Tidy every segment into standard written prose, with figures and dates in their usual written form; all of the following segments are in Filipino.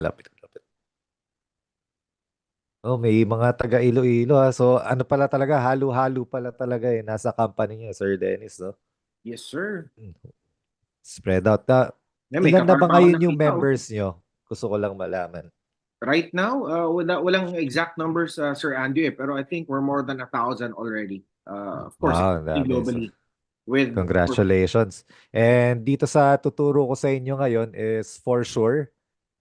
Lapit, lapit. Oh, may mga taga Iloilo ha. So ano pala talaga, halo-halo pala talaga eh. Nasa company niya, Sir Dennis, no? Yes, sir. Hmm. Spread out na. May Ilan na ba kakarta ako ngayon yung nakita, oh. members nyo? Gusto ko lang malaman. Right now, walang exact numbers, Sir Andy, pero I think we're more than 1,000 already. Of course, Wow, ang dami. So, globally. With congratulations. And dito sa tuturo ko sa inyo ngayon is for sure,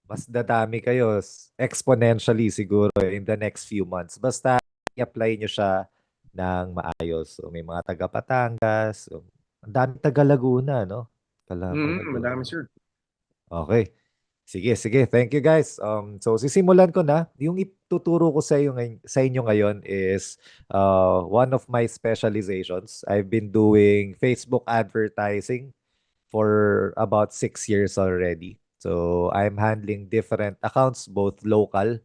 mas dadami kayo exponentially siguro in the next few months. Basta i-apply nyo siya ng maayos. So, may mga taga Batangas. So, ang dami taga Laguna, no? Kalaban madami, Laguna. sir. Okay. Sige, sige. Thank you guys. So sisimulan ko na. Yung ituturo ko sa inyo ngayon is one of my specializations. I've been doing Facebook advertising for about 6 years already. So I'm handling different accounts, both local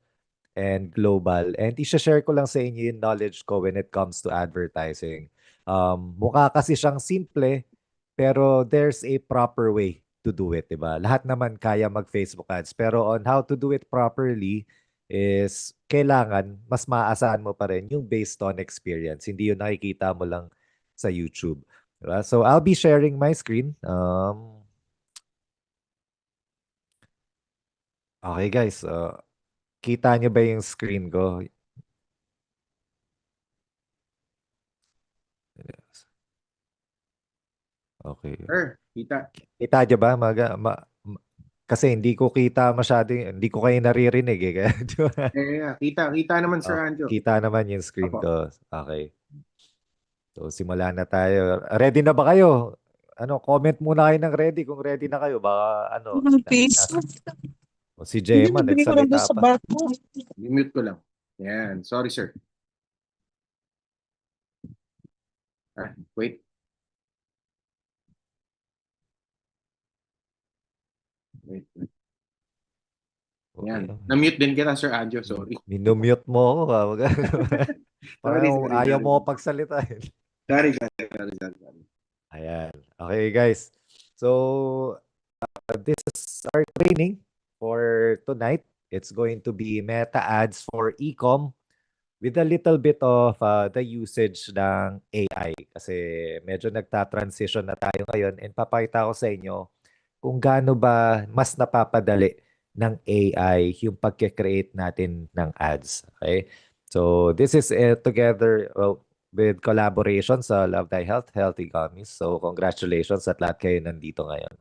and global. And i-share ko lang sa inyo yung knowledge ko when it comes to advertising. Mukha kasi siyang simple, pero there's a proper way to do it, 'di ba? Lahat naman kaya mag-Facebook ads, pero on how to do it properly is kailangan mas maaasahan mo pa rin yung based on experience. Hindi yung nakikita mo lang sa YouTube. Diba? So I'll be sharing my screen. Okay guys, kita nyo ba yung screen ko? Yes. Okay. Sir, kita. Kita nyo ba? Kasi hindi ko kita masyado, hindi ko kayo naririnig eh. Kaya, di ba? Kita naman, Sir Oh, Anjo. kita naman yung screen Opo. ko. Okay. So, simula na tayo. Ready na ba kayo? Ano, comment muna kayo ng ready kung ready na kayo. Baka ano, Ng piso. o si Hindi, Gemma nabili ko lang doon nagsalita sa pa. barko. I-mute ko lang. Yan. Sorry, sir. Wait. Wait. Okay. Yan. Na-mute din kita, Sir Anjo. Sorry. Minumute mo ako. Sorry, Parang sorry, ayaw sorry. mo ako pagsalita. Sorry, sorry, sorry, sorry, sorry. Ayan. Okay, guys. So, this is our training for tonight. It's going to be meta ads for e-com with a little bit of the usage ng AI. Kasi medyo nagta-transition na tayo ngayon and papakita ko sa inyo kung gaano ba mas napapadali ng AI yung pagke-create natin ng ads. Okay? So this is together with collaboration sa Love Thy Health, Healthy Gummies. So congratulations at lahat kayo nandito ngayon.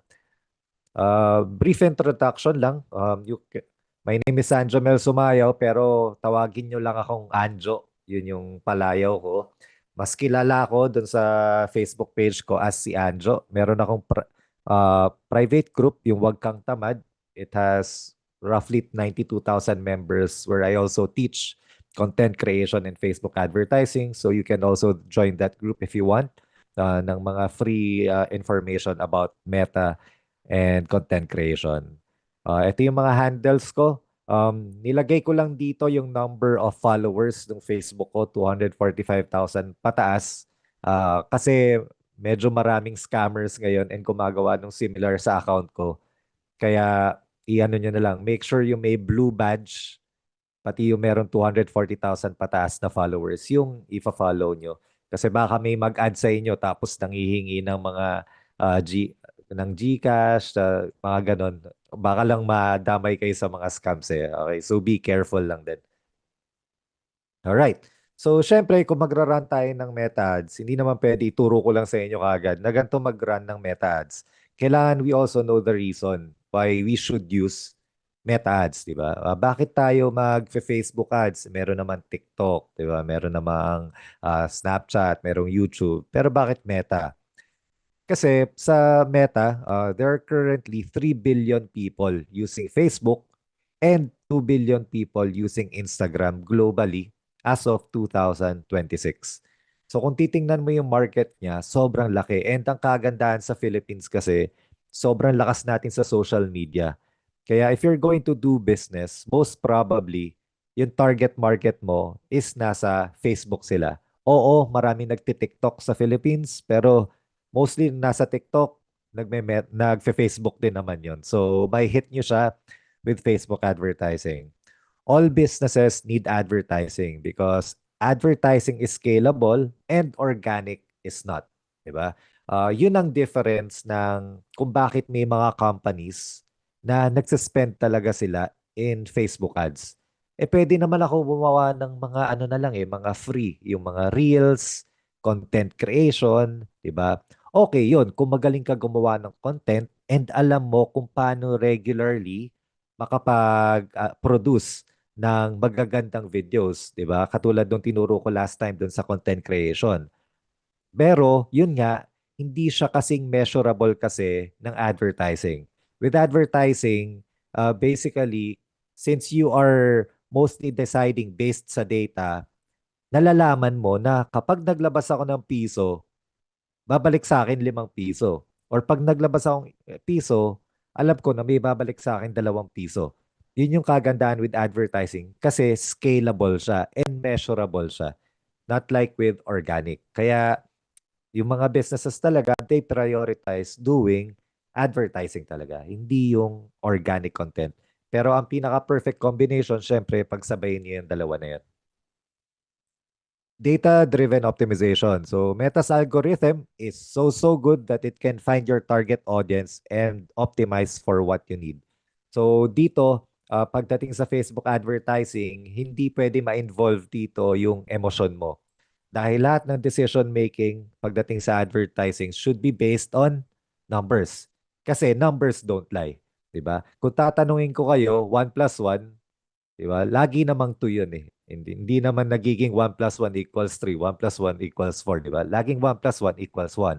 Brief introduction lang. My name is Anjo Mel Sumayaw, pero tawagin nyo lang akong Anjo. Yun yung palayaw ko. Mas kilala ko dun sa Facebook page ko as si Anjo. Meron akong private group, yung Wag Kang Tamad. It has roughly 92,000 members where I also teach content creation and Facebook advertising. So you can also join that group if you want ng mga free information about Meta and content creation. Ito yung mga handles ko. Nilagay ko lang dito yung number of followers ng Facebook ko, 245,000 pataas. Kasi medyo maraming scammers ngayon and gumagawa ng similar sa account ko. Kaya i-ano nyo na lang, make sure yung may blue badge, pati yung meron 240,000 pataas na followers, yung ifa-follow nyo. Kasi baka may mag-add sa inyo tapos nanghihingi ng mga ah, G, ng GCash, mga ganon. Baka lang madamay kayo sa mga scams eh. Okay, so be careful lang din. Alright. So, syempre, kung magra-run tayo ng meta ads, hindi naman pwede ituro ko lang sa inyo kaagad na ganito mag-run ng meta ads. Kailangan we also know the reason why we should use meta ads, di ba? Bakit tayo mag-Facebook ads? Meron naman TikTok, di ba? Meron namang Snapchat, merong YouTube. Pero bakit meta? Kasi sa Meta, there are currently 3 billion people using Facebook and 2 billion people using Instagram globally as of 2026. So kung titingnan mo yung market niya, sobrang laki. And ang kagandahan sa Philippines kasi, sobrang lakas natin sa social media. Kaya if you're going to do business, most probably, yung target market mo is nasa Facebook sila. Oo, maraming nagti-TikTok sa Philippines, pero mostly nasa TikTok, nagfe-Facebook din naman yon. So, may hit nyo siya. with Facebook advertising. All businesses need advertising because advertising is scalable and organic is not, 'di ba? Yun ang difference ng kung bakit may mga companies na nagsuspend talaga sila in Facebook ads. Pwede naman ako gumawa ng mga ano na lang mga free, yung mga reels, content creation, 'di ba? Okay, yun. Kung magaling ka gumawa ng content and alam mo kung paano regularly makapag-produce ng magagandang videos, 'di ba? Katulad nung tinuro ko last time dun sa content creation. Pero yun nga, hindi siya kasing measurable kasi ng advertising. With advertising, basically, since you are mostly deciding based sa data, nalalaman mo na kapag naglabas ako ng piso, babalik sa akin 5 piso. Or pag naglabas akong piso, alam ko na may babalik sa akin 2 piso. Yun yung kagandahan with advertising kasi scalable siya and measurable siya. Not like with organic. Kaya yung mga businesses talaga, they prioritize doing advertising talaga, hindi yung organic content. Pero ang pinaka-perfect combination, syempre, pagsabayin niyo yung dalawa na yan. Data-driven optimization. So Meta's algorithm is so good that it can find your target audience and optimize for what you need. So dito, pagdating sa Facebook advertising, hindi pwede ma-involve dito yung emosyon mo. Dahil lahat ng decision making pagdating sa advertising should be based on numbers. Kasi numbers don't lie. 'Di ba? Kung tatanungin ko kayo, 1 plus 1, 'di ba? Lagi namang 2 yun eh. Hindi naman nagiging 1 plus 1 equals 3, 1 plus 1 equals 4, di ba? Laging 1 plus 1 equals 1.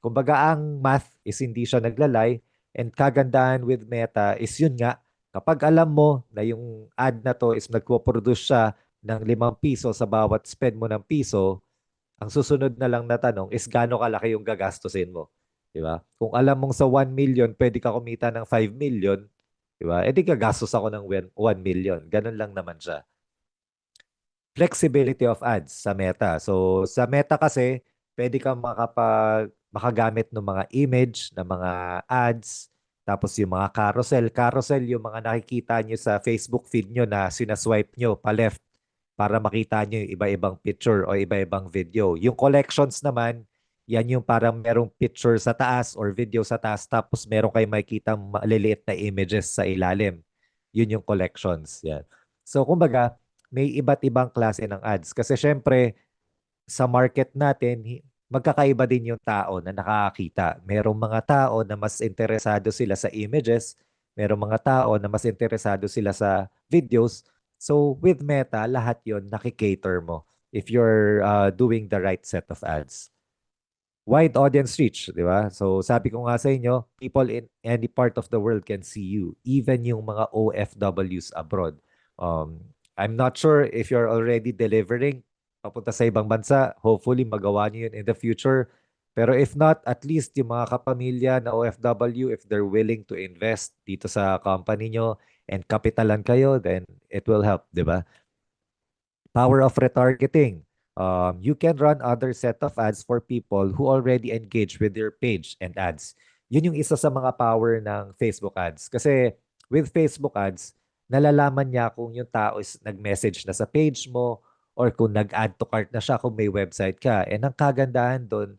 Kumbaga, ang math is hindi siya naglalay. And kagandahan with Meta is yun nga, kapag alam mo na yung ad na to is nagpo-produce siya ng 5 piso sa bawat spend mo ng piso, ang susunod na lang na tanong is gaano kalaki yung gagastusin mo. Di ba? Kung alam mong sa 1 million, pwede ka kumita ng 5 million, di ba? E di gagastos ako ng 1 million. Ganun lang naman siya. Flexibility of ads sa Meta. So sa Meta kasi, pwede kang makagamit ng mga image, ng mga ads, tapos yung mga carousel. Carousel yung mga nakikita nyo sa Facebook feed nyo na sinaswipe nyo pa left para makita nyo yung iba-ibang picture o iba-ibang video. Yung collections naman, yan yung parang merong picture sa taas or video sa taas tapos meron kayo makikita maliliit na images sa ilalim. Yun yung collections. Yan. So kumbaga, may iba't ibang klase ng ads. Kasi syempre, sa market natin, magkakaiba din yung tao na nakakakita. Merong mga tao na mas interesado sila sa images, merong mga tao na mas interesado sila sa videos. So with Meta, lahat yon nakikater mo if you're doing the right set of ads. Wide audience reach, di ba? So sabi ko nga sa inyo, people in any part of the world can see you, even yung mga OFWs abroad. I'm not sure if you're already delivering papunta sa ibang bansa. Hopefully magawa niyo yun in the future. Pero if not, at least yung mga kapamilya na OFW, if they're willing to invest dito sa company nyo and kapitalan kayo, then it will help, di ba? Power of retargeting. You can run other set of ads for people who already engage with your page and ads. Yun yung isa sa mga power ng Facebook ads. Kasi with Facebook ads, nalalaman niya kung yung tao is nag-message na sa page mo or kung nag-add to cart na siya kung may website ka. And ang kagandahan doon,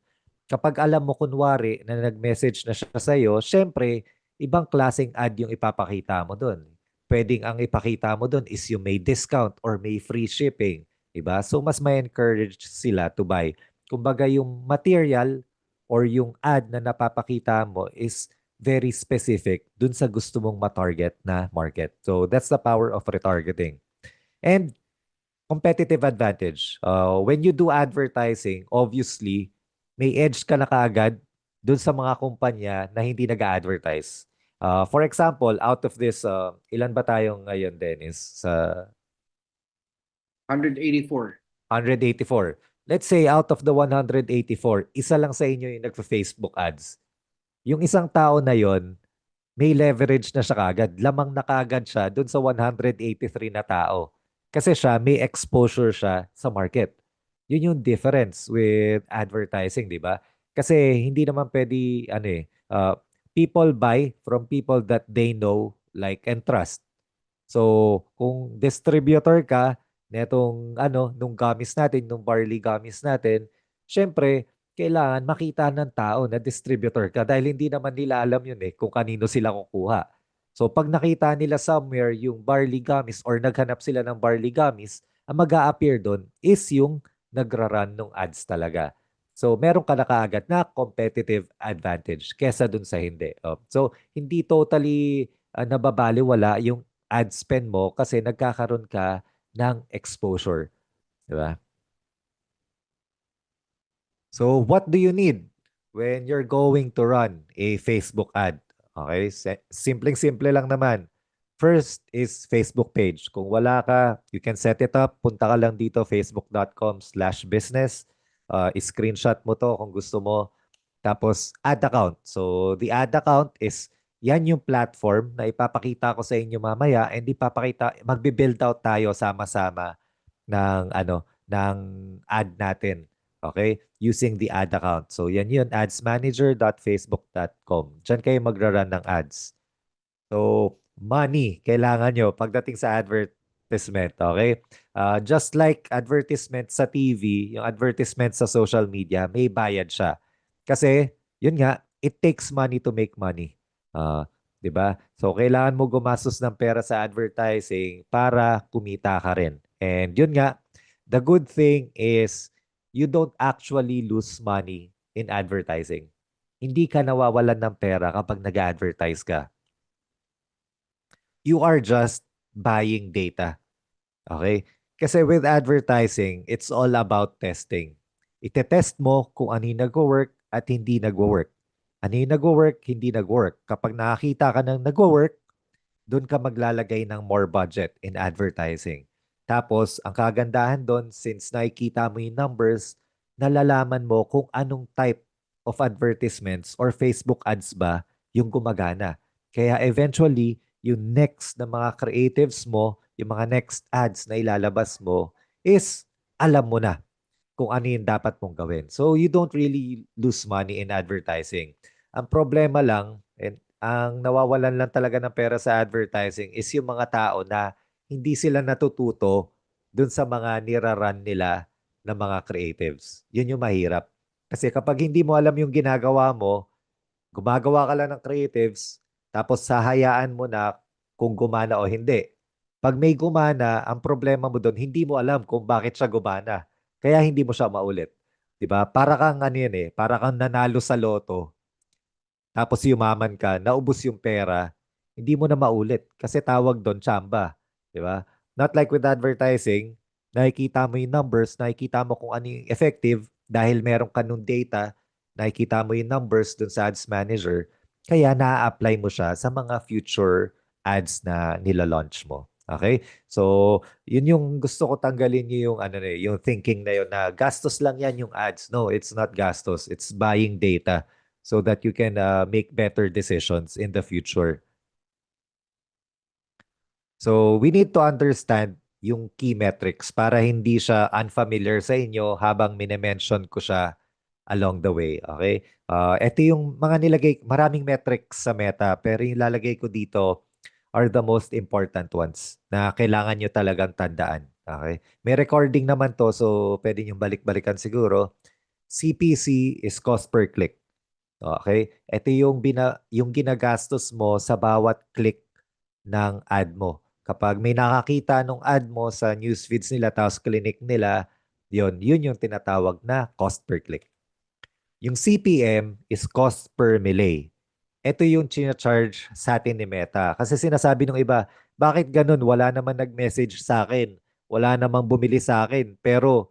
kapag alam mo kunwari na nag-message na siya sa'yo, syempre, ibang klaseng ad yung ipapakita mo doon. Pwedeng ang ipakita mo doon is yung may discount or may free shipping. Diba? So, mas may encourage sila to buy. Kumbaga, yung material or yung ad na napapakita mo is very specific dun sa gusto mong matarget na market. So, that's the power of retargeting. And competitive advantage. When you do advertising, obviously, may edge ka na kaagad dun sa mga kumpanya na hindi nag-advertise. For example, out of this, ilan ba tayong ngayon, Dennis? Sa 184. 184. Let's say out of the 184, isa lang sa inyo yung nagfa-Facebook ads. Yung isang tao na yon, may leverage na siya kagad. Lamang na kagad siya dun sa 183 na tao. Kasi siya, may exposure siya sa market. Yun yung difference with advertising, di ba? Kasi hindi naman pwede, people buy from people that they know like and trust. So, kung distributor ka netong nung gummies natin, nung barley gummies natin, syempre, kailangan makita ng tao na distributor ka dahil hindi naman nila alam yun kung kanino sila kukuha. So, pag nakita nila somewhere yung barley gummies or naghanap sila ng barley gummies, ang mag-a-appear doon is yung nagra-run ng ads talaga. So, meron ka na kaagad na competitive advantage kesa dun sa hindi. So, hindi totally nababaliwala yung ad spend mo kasi nagkakaroon ka ng exposure, di ba? So, what do you need when you're going to run a Facebook ad? Okay, simpleng-simple lang naman. First is Facebook page. Kung wala ka, you can set it up. Punta ka lang dito, facebook.com/business. I-screenshot mo to kung gusto mo. Tapos, ad account. So, the ad account is, yan yung platform na ipapakita ko sa inyo mamaya and magbe-build out tayo sama-sama ng ad natin. Okay? Using the ad account. So, yan yun, adsmanager.facebook.com. Diyan kayo magra-run ng ads. So, money, kailangan nyo pagdating sa advertisement, okay? Just like advertisement sa TV, yung advertisement sa social media, may bayad siya. Kasi, yun nga, it takes money to make money. 'Di ba? So, kailangan mo gumastos ng pera sa advertising para kumita ka rin. And yun nga, the good thing is you don't actually lose money in advertising. Hindi ka nawawalan ng pera kapag nag-advertise ka. You are just buying data. Okay? Kasi with advertising, it's all about testing. Ite-test mo kung ano yung nag-work at hindi nag-work. Ano yung nag-work, hindi nag-work. Kapag nakakita ka ng nag-work, doon ka maglalagay ng more budget in advertising. Tapos, ang kagandahan doon, since nakikita mo yung numbers, nalalaman mo kung anong type of advertisements or Facebook ads ba yung gumagana. Kaya eventually, yung next na mga creatives mo, yung mga next ads na ilalabas mo is alam mo na kung ano yung dapat mong gawin. So you don't really lose money in advertising. Ang problema lang, and ang nawawalan lang talaga ng pera sa advertising is yung mga tao na hindi sila natututo dun sa mga niraran nila ng mga creatives. Yun yung mahirap. Kasi kapag hindi mo alam yung ginagawa mo, gumagawa ka lang ng creatives, tapos sahayaan mo na kung gumana o hindi. Pag may gumana, ang problema mo doon, hindi mo alam kung bakit siya gumana. Kaya hindi mo siya maulit. 'Di ba? Para kang ano yan para kang nanalo sa loto, tapos yumaman ka, naubos yung pera, hindi mo na maulit kasi tawag doon tsamba, 'di ba? Not like with advertising, nakikita mo yung numbers, nakikita mo kung ano yung effective dahil meron ka nung data, nakikita mo yung numbers doon sa ads manager, kaya na-apply mo siya sa mga future ads na nila-launch mo. Okay? So, yun yung gusto ko tanggalin yung yung thinking na yun na gastos lang yan yung ads. No, it's not gastos. It's buying data so that you can make better decisions in the future. So we need to understand yung key metrics para hindi siya unfamiliar sa inyo habang mine-mention ko siya along the way. Okay? Ito yung mga nilagay, maraming metrics sa Meta, pero yung lalagay ko dito are the most important ones na kailangan nyo talagang tandaan. Okay? May recording naman to, so pwede nyo balik-balikan siguro. CPC is cost per click. Okay? Ito yung ginagastos mo sa bawat click ng ad mo. Kapag may nakakita nung ad mo sa news feeds nila tapos clinic nila, yun yung tinatawag na cost per click. Yung CPM is cost per melee. Ito yung charge sa atin ni Meta. Kasi sinasabi ng iba, bakit ganun? Wala naman nag-message sa akin. Wala namang bumili sa akin. Pero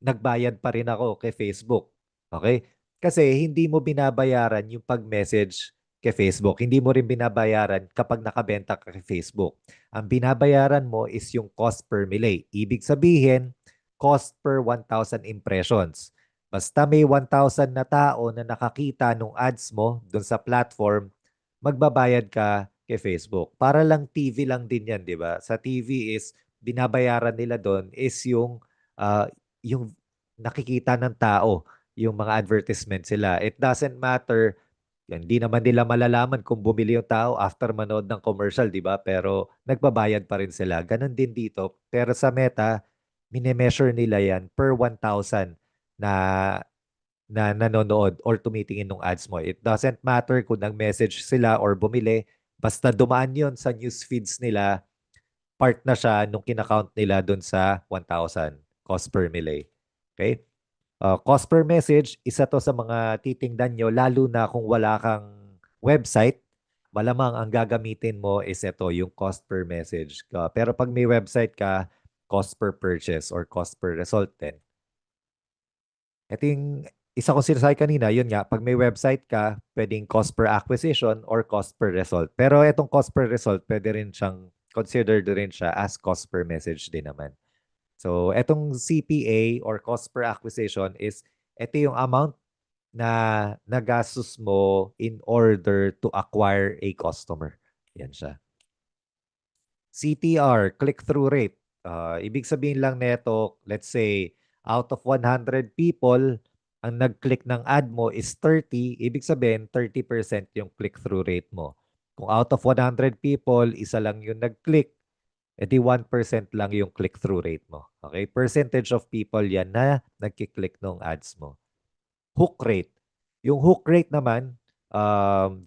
nagbayad pa rin ako kay Facebook. Okay? Kasi hindi mo binabayaran yung pag-message kay Facebook. Hindi mo rin binabayaran kapag nakabenta ka kay Facebook. Ang binabayaran mo is yung cost per melee. Ibig sabihin, cost per 1,000 impressions. Basta may 1,000 na tao na nakakita nung ads mo doon sa platform, magbabayad ka kay Facebook. Para lang TV lang din yan, di ba? Sa TV is, binabayaran nila doon is yung nakikita ng tao, yung mga advertisement sila. It doesn't matter Hindi naman nila malalaman kung bumili yung tao after manood ng commercial, di ba? Pero nagbabayad pa rin sila. Ganon din dito. Pero sa Meta, minemeasure nila yan per 1,000 na nanonood or tumitingin ng ads mo. It doesn't matter kung nag-message sila or bumili. Basta dumaan yon sa news feeds nila, part na siya nung kinakount nila dun sa 1,000 cost per mili. Okay? Cost per message, isa to sa mga titingnan nyo, lalo na kung wala kang website, malamang ang gagamitin mo is ito, yung cost per message. Pero pag may website ka, cost per purchase or cost per result din. Ito yung isa kong sinasabi kanina, yun nga, pag may website ka, pwedeng cost per acquisition or cost per result. Pero itong cost per result, pwede rin siyang, considered rin siya as cost per message din naman. So, etong CPA or cost per acquisition is, ito yung amount na nagastos mo in order to acquire a customer. Yan siya. CTR, click-through rate. Ibig sabihin lang nito, let's say, out of 100 people, ang nag-click ng ad mo is 30, ibig sabihin 30% yung click-through rate mo. Kung out of 100 people, isa lang yung nag-click, edi 1% lang yung click-through rate mo. Okay? Percentage of people yan na nagkiklik ng ads mo. Hook rate. Yung hook rate naman,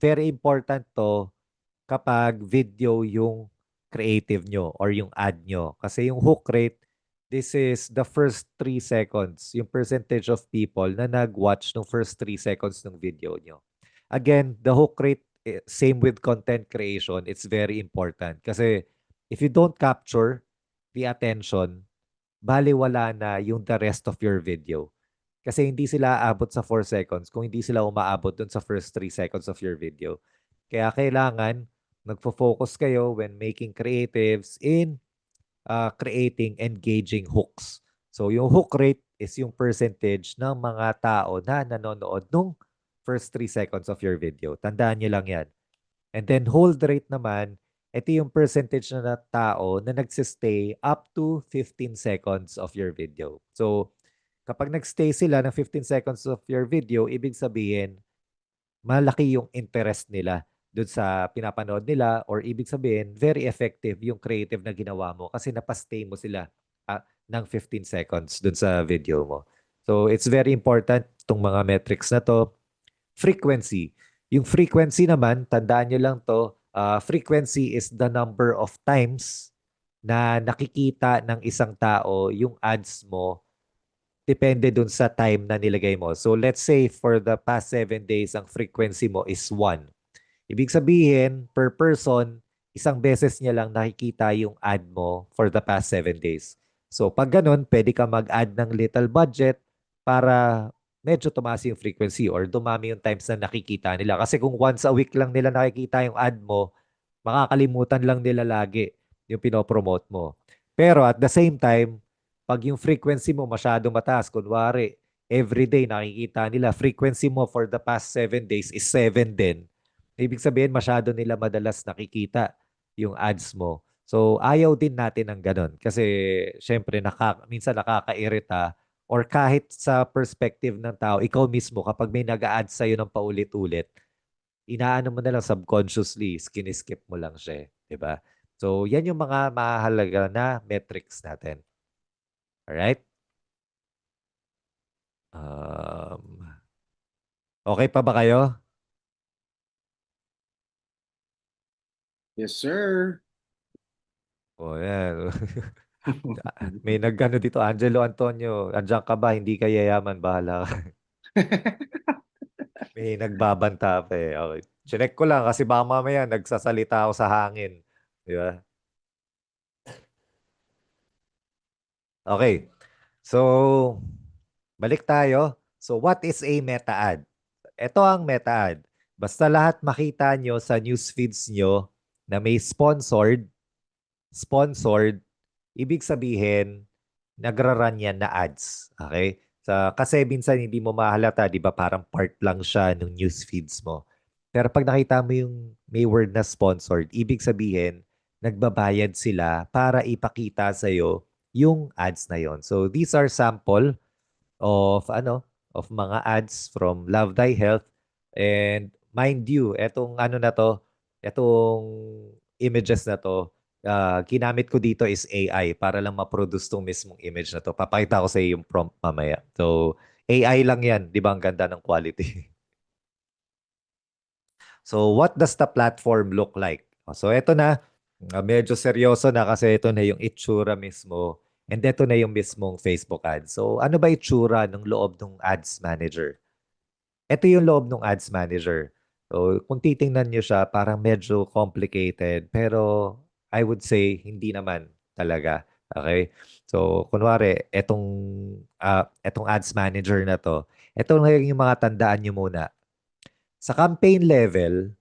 very important to kapag video yung creative nyo or yung ad nyo. Kasi yung hook rate, this is the first 3 seconds, yung percentage of people na nag-watch ng first 3 seconds ng video nyo. Again, the hook rate, same with content creation, it's very important. Kasi if you don't capture the attention, baliwala na yung the rest of your video. Kasi hindi sila aabot sa 4 seconds kung hindi sila umaabot dun sa first 3 seconds of your video. Kaya kailangan nagfo-focus kayo when making creatives in creating engaging hooks. So yung hook rate is yung percentage ng mga tao na nanonood nung first 3 seconds of your video. Tandaan nyo lang yan. And then hold rate naman, ito yung percentage na tao na nagsistay up to 15 seconds of your video. So kapag nagstay sila ng 15 seconds of your video, ibig sabihin, malaki yung interest nila doon sa pinapanood nila or ibig sabihin, very effective yung creative na ginawa mo kasi napastay mo sila ng 15 seconds doon sa video mo. So, it's very important itong mga metrics na to. Frequency. Yung frequency naman, tandaan nyo lang to, frequency is the number of times na nakikita ng isang tao yung ads mo depende dun sa time na nilagay mo. So let's say for the past 7 days, ang frequency mo is 1. Ibig sabihin, per person, isang beses niya lang nakikita yung ad mo for the past 7 days. So pag ganun, pwede ka mag-add ng little budget para medyo tumaas yung frequency or dumami yung times na nakikita nila. Kasi kung once a week lang nila nakikita yung ad mo, makakalimutan lang nila lagi yung pinopromote mo. Pero at the same time, pag yung frequency mo masyado mataas, kunwari, everyday nakikita nila, frequency mo for the past 7 days is 7 din. Ibig sabihin, masyado nila madalas nakikita yung ads mo. So, ayaw din natin ng ganun. Kasi, syempre, minsan nakakairita or kahit sa perspective ng tao, ikaw mismo, kapag may nag-a-add sa'yo ng paulit-ulit, inaano mo na lang subconsciously, skip mo lang siya. Diba? So, yan yung mga mahalaga na metrics natin. Alright? Okay pa ba kayo? Yes, sir. O yan. May nagano dito, Angelo Antonio, andyan ka ba? Hindi ka yayaman, bahala ka. May nagbabanta pa eh. Okay. Chinek ko lang kasi baka mamaya nagsasalita ako sa hangin. Di ba? Okay. So, balik tayo. So, what is a meta ad? Ito ang meta ad. Basta lahat makita nyo sa news feeds nyo na may sponsored, ibig sabihin, nagra-run yan na ads. Okay? Kasi minsan hindi mo mahalata, di ba? Parang part lang siya ng news feeds mo. Pero pag nakita mo yung may word na sponsored, ibig sabihin, nagbabayad sila para ipakita sa'yo yung ads na yon. So these are sample of of mga ads from Love Thy Health, and mind you, etong ano na to, etong images na to, ginamit ko dito is AI para lang ma-produce tong mismong image na to. Papakita ko sa iyo yung prompt mamaya. So, AI lang yan. Di ba ang ganda ng quality? So, what does the platform look like? So, ito na. Medyo seryoso na kasi ito na yung itsura mismo. And ito na yung mismong Facebook ads. So, ano ba itsura ng loob ng ads manager? Ito yung loob ng ads manager. So, kung titingnan nyo siya, parang medyo complicated. Pero, I would say, hindi naman talaga. Okay? So, kunwari, etong ads manager na to, ito lang yung mga tandaan nyo muna. Sa campaign level,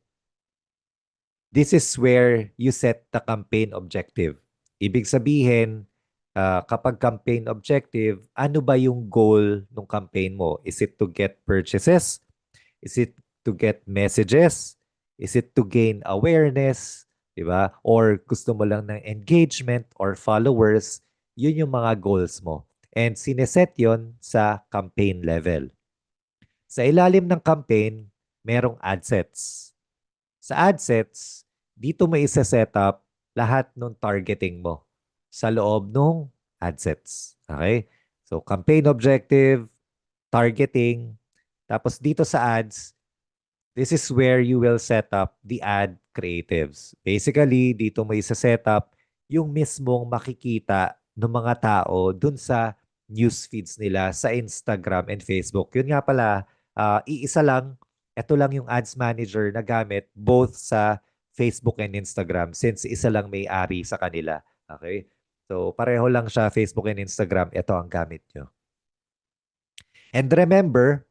this is where you set the campaign objective. Ibig sabihin, kapag campaign objective, ano ba yung goal ng campaign mo? Is it to get purchases? Is it to get messages? Is it to gain awareness? Diba? Or gusto mo lang ng engagement or followers? Yun yung mga goals mo. And sineset yon sa campaign level. Sa ilalim ng campaign, merong ad sets. Sa ad sets, dito mo isa-set up lahat ng targeting mo sa loob ng ad sets. Okay? So, campaign objective, targeting, tapos dito sa ads, this is where you will set up the ad creatives. Basically, dito mo isa-set up yung mismong makikita ng mga tao dun sa news feeds nila sa Instagram and Facebook. Yun nga pala, iisa lang, ito lang yung ads manager na gamit both sa Facebook and Instagram since isa lang may-ari sa kanila. Okay? So, pareho lang siya, Facebook and Instagram. Ito ang gamit nyo. And remember,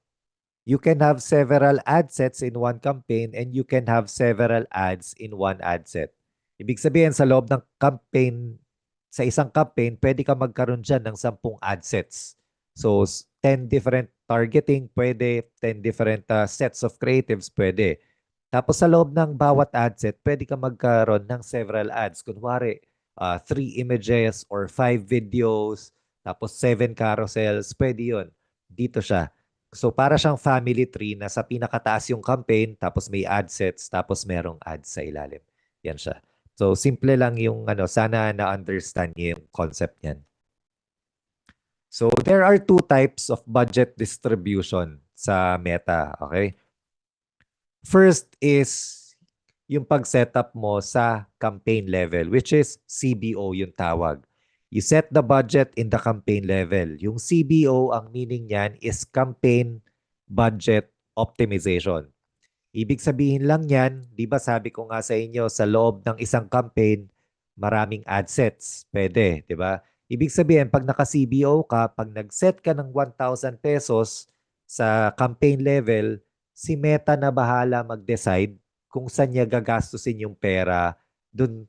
you can have several ad sets in one campaign and you can have several ads in one ad set. Ibig sabihin, sa loob ng campaign, sa isang campaign, pwede ka magkaroon dyan ng 10 ad sets. So, 10 different targeting, pwede. 10 different sets of creatives, pwede. Tapos sa loob ng bawat ad set, pwede ka magkaroon ng several ads. Kunwari, 3 images or 5 videos, tapos 7 carousels, pwede yun. Dito siya. So para siyang family tree na sa pinakataas yung campaign, tapos may ad sets, tapos merong ads sa ilalim. Yan siya. So simple lang yung ano, sana na-understand niyo yung concept niyan. So there are two types of budget distribution sa Meta, okay? First is yung pag-setup mo sa campaign level, which is CBO yung tawag. You set the budget in the campaign level. Yung CBO, ang meaning niyan is Campaign Budget Optimization. Ibig sabihin lang yan, di ba sabi ko nga sa inyo, sa loob ng isang campaign, maraming ad sets. Pwede, di ba? Ibig sabihin, pag naka-CBO ka, pag nag-set ka ng 1,000 pesos sa campaign level, si Meta na bahala mag-decide kung saan niya gagastusin yung pera dun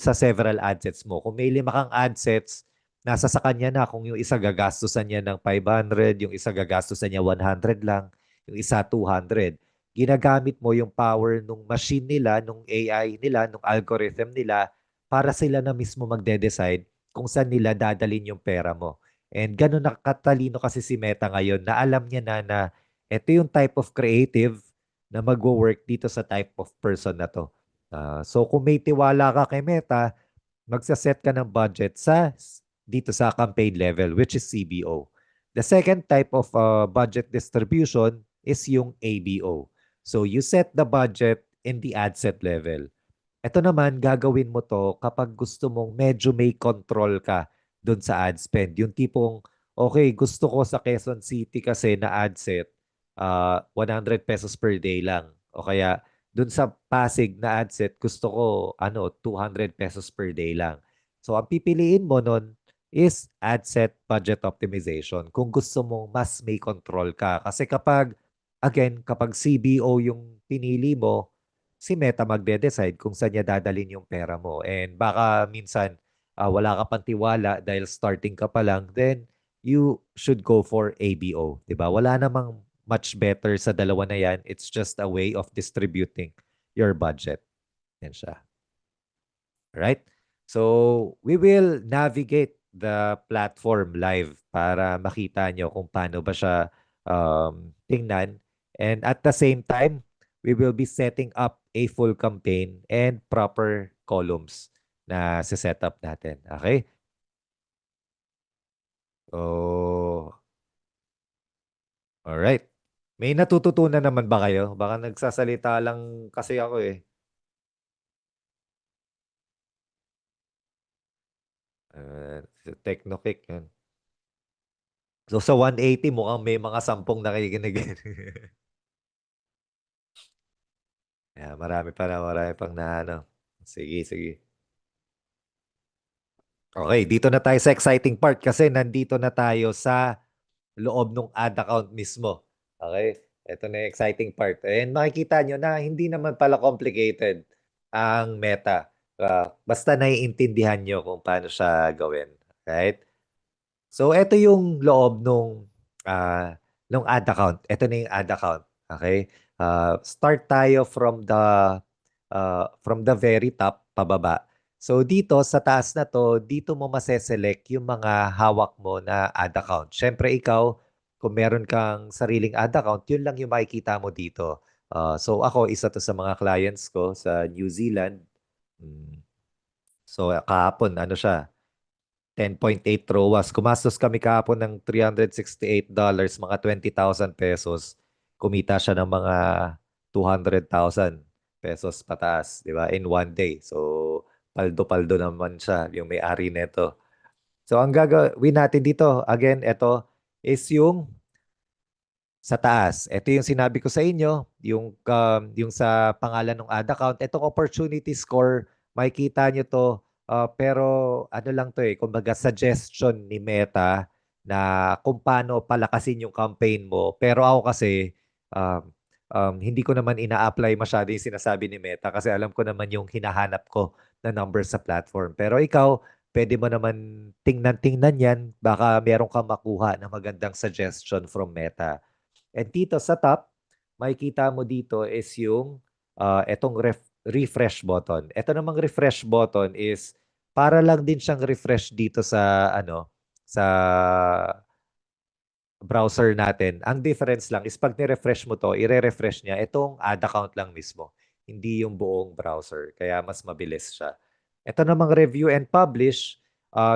sa several ad sets mo. Kung may 5 kang ad sets, nasa sa kanya na kung yung isa gagastusan niya ng 500, yung isa gagastusan niya 100 lang, yung isa 200. Ginagamit mo yung power nung machine nila, nung AI nila, nung algorithm nila para sila na mismo magde-decide kung saan nila dadalin yung pera mo. And ganun nakatalino kasi si Meta ngayon na alam niya na ito yung type of creative na magwo-work dito sa type of person na to. So kung may tiwala ka kay Meta, magsaset ka ng budget dito sa campaign level, which is CBO. The second type of budget distribution is yung ABO. So you set the budget in the ad set level. Ito naman, gagawin mo to kapag gusto mong medyo may control ka doon sa ad spend. Yung tipong, okay, gusto ko sa Quezon City kasi na ad set, 100 pesos per day lang. O kaya, doon sa Pasig na ad set, gusto ko, 200 pesos per day lang. So, ang pipiliin mo nun is ad set budget optimization. Kung gusto mong mas may control ka. Kasi kapag CBO yung pinili mo, si Meta magde-decide kung saan niya dadalhin yung pera mo. And baka minsan wala ka pang tiwala dahil starting ka pa lang, then you should go for ABO. 'Di ba? Wala namang much better sa dalawa na yan. It's just a way of distributing your budget. Yan siya. Right? So, we will navigate the platform live para makita nyo kung paano ba siya tingnan. And at the same time, we will be setting up a full campaign and proper columns na set up natin. Okay? Oh, alright. May natututunan naman ba kayo? Baka nagsasalita lang kasi ako eh. Technokick yun. So sa 180 mukhang may mga 10 nakikinig. Yeah, marami pang na ano. Sige, sige. Okay, dito na tayo sa exciting part kasi nandito na tayo sa loob ng ad account mismo. Okay? Ito na yung exciting part. And makikita nyo na hindi naman pala complicated ang Meta. Basta naiintindihan nyo kung paano siya gawin. Right? So, ito yung loob nung ad account. Ito na yung ad account. Okay? Start tayo from the very top pababa. So dito sa taas na to, dito mo maseselect yung mga hawak mo na ad account. Syempre ikaw, kung meron kang sariling ad account, yun lang yung makikita mo dito. So ako, isa to sa mga clients ko sa New Zealand. Mm. So kahapon, ano siya, 10.8 ROAS. Kumastos kami kahapon ng $368, mga 20,000 pesos. Kumita siya ng mga 200,000 pesos pataas, di ba? In one day. So, paldo-paldo naman siya, yung may-ari nito. So, ang gagawin natin dito, again, ito is yung sa taas. Ito yung sinabi ko sa inyo, yung sa pangalan ng ad account. Itong opportunity score, makikita nyo to. Pero ano lang to eh, kumbaga suggestion ni Meta na kung paano palakasin yung campaign mo. Pero ako kasi, um, hindi ko naman ina-apply masyado yung sinasabi ni Meta kasi alam ko naman yung hinahanap ko na numbers sa platform. Pero ikaw, pwede mo naman tingnan-tingnan yan. Baka meron kang makuha na magandang suggestion from Meta. And dito sa top, makikita mo dito is yung etong refresh button. Ito namang refresh button is para lang din siyang refresh dito sa sa browser natin. Ang difference lang is pag ni-refresh mo to, ire-refresh niya itong ad account lang mismo, hindi yung buong browser. Kaya mas mabilis siya. Ito namang review and publish,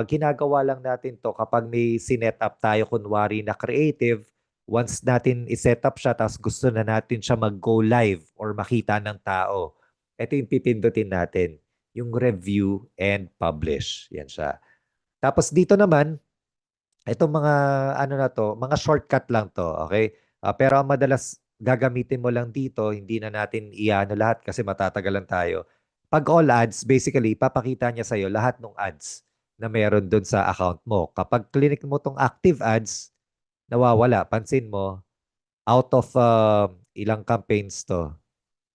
ginagawa lang natin to kapag may sinet up tayo kunwari na creative, once natin iset up siya, tapos gusto na natin siya mag-go live or makita ng tao, ito yung pipindutin natin, yung review and publish. Yan siya. Tapos dito naman, itong mga ano na to, mga shortcut lang to, okay? Pero ang madalas gagamitin mo lang dito, hindi na natin iano lahat kasi matatagalan tayo. Pag all ads, basically, papakita niya sa'yo lahat ng ads na meron doon sa account mo. Kapag clinic mo tong active ads, nawawala. Pansin mo, out of ilang campaigns to.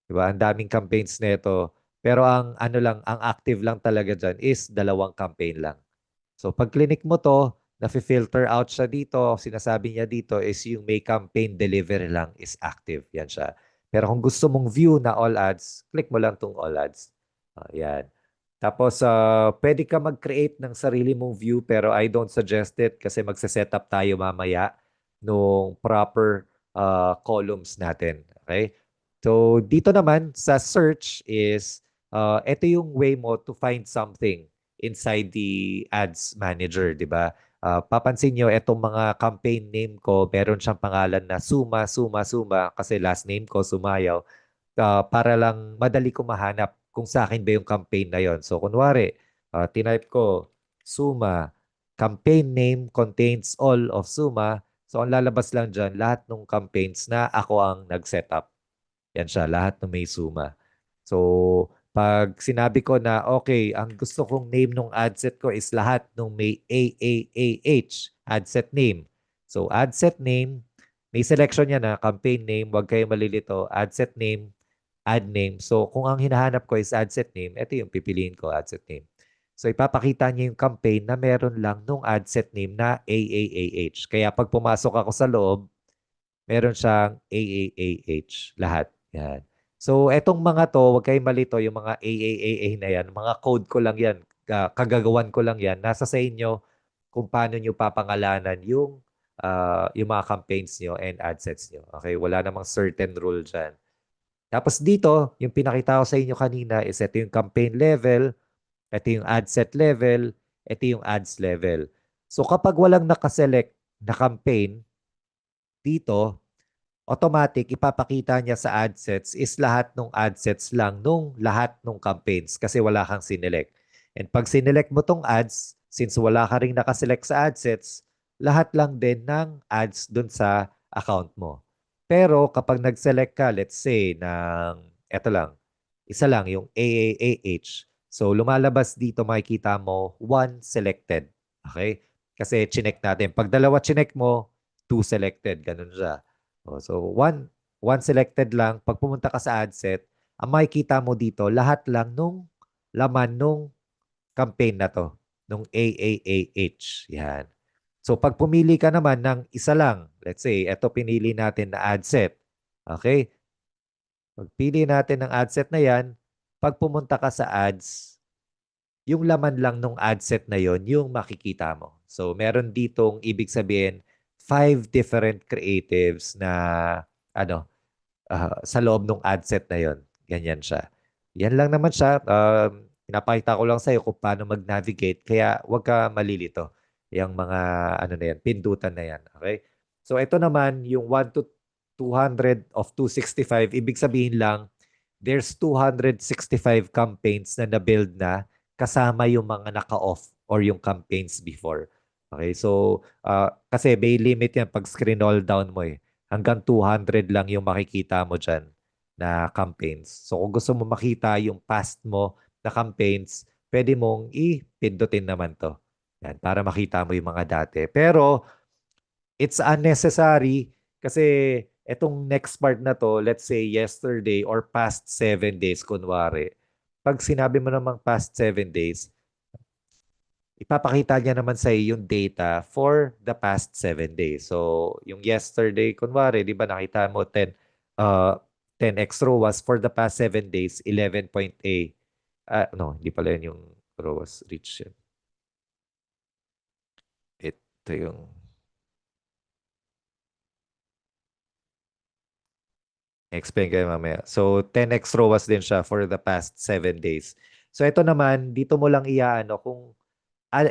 Diba? Ang daming campaigns nito. Pero ang ano lang, ang active lang talaga dyan is 2 campaign lang. So pag clinic mo to, nafi-filter out siya dito. Sinasabi niya dito is yung may campaign delivery lang is active. Yan siya. Pero kung gusto mong view na all ads, click mo lang tong all ads. Yan. Tapos, pwede ka mag-create ng sarili mong view pero I don't suggest it kasi magse-setup tayo mamaya nung proper columns natin. Okay? So, dito naman sa search is, ito yung way mo to find something inside the ads manager, di ba? Papansin nyo, itong mga campaign name ko, meron siyang pangalan na Suma, Suma, Suma, kasi last name ko, Sumayaw, para lang madali ko mahanap kung sa akin ba yung campaign na yon. So, kunwari, tinype ko, Suma, campaign name contains all of Suma. So, ang lalabas lang dyan, lahat ng campaigns na ako ang nag-setup. Yan siya, lahat ng may Suma. So, pag sinabi ko na, okay, ang gusto kong name ng adset ko is lahat ng may AAAH, adset name. So, adset name, may selection yan na campaign name, huwag kayo malilito, adset name, ad name. So, kung ang hinahanap ko is adset name, ito yung pipiliin ko, adset name. So, ipapakita niya yung campaign na meron lang nung adset name na AAAH. Kaya pag pumasok ako sa loob, meron siyang AAAH lahat. Yan. So, etong mga to, huwag kayong malito, yung mga AAAA na yan, mga code ko lang yan, kagagawan ko lang yan. Nasa sa inyo kung paano nyo papangalanan yung mga campaigns nyo and adsets nyo. Okay? Wala namang certain rule dyan. Tapos dito, yung pinakita ko sa inyo kanina is ito yung campaign level, ito yung ad set level, ito yung ads level. So kapag walang nakaselect na campaign dito, automatic ipapakita niya sa ad sets is lahat ng ad sets lang nung lahat ng campaigns kasi wala kang sinelect. And pag sinelect mo tong ads, since wala ka ring nakaselect sa ad sets, lahat lang din ng ads dun sa account mo. Pero kapag nag-select ka, let's say, ng, eto lang, isa lang, yung AAAH. So, lumalabas dito, makikita mo, one selected. Okay? Kasi chinek natin. Pag dalawa chinek mo, two selected. Ganun siya. So, one selected lang. Pag pumunta ka sa ad set, ang makikita mo dito, lahat lang nung laman nung campaign na to, nung AAAH. Yan. So, pag pumili ka naman ng isa lang, let's say, ito pinili natin na ad set. Okay? Pagpili natin ng ad set na yan, pag pumunta ka sa ads, yung laman lang nung ad set na yon yung makikita mo. So, meron ditong ibig sabihin, 5 different creatives na ano, sa loob ng ad set na yon. Ganyan siya. Yan lang naman siya. Pinapakita ko lang sa'yo kung paano mag-navigate. Kaya huwag ka malilito. Yung mga ano na yan, pindutan na yan. Okay? So ito naman, yung 1 to 200 of 265, ibig sabihin lang, there's 265 campaigns na na-build na kasama yung mga naka-off or yung campaigns before. Okay, so kasi may limit yan pag scroll down mo eh. Hanggang 200 lang yung makikita mo dyan na campaigns. So kung gusto mo makita yung past mo na campaigns, pwede mong ipindutin naman to. Yan, para makita mo yung mga dati. Pero it's unnecessary kasi etong next part na to, let's say yesterday or past 7 days, kunwari. Pag sinabi mo namang past 7 days, ipapakita niya naman sa iyo yung data for the past 7 days. So, yung yesterday, kunwari, di ba nakita mo 10 extra was for the past 7 days, 11.8. No, hindi pala yun yung ROAS reach yun. Ito yung explain kayo mamaya. So, 10x ROAS din siya for the past 7 days. So, ito naman, dito mo lang iyaano kung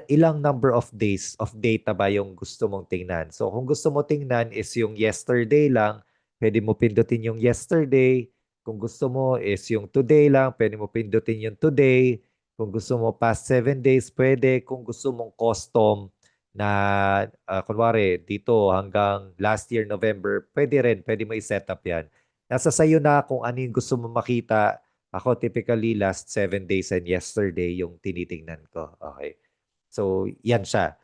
ilang number of days of data ba yung gusto mong tingnan. So, kung gusto mo tingnan is yung yesterday lang, pwede mo pindutin yung yesterday. Kung gusto mo is yung today lang, pwede mo pindutin yung today. Kung gusto mo past 7 days, pwede. Kung gusto mong custom na, kunwari, dito hanggang last year, November, pwede rin. Pwede mo i-set up yan. Nasa sayo na kung ano yung gusto mo makita. Ako typically last 7 days and yesterday yung tinitingnan ko. Okay. So, yan siya.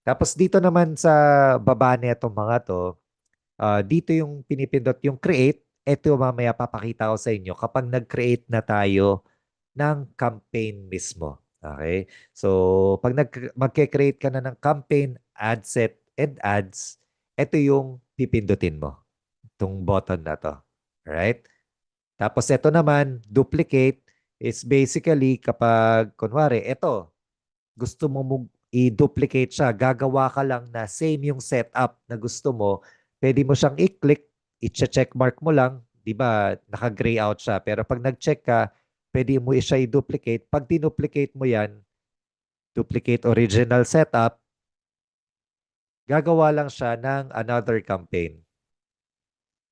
Tapos dito naman sa baba nitong mga to, dito yung pinipindot yung create. Ito mamaya papakita ko sa inyo kapag nag-create na tayo ng campaign mismo. Okay? So, pag magke-create ka na ng campaign, ad set, and ads, ito yung pipindutin mo. Itong button na to. Alright? Tapos ito naman, duplicate is basically kapag, kunwari, ito, gusto mo i-duplicate siya, gagawa ka lang na same yung setup na gusto mo, pwede mo siyang i-click, i-check mark mo lang, di ba, naka-gray out siya. Pero pag nag-check ka, pwede mo siya i-duplicate. Pag dinuplicate mo yan, duplicate original setup, gagawa lang siya ng another campaign.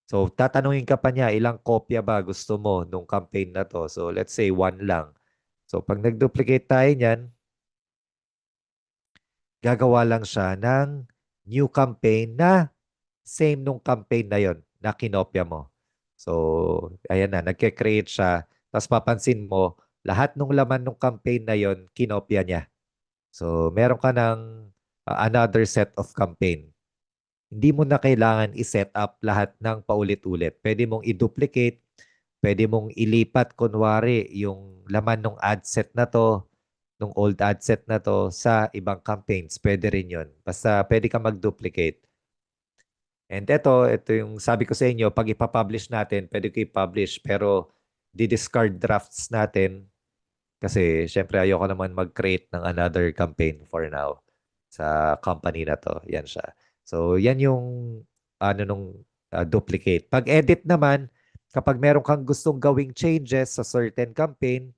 So, tatanungin ka pa niya, ilang kopya ba gusto mo nung campaign na to? So, let's say one lang. So, pag nag-duplicate tayo niyan, gagawa lang siya ng new campaign na same nung campaign na yon na kinopya mo. So, ayan na, nagke-create siya. Tapos papansin mo, lahat ng laman ng campaign na yon kinopya niya. So, meron ka ng another set of campaign. Hindi mo na kailangan i-set up lahat ng paulit-ulit. Pwede mong i-duplicate, pwede mong ilipat kunwari yung laman ng ad set na to, nung old ad set na to sa ibang campaigns. Pwede rin yun. Basta pwede ka mag-duplicate. And ito yung sabi ko sa inyo, pag ipapublish natin, pwede ko i-publish pero di-discard drafts natin kasi syempre ayoko naman mag-create ng another campaign for now sa company na to. Yan siya. So yan yung ano nung duplicate. Pag edit naman, kapag meron kang gustong gawing changes sa certain campaign,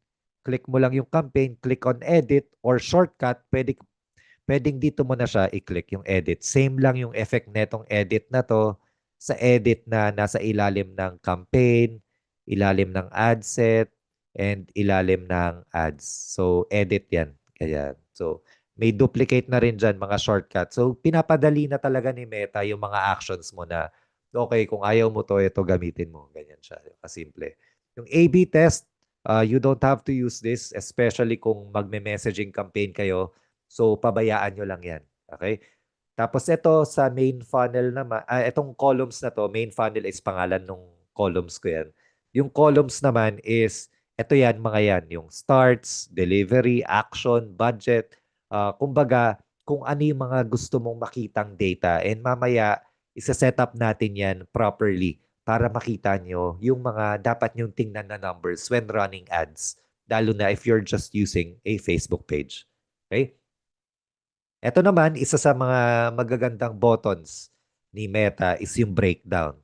click mo lang yung campaign, click on edit or shortcut, pwedeng dito mo na siya i-click yung edit. Same lang yung effect netong edit na to sa edit na nasa ilalim ng campaign, ilalim ng ad set, and ilalim ng ads. So, edit yan. Kaya, so, may duplicate na rin dyan mga shortcut. So, pinapadali na talaga ni Meta yung mga actions mo na, okay, kung ayaw mo to, ito gamitin mo. Ganyan siya. Kasimple. Yung A/B test, you don't have to use this, especially kung magme-messaging campaign kayo. So, pabayaan nyo lang yan. Okay? Tapos ito sa main funnel naman, itong columns na to, main funnel is pangalan ng columns ko yan. Yung columns naman is, ito yan, mga yan, yung starts, delivery, action, budget, kumbaga, kung ano yung mga gusto mong makitang data. And mamaya, isa-set up natin yan properly para makita nyo yung mga dapat nyong tingnan na numbers when running ads, lalo na if you're just using a Facebook page. Okay? Ito naman, isa sa mga magagandang buttons ni Meta is yung breakdown.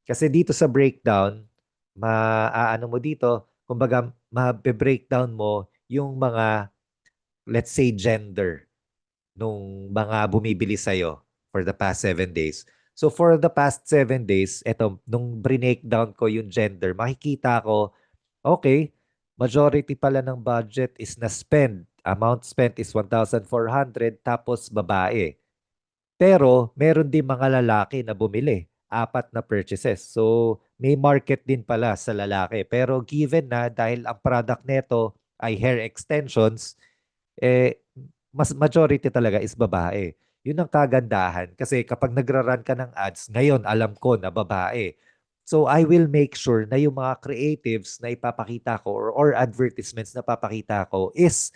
Kasi dito sa breakdown, maaano mo dito, kumbaga, ma-breakdown mo yung mga, let's say, gender nung mga bumibili sa'yo for the past 7 days. So for the past 7 days, eto, nung breakdown ko yung gender, makikita ko, okay, majority pala ng budget is na spend. Amount spent is 1,400 tapos babae. Pero meron din mga lalaki na bumili. 4 na purchases. So may market din pala sa lalaki. Pero given na dahil ang product neto ay hair extensions, mas majority talaga is babae. Yun ang kagandahan. Kasi kapag nagra-run ka ng ads, ngayon alam ko na babae. So I will make sure na yung mga creatives na ipapakita ko or advertisements na papakita ko is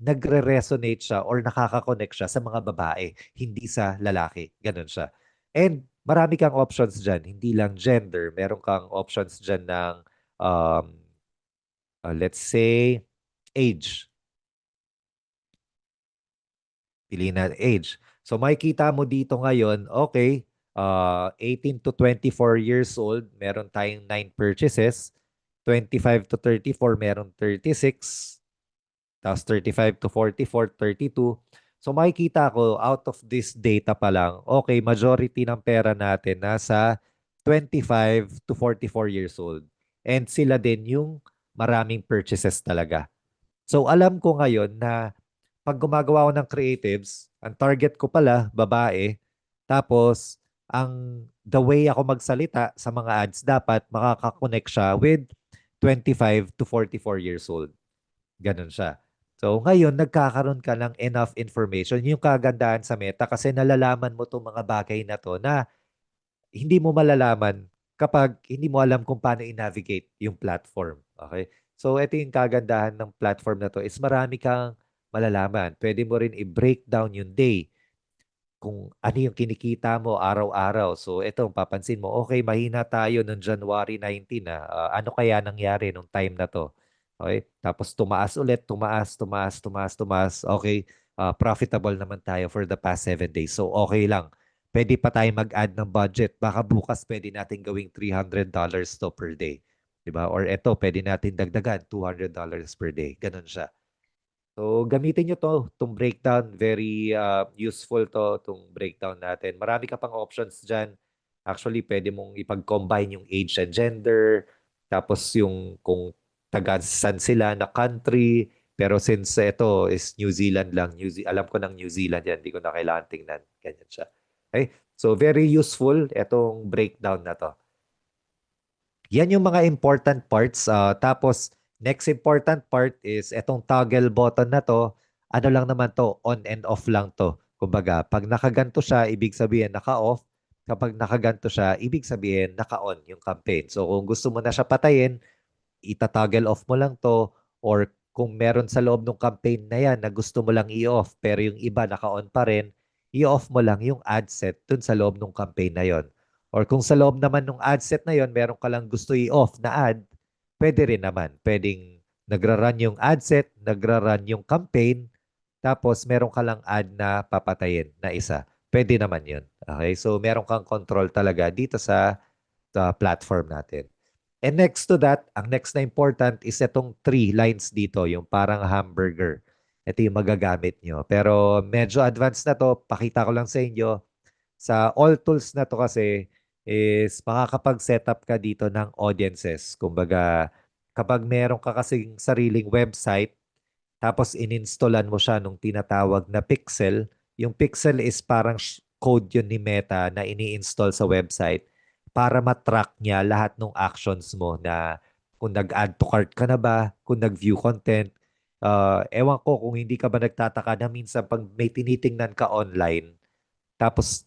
nagre-resonate siya or nakaka-connect siya sa mga babae, hindi sa lalaki. Ganun siya. And marami kang options dyan. Hindi lang gender. Meron kang options dyan ng um, let's say age. Piliin na age. So makikita mo dito ngayon, okay, 18 to 24 years old, meron tayong 9 purchases. 25 to 34, meron 36. Tapos 35 to 44, 32. So makikita ko, out of this data pa lang, okay, majority ng pera natin nasa 25 to 44 years old. And sila din yung maraming purchases talaga. So alam ko ngayon na pag gumagawa ako ng creatives, ang target ko pala, babae. Tapos, the way ako magsalita sa mga ads, dapat makakakonect siya with 25 to 44 years old. Ganun siya. So, ngayon, nagkakaroon ka ng enough information. Yung kagandahan sa Meta kasi nalalaman mo itong mga bagay na to na hindi mo malalaman kapag hindi mo alam kung paano i-navigate yung platform. Okay? So, ito yung kagandahan ng platform na to is marami kang malalaman. Pwede mo rin i-break down yung day kung ano yung kinikita mo araw-araw. So, ito, papansin mo, okay, mahina tayo noong January 19 na. Ano kaya nangyari nung time na to? Okay? Tapos tumaas ulit, tumaas, tumaas, tumaas, tumaas. Okay, profitable naman tayo for the past 7 days. So, okay lang. Pwede pa tayo mag-add ng budget. Baka bukas pwede natin gawing $300 to per day. Diba? Or ito, pwede natin dagdagan $200 per day. Ganun siya. So, gamitin nyo to, itong breakdown. Very useful to, itong breakdown natin. Marami ka pang options dyan. Actually, pwede mong ipag-combine yung age and gender. Tapos yung kung taga saan sila na country. Pero since ito is New Zealand lang, alam ko ng New Zealand yan. Hindi ko na kailangan tingnan. Ganyan siya. Okay? So, very useful itong breakdown na to. Yan yung mga important parts. Tapos, next important part is etong toggle button na to. Ano lang naman to, on and off lang to. Kumbaga, pag nakaganto siya, ibig sabihin naka-off. Kapag nakaganto siya, ibig sabihin naka-on yung campaign. So, kung gusto mo na siya patayin, itatoggle off mo lang to. Or kung meron sa loob ng campaign na yan na gusto mo lang i-off, pero yung iba naka-on pa rin, i-off mo lang yung ad set dun sa loob ng campaign na yon. Or kung sa loob naman ng ad set na yon, meron ka lang gusto i-off na ad, pwede rin naman. Pwedeng nagra-run yung ad set, nagra-run yung campaign, tapos meron ka lang ad na papatayin na isa. Pwede naman yun. Okay? So, meron kang control talaga dito sa platform natin. And next to that, ang next na important is itong 3 lines dito, yung parang hamburger. Ito yung magagamit nyo. Pero medyo advanced na to. Pakita ko lang sa inyo. Sa all tools na to kasi is makakapag-setup ka dito ng audiences. Kumbaga, kapag meron ka kasing sariling website, tapos ininstallan mo siya nung tinatawag na Pixel. Yung Pixel is parang code yun ni Meta na ini-install sa website para matrack niya lahat ng actions mo na kung nag-add to cart ka na ba, kung nag-view content. Ewan ko kung hindi ka ba nagtataka na minsan pag may tinitingnan ka online, tapos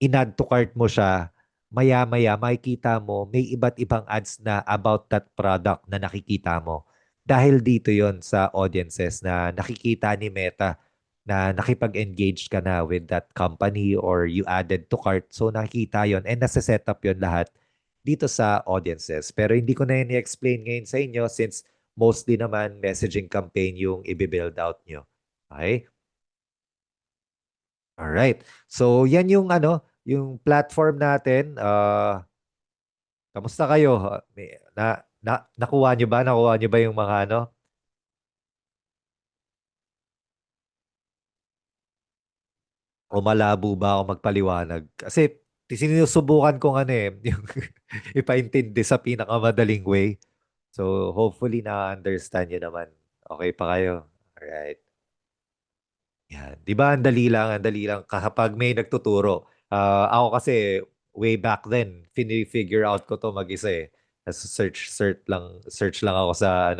in-add to cart mo siya, maya-maya makikita mo may iba't ibang ads na about that product na nakikita mo. Dahil dito yon sa audiences na nakikita ni Meta na nakipag-engage ka na with that company or you added to cart. So nakikita yon and nasa-set up yon lahat dito sa audiences. Pero hindi ko na yun i-explain ngayon sa inyo since mostly naman messaging campaign yung i-build out nyo. Okay? Alright. So yan yung yung platform natin. Kamusta kayo? Nakuha nyo ba? Nakuha nyo ba yung mga o malabo ba ako magpaliwanag? Kasi sinusubukan kong yung ipaintindi sa pinakamadaling way. So hopefully na-understand nyo naman. Okay pa kayo? Alright. Yan. Di ba, ang dali lang kapag may nagtuturo. Ako kasi, way back then, figure out ko to mag-isa eh. Search lang ako sa,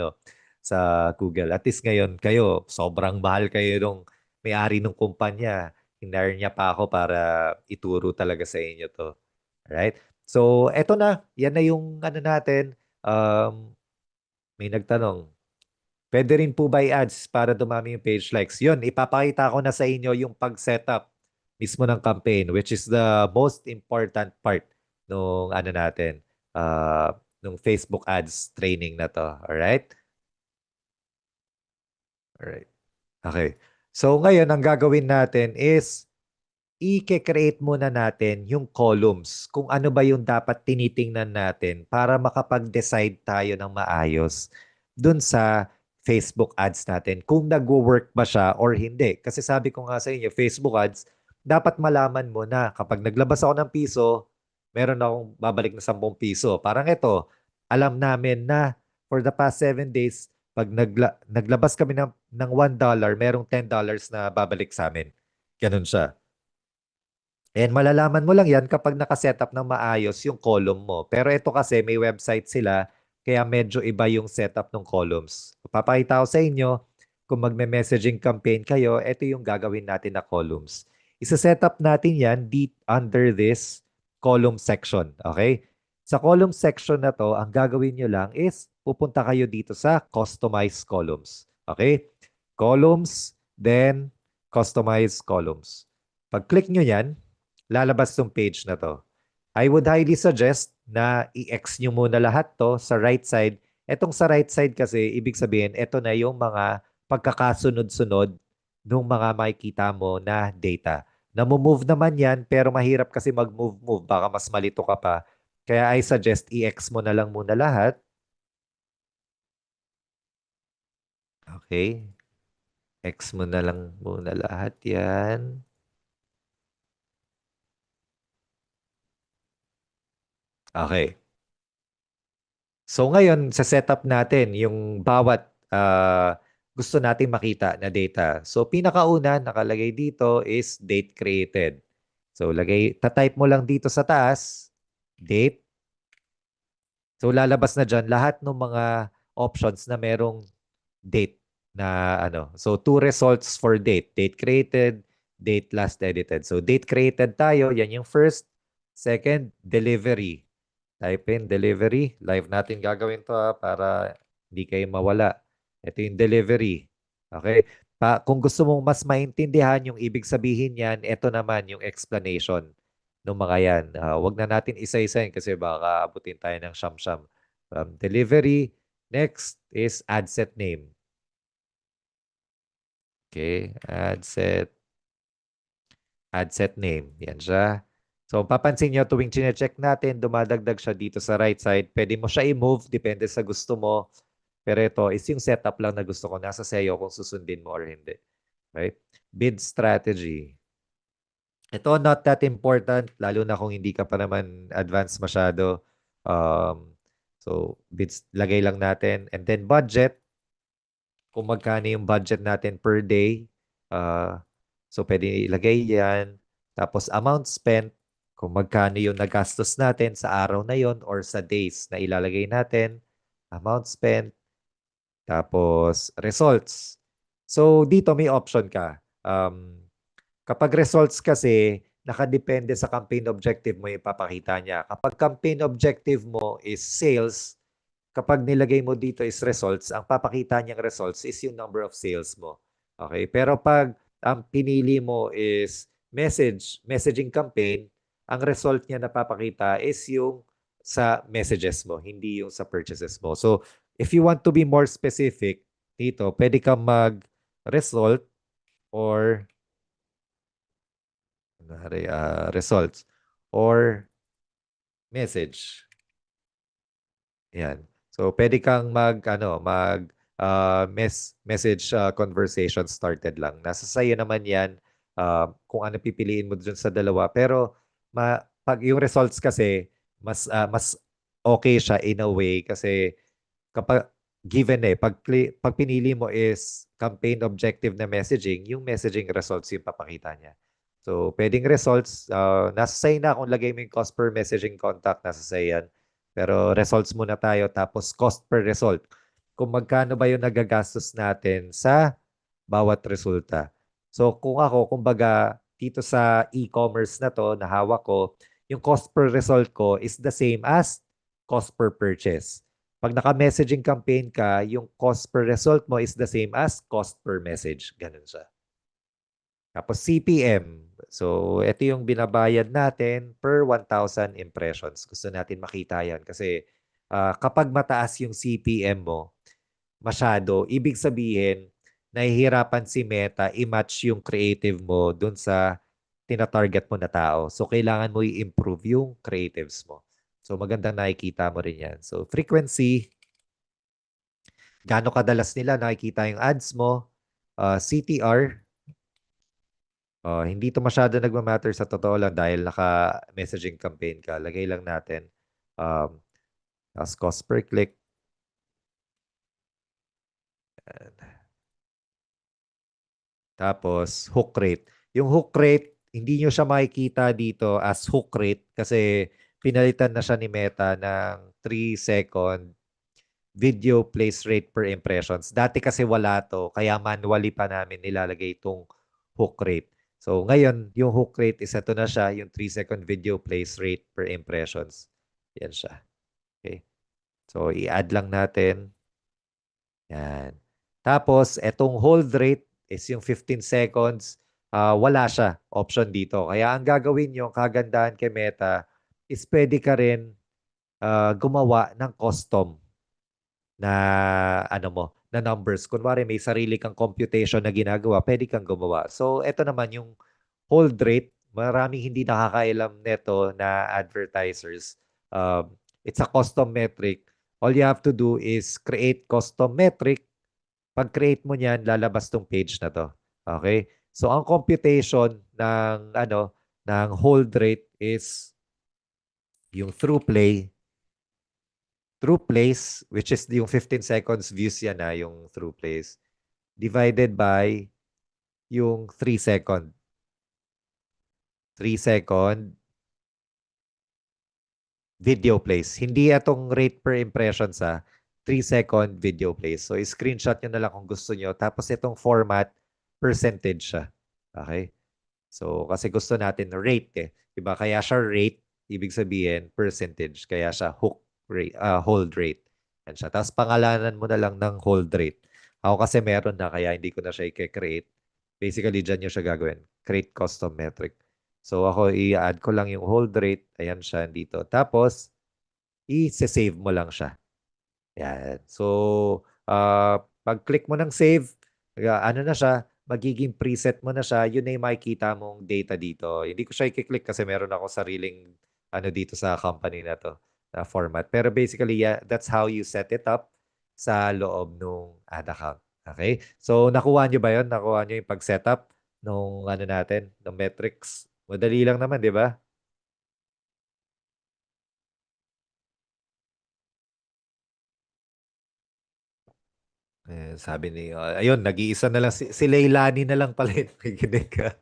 sa Google. At least ngayon, kayo, sobrang mahal kayo nung may-ari ng kumpanya. Hinire niya pa ako para ituro talaga sa inyo to. Alright? So, eto na. Yan na yung natin. May nagtanong, pwede rin po by ads para dumami yung page likes. Yun, ipapakita ko na sa inyo yung pag-setup mismo ng campaign, which is the most important part nung natin, nung Facebook ads training na to. Alright? Alright. Okay. So ngayon, ang gagawin natin is i-create muna natin yung columns kung ano ba yung dapat tinitingnan natin para makapag-decide tayo ng maayos dun sa Facebook ads natin kung nagwo-work ba siya or hindi. Kasi sabi ko nga sa inyo, Facebook ads, dapat malaman mo na kapag naglabas ako ng piso, meron akong babalik na 10 piso. Parang ito, alam namin na for the past 7 days, pag naglabas kami ng $1, merong $10 na babalik sa amin. Ganun siya. And malalaman mo lang yan kapag nakasetup ng maayos yung column mo. Pero ito kasi may website sila, kaya medyo iba yung setup ng columns. Papakita ko sa inyo, kung magme-messaging campaign kayo, ito yung gagawin natin na columns. Isa-setup natin yan under this column section. Okay? Sa column section na to, ang gagawin nyo lang is pupunta kayo dito sa Customize Columns. Okay? Columns, then Customize Columns. Pag-click nyo yan, lalabas tong page na to. I would highly suggest na i-X nyo muna lahat to sa right side. Etong sa right side kasi, ibig sabihin, ito na yung mga pagkakasunod-sunod ng mga makikita mo na data. Namo-move naman yan, pero mahirap kasi mag-move-move. Baka mas malito ka pa. Kaya I suggest i-X mo na lang muna lahat. Okay. X mo na lang muna lahat yan. Okay. So ngayon, sa setup natin, yung bawat gusto nating makita na data. So pinakauna, nakalagay dito is date created. So type mo lang dito sa taas, date. So lalabas na dyan lahat ng mga options na merong date na So two results for date. Date created, date last edited. So date created tayo, yan yung first. Second, delivery. Type in delivery. Live natin gagawin to para hindi kayo mawala. Ito yung delivery. Okay? Kung gusto mong mas maintindihan yung ibig sabihin yan, ito naman yung explanation ng mga yan. Wag na natin isa-isahin kasi baka abutin tayo ng siyam-siyam. Delivery. Next is ad set name. Okay? Ad set name. Yan siya. So, papansin nyo, tuwing chine-check natin, dumadagdag siya dito sa right side. Pwede mo siya i-move, depende sa gusto mo. Pero ito is yung setup lang na gusto ko. Nasa sayo kung susundin mo or hindi. Right? Bid strategy. Ito, not that important, lalo na kung hindi ka pa naman advanced masyado. So, bids, lagay lang natin. And then, budget. Kung magkano yung budget natin per day. So, pwede ilagay yan. Tapos, amount spent. Kung magkano yung nagastos natin sa araw na yon or sa days na ilalagay natin. Amount spent. Tapos, results. So, dito may option ka. Kapag results kasi, nakadepende sa campaign objective mo yung papakita niya. Kapag campaign objective mo is sales, kapag nilagay mo dito is results, ang papakita niyang results is yung number of sales mo. Okay? Pero pag ang pinili mo is messaging campaign, ang result niya na papakita is yung sa messages mo, hindi yung sa purchases mo. So, if you want to be more specific dito, pwede kang mag-result or results or message. Yan. So pwede kang message conversation started lang. Nasa sayo naman 'yan kung ano pipiliin mo dun sa dalawa. Pero pag yung results kasi mas okay siya in a way kasi kapag given pag pinili mo is campaign objective na messaging, yung messaging results yung papakita niya. So, pwedeng results, nasa say na kung lagay mo yung cost per messaging contact, nasa say yan. Pero results muna tayo, tapos cost per result. Kung magkano ba yung nagagastos natin sa bawat resulta. So, kung ako, kumbaga, dito sa e-commerce na to, na hawak ko, yung cost per result ko is the same as cost per purchase. Pag naka-messaging campaign ka, yung cost per result mo is the same as cost per message. Ganun siya. Tapos CPM. So, ito yung binabayad natin per 1,000 impressions. Gusto natin makita yan kasi kapag mataas yung CPM mo, masyado, ibig sabihin, nahihirapan si Meta i-match yung creative mo dun sa tina-target mo na tao. So, kailangan mo i-improve yung creatives mo. So, magandang nakikita mo rin yan. So, frequency, gaano kadalas nila nakikita yung ads mo, CTR, hindi to masyado nagmamatter sa totoo lang dahil naka-messaging campaign ka. Lagay lang natin. Um, as cost per click. Tapos, hook rate. Yung hook rate, hindi nyo siya makikita dito as hook rate kasi pinalitan na siya ni Meta ng 3-second video plays rate per impressions. Dati kasi wala to, kaya manually pa namin nilalagay itong hook rate. So ngayon, yung hook rate is ito na siya, yung 3-second video plays rate per impressions. Yan siya. Okay. So i-add lang natin. Yan. Tapos, etong hold rate is yung 15 seconds. Wala siya option dito. Kaya ang gagawin nyo, ang kagandahan kay Meta, is pwede ka rin gumawa ng custom na na numbers. Kunwari may sarili kang computation na ginagawa, pwede kang gumawa. So, ito naman yung hold rate. Maraming hindi nakakailam neto na advertisers. It's a custom metric. All you have to do is create custom metric. Pag-create mo niyan, lalabas tong page na to. Okay? So, ang computation ng hold rate is yung through plays, which is yung 15 seconds views yan yung through plays, divided by yung 3 second. 3 second video plays. Hindi itong rate per impression sa 3-second video plays. So, screenshot nyo na lang kung gusto nyo. Tapos itong format, percentage siya. Okay? So, kasi gusto natin rate Diba? Kaya siya rate, ibig sabihin percentage. Kaya siya hold rate. Yan siya. Tapos pangalanan mo na lang ng hold rate. Ako kasi meron na kaya hindi ko na siya i-create. Basically, dyan nyo siya gagawin. Create custom metric. So ako i-add ko lang yung hold rate. Ayan siya dito. Tapos, i-save mo lang siya. Yan. So, pag-click mo ng save, ano na siya, magiging preset mo na siya, yun na yung makikita mong data dito. Hindi ko siya i-click kasi meron ako sariling ano dito sa company na to, na format. Pero basically, yeah, that's how you set it up sa loob ng ad account. Okay? So, nakuha nyo ba yun? Nakuha nyo yung pag-setup nung ano natin, ng metrics? Madali lang naman, di ba? Sabi ni, ayun, nag-iisa na lang, si Leilani na lang pala yung nakikinig ka.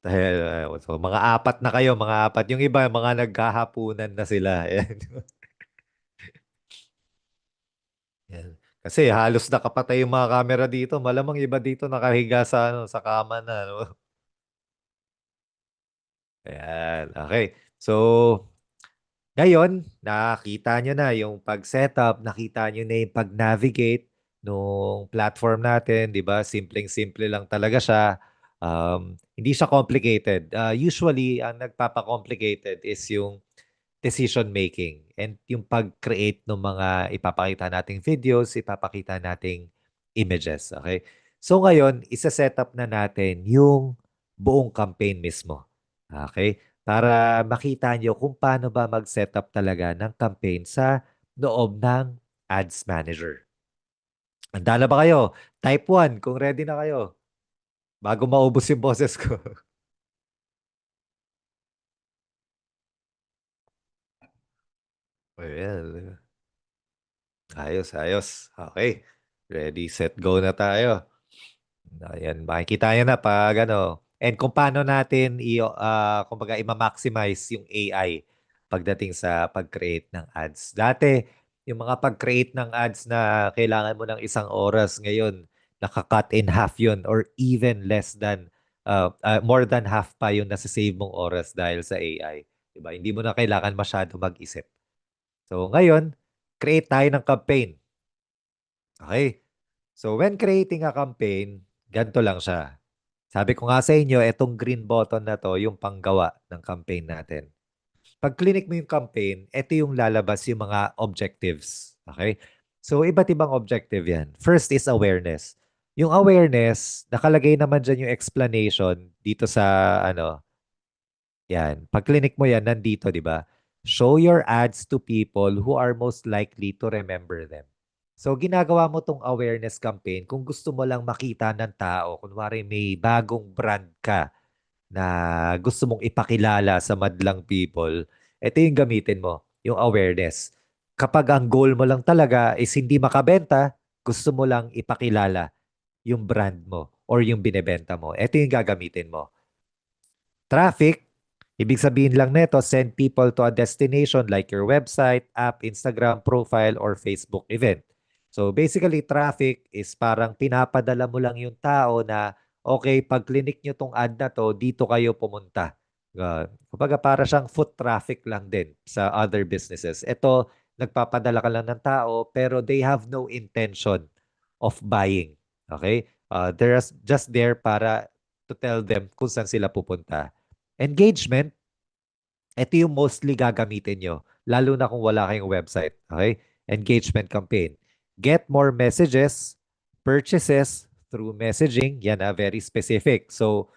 Dahil, so, mga apat na kayo, mga apat. Yung iba, mga nagkahapunan na sila. Ayan. Yan. Kasi halos nakapatay yung mga camera dito. Malamang iba dito nakahiga sa, ano, sa kama na. No? Ayan. Okay. So, ngayon, nakita nyo na yung pag-setup, nakita nyo na yung pag-navigate nung platform natin, di ba? Simpleng-simple lang talaga siya. Hindi siya complicated. Usually, ang nagpapa-complicated is yung decision making and yung pag-create ng mga ipapakita nating videos, ipapakita nating images. Okay? So ngayon, isa-set up na natin yung buong campaign mismo. Okay? Para makita nyo kung paano ba mag-setup talaga ng campaign sa loob ng Ads Manager. Handa na ba kayo? Type 1 kung ready na kayo. Bago maubos yung boses ko. Well, ayos, ayos. Okay. Ready, set, go na tayo. Ayan, makikita nyo na pag ano. And kung paano natin kumbaga i-maximize yung AI pagdating sa pag-create ng ads. Dati, yung mga pag-create ng ads na kailangan mo ng 1 oras ngayon, naka-cut in half yun or even less than, more than half pa yung nasa-save mong oras dahil sa AI. Diba? Hindi mo na kailangan masyado mag-isip. So ngayon, create tayo ng campaign. Okay? So when creating a campaign, ganito lang siya. Sabi ko nga sa inyo, itong green button na to, yung panggawa ng campaign natin. Pag clinic mo yung campaign, ito yung lalabas yung mga objectives. Okay? So iba't ibang objective yan. First is awareness. Yung awareness, nakalagay naman dyan yung explanation dito sa ano, yan. Pag clinic mo yan, nandito, di ba? Show your ads to people who are most likely to remember them. So, ginagawa mo tong awareness campaign kung gusto mo lang makita ng tao. Kunwari, may bagong brand ka na gusto mong ipakilala sa madlang people. Ito yung gamitin mo, yung awareness. Kapag ang goal mo lang talaga is hindi makabenta, gusto mo lang ipakilala yung brand mo or yung binebenta mo. Ito yung gagamitin mo. Traffic, ibig sabihin lang nito, send people to a destination like your website, app, Instagram profile, or Facebook event. So basically, traffic is parang pinapadala mo lang yung tao na, okay, pag clinic nyo tong ad na to, dito kayo pumunta. Kumbaga para siyang foot traffic lang din sa other businesses. Ito, nagpapadala ka lang ng tao, pero they have no intention of buying. Okay? They're just there para to tell them kung saan sila pupunta. Engagement, ito yung mostly gagamitin nyo, lalo na kung wala kayong website. Okay? Engagement campaign. Get more messages, purchases through messaging. Yan very specific. So,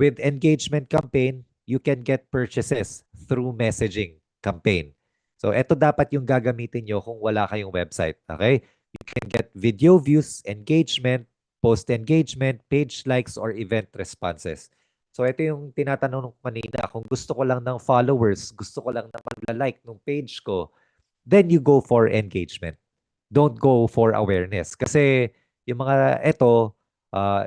with engagement campaign, you can get purchases through messaging campaign. So, ito dapat yung gagamitin nyo kung wala kayong website. Okay? You can get video views, engagement, post engagement, page likes, or event responses. So ito yung tinatanong ko kanina, kung gusto ko lang ng followers, gusto ko lang na magla-like ng page ko, then you go for engagement. Don't go for awareness. Kasi yung mga ito,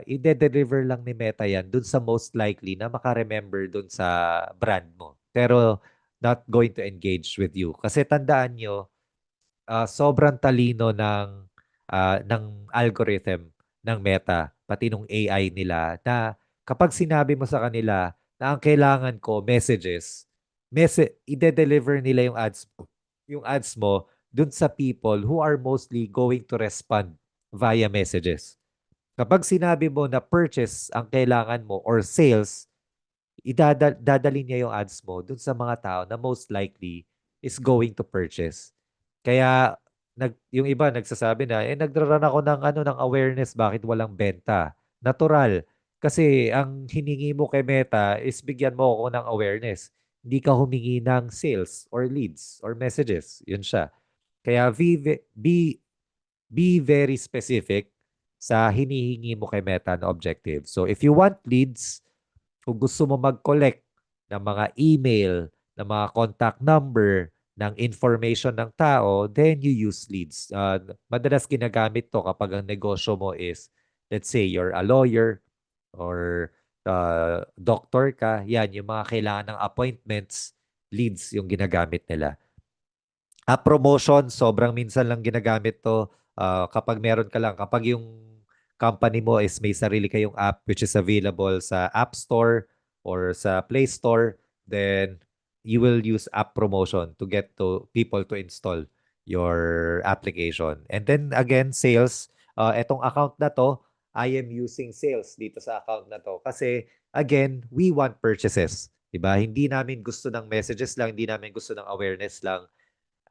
i-deliver lang ni Meta yan dun sa most likely na makaremember dun sa brand mo. Pero not going to engage with you. Kasi tandaan nyo, sobrang talino ng algorithm ng Meta, pati nung AI nila, na kapag sinabi mo sa kanila na ang kailangan ko messages, ide-deliver nila yung ads mo dun sa people who are mostly going to respond via messages. Kapag sinabi mo na purchase ang kailangan mo or sales, dadalhin niya yung ads mo dun sa mga tao na most likely is going to purchase. Kaya yung iba nagsasabi na, nagra-run ako ng ano ng awareness, bakit walang benta? Natural. Kasi ang hiningi mo kay Meta is bigyan mo ako ng awareness. Hindi ka humingi ng sales or leads or messages. Yun siya. Kaya be very specific sa hinihingi mo kay Meta na objective. So if you want leads, kung gusto mo mag-collect ng mga email, ng mga contact number, ng information ng tao, then you use leads. Madalas ginagamit to kapag ang negosyo mo is, let's say, you're a lawyer or doctor ka. Yan, yung mga kailangan ng appointments, leads yung ginagamit nila. Promotion, sobrang minsan lang ginagamit to kapag meron ka lang. Kapag yung company mo is may sarili kayong app which is available sa App Store or sa Play Store, then you will use app promotion to get to people to install your application. And then again, sales. Etong account na to, I am using sales dito sa account na to kasi again, we want purchases. Diba? Hindi namin gusto ng messages lang, hindi namin gusto ng awareness lang,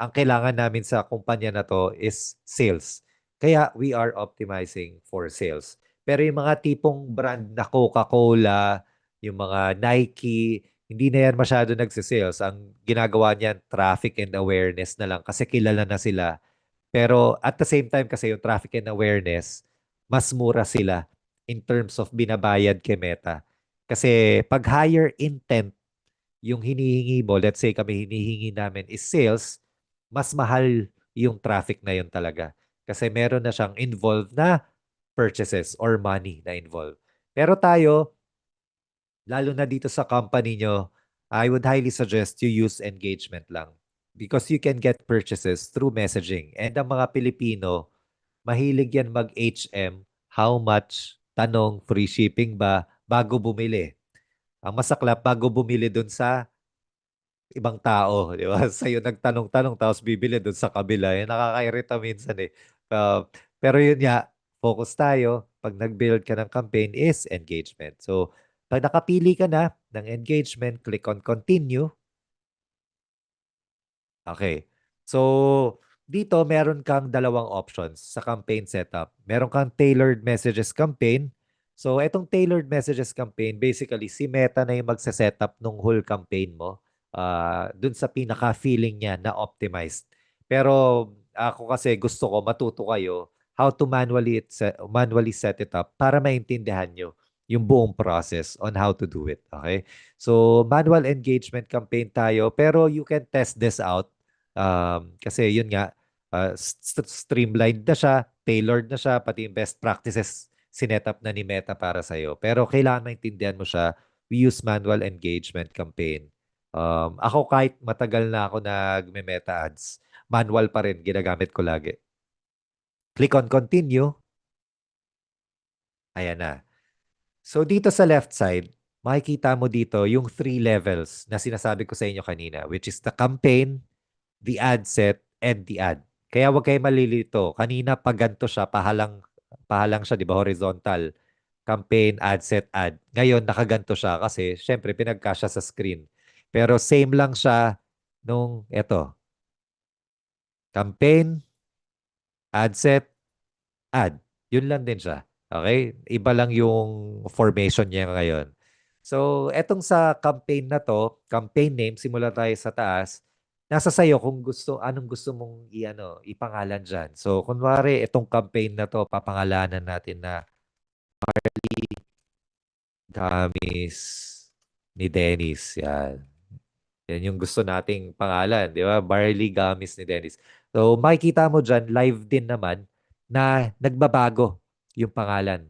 ang kailangan namin sa kumpanya na to is sales. Kaya we are optimizing for sales. Pero yung mga tipong brand na Coca-Cola, yung mga Nike, hindi na yan masyado nagsisales. Ang ginagawa niyan, traffic and awareness na lang kasi kilala na sila. Pero at the same time kasi yung traffic and awareness, mas mura sila in terms of binabayad kay Meta. Kasi pag higher intent yung hinihingi mo, let's say kami hinihingi namin is sales, mas mahal yung traffic na yun talaga. Kasi meron na siyang involved na purchases or money na involved. Pero tayo, lalo na dito sa company nyo, I would highly suggest you use engagement lang. Because you can get purchases through messaging. And ang mga Pilipino, mahilig yan mag-HM, how much, tanong, free shipping ba, bago bumili. Ang masaklap, bago bumili dun sa ibang tao, di ba? Sa'yo nagtanong-tanong tapos bibili doon sa kabila. Yan, nakakairita minsan eh. Uh, pero yun nga, focus tayo. Pag nag-build ka ng campaign is engagement. So, pag nakapili ka na ng engagement, click on continue. Okay. So, dito meron kang dalawang options sa campaign setup. Meron kang tailored messages campaign. So, etong tailored messages campaign, basically, si Meta na yung magsa-setup ng whole campaign mo dun sa pinaka-feeling niya na optimized. Pero ako kasi gusto ko matuto kayo how to manually set it up para maintindihan nyo yung buong process on how to do it. Okay? So, manual engagement campaign tayo, pero you can test this out. Kasi yun nga, streamlined na siya, tailored na siya, pati yung best practices sinetup na ni Meta para sa'yo. Pero kailangan maintindihan mo siya. We use manual engagement campaign. Ako kahit matagal na ako nagme-meta ads, manual pa rin, ginagamit ko lagi. Click on continue. Ayan na. So dito sa left side, makikita mo dito yung 3 levels na sinasabi ko sa inyo kanina, which is the campaign, the ad set, and the ad. Kaya huwag kayo malilito. Kanina pag ganito siya, pahalang siya, di ba, horizontal. Campaign, ad set, ad. Ngayon, nakaganto siya kasi syempre pinagkasya sa screen. Pero same lang siya nung eto. Campaign, ad set, ad. Yun lang din siya. Okay? Iba lang yung formation niya ngayon. So, etong sa campaign na to, campaign name, simula tayo sa taas, nasa sayo kung anong gusto mong ipangalan dyan. So, kunwari, itong campaign na to, papangalanan natin na Gamis ni Dennis. Yan. Yan yung gusto nating pangalan, di ba? Barley Gamis ni Dennis. So, makikita mo dyan, live din naman, na nagbabago yung pangalan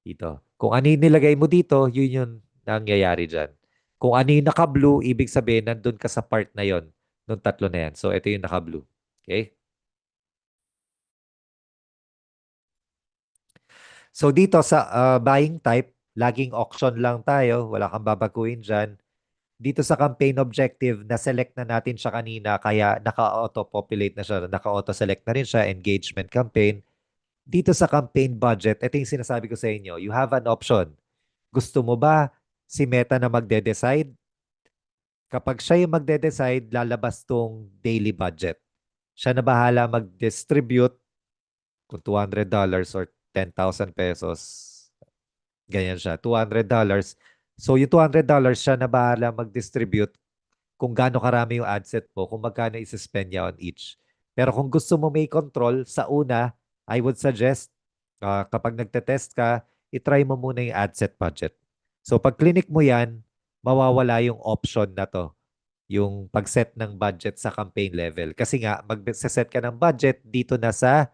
dito. Kung ano yung nilagay mo dito, yun yung nangyayari dyan. Kung ano yung naka-blue, ibig sabihin, nandun ka sa part na yon nung tatlo na yan. So, ito yung naka-blue. Okay? So, dito sa buying type, laging auction lang tayo. Wala kang babaguhin dyan. Dito sa campaign objective, na-select na natin siya kanina, kaya naka-auto-populate na siya, naka-auto-select na rin siya, engagement campaign. Dito sa campaign budget, ito yung sinasabi ko sa inyo, you have an option. Gusto mo ba si Meta na magde-decide? Kapag siya yung magde-decide, lalabas tong daily budget. Siya na bahala mag-distribute kung $200 or 10,000 pesos. Ganyan siya, $200. So yung $200, siya na bahala mag-distribute kung gaano karami yung ad set mo, kung magkano isa-spend niya on each. Pero kung gusto mo may control, sa una, I would suggest, kapag nagte-test ka, itry mo muna yung ad set budget. So pag clinic mo yan, mawawala yung option na to, yung pag-set ng budget sa campaign level. Kasi nga, mag-set ka ng budget dito na sa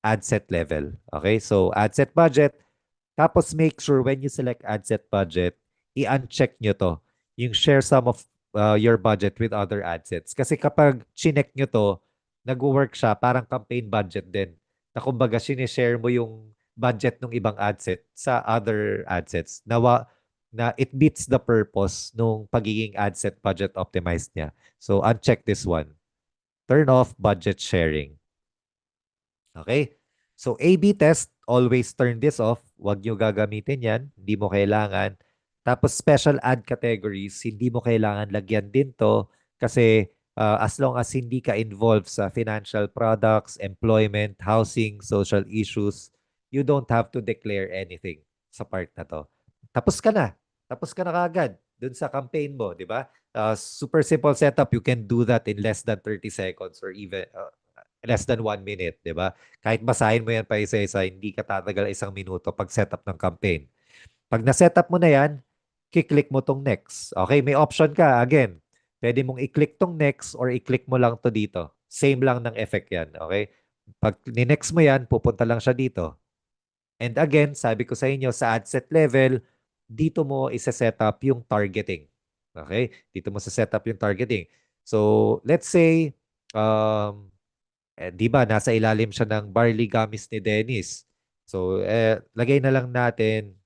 ad set level. Okay? So ad set budget, tapos make sure when you select ad set budget, i-uncheck nyo to, yung share some of your budget with other ad sets. Kasi kapag chinek nyo to, nag-work siya, parang campaign budget din. Na kumbaga, sinishare mo yung budget ng ibang ad set sa other ad sets. Na it beats the purpose nung pagiging ad set budget optimized niya. So, uncheck this one. Turn off budget sharing. Okay? So, A/B test, always turn this off. Huwag nyo gagamitin yan. Hindi mo kailangan. Tapos, special ad categories, hindi mo kailangan lagyan din to kasi as long as hindi ka involved sa financial products, employment, housing, social issues, you don't have to declare anything sa part na to. Tapos ka na. Tapos ka na kagad dun sa campaign mo, di ba? Super simple setup. You can do that in less than 30 seconds or even less than 1 minute, di ba? Kahit basahin mo yan pa isa-isa, hindi ka tatagal 1 minuto pag setup ng campaign. Pag na-setup mo na yan, kiklik mo tong next. Okay, may option ka. Again, pwede mong i-click tong next or i-click mo lang to dito. Same lang ng effect yan. Okay? Pag ni-next mo yan, pupunta lang siya dito. And again, sabi ko sa inyo, sa ad set level, dito mo isa-set up yung targeting. Okay? Dito mo sa-set up yung targeting. So, let's say, di ba, nasa ilalim siya ng barley gummies ni Dennis. So, lagay na lang natin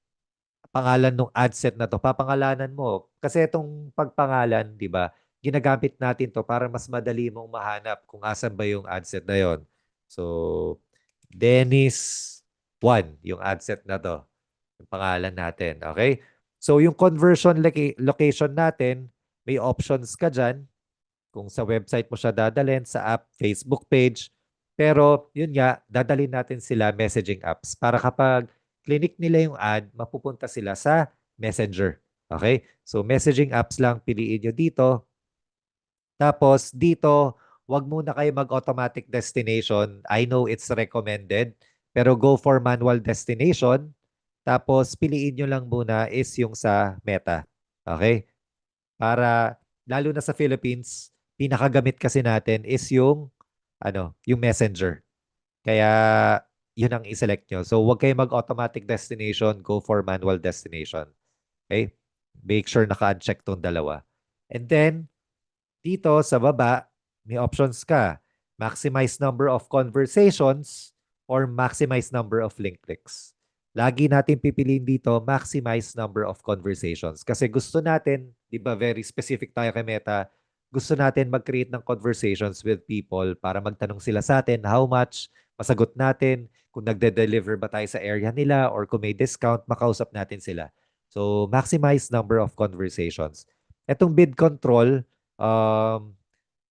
pangalan ng ad set na to. Papangalanan mo. Kasi itong pagpangalan, di ba, ginagamit natin to para mas madali mong mahanap kung asan ba yung ad set na yon. So, Dennis 1, yung ad set na to. Yung pangalan natin. Okay? So, yung conversion location natin, may options ka dyan kung sa website mo siya dadalhin, sa app, Facebook page. Pero yun nga, dadalhin natin sila messaging apps para kapag clinic nila yung ad, mapupunta sila sa Messenger. Okay? So messaging apps lang piliin nyo dito. Tapos dito, wag muna kayo mag-automatic destination. I know it's recommended, pero go for manual destination. Tapos piliin nyo lang muna is yung sa Meta. Okay? Para lalo na sa Philippines, pinakagamit kasi natin is yung Messenger. Kaya yun ang i-select nyo. So huwag kayo mag-automatic destination, go for manual destination. Okay? Make sure naka-uncheck tong dalawa. And then, dito sa baba, may options ka. Maximize number of conversations or maximize number of link clicks. Lagi natin pipiliin dito, maximize number of conversations. Kasi gusto natin, di ba, very specific tayo kay Meta, gusto natin mag-create ng conversations with people para magtanong sila sa atin how much, masagot natin, kung nagde-deliver ba tayo sa area nila or kung may discount, makausap natin sila. So, maximize number of conversations. Etong bid control,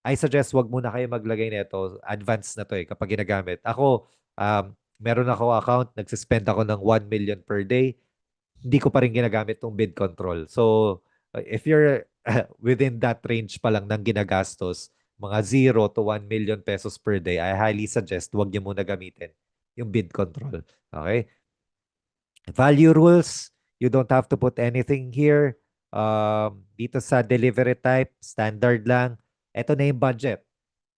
I suggest wag muna kayo maglagay nito. Advanced na to kapag ginagamit. Ako, meron ako account, nagsispend ako ng 1 million per day. Hindi ko pa rin ginagamit tong bid control. So, if you're within that range pa lang ng ginagastos, mga 0 to 1 million pesos per day, I highly suggest wag niyo muna gamitin yung bid control. Okay? Value rules, you don't have to put anything here. Dito sa delivery type, standard lang. Ito na yung budget.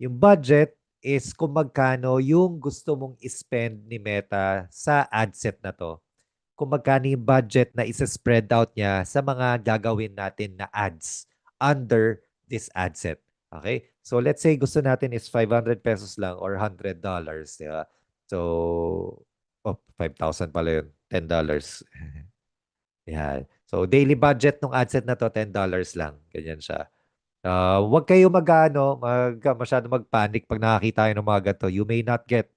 Yung budget is kung magkano yung gusto mong spend ni Meta sa ad set na to. Kung magkano yung budget na isa-spread out niya sa mga gagawin natin na ads under this ad set. Okay? So let's say gusto natin is 500 pesos lang or $100. Diba? So, 5,000 pala yun. $10. Yan. So, daily budget ng ad set na to, $10 lang. Ganyan siya. Huwag kayo masyado mag-panic pag nakakita kayo ng mga ganito. You may not get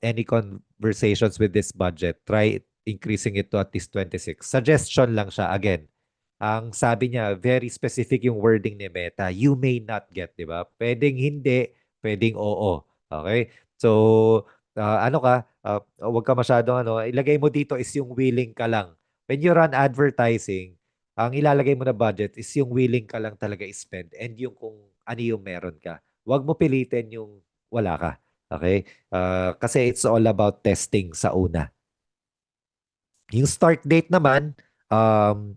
any conversations with this budget. Try increasing it to at least 26. Suggestion lang siya. Again, ang sabi niya, very specific yung wording ni Meta. You may not get, di ba? Pwedeng hindi, pwedeng oo. Okay? So, ano ka, huwag ka masyadong ilagay mo dito is yung willing ka lang. When you run advertising, ang ilalagay mo na budget is yung willing ka lang talaga spend and yung kung ano yung meron ka. Huwag mo pilitin yung wala ka. Okay? Kasi it's all about testing sa una. Yung start date naman,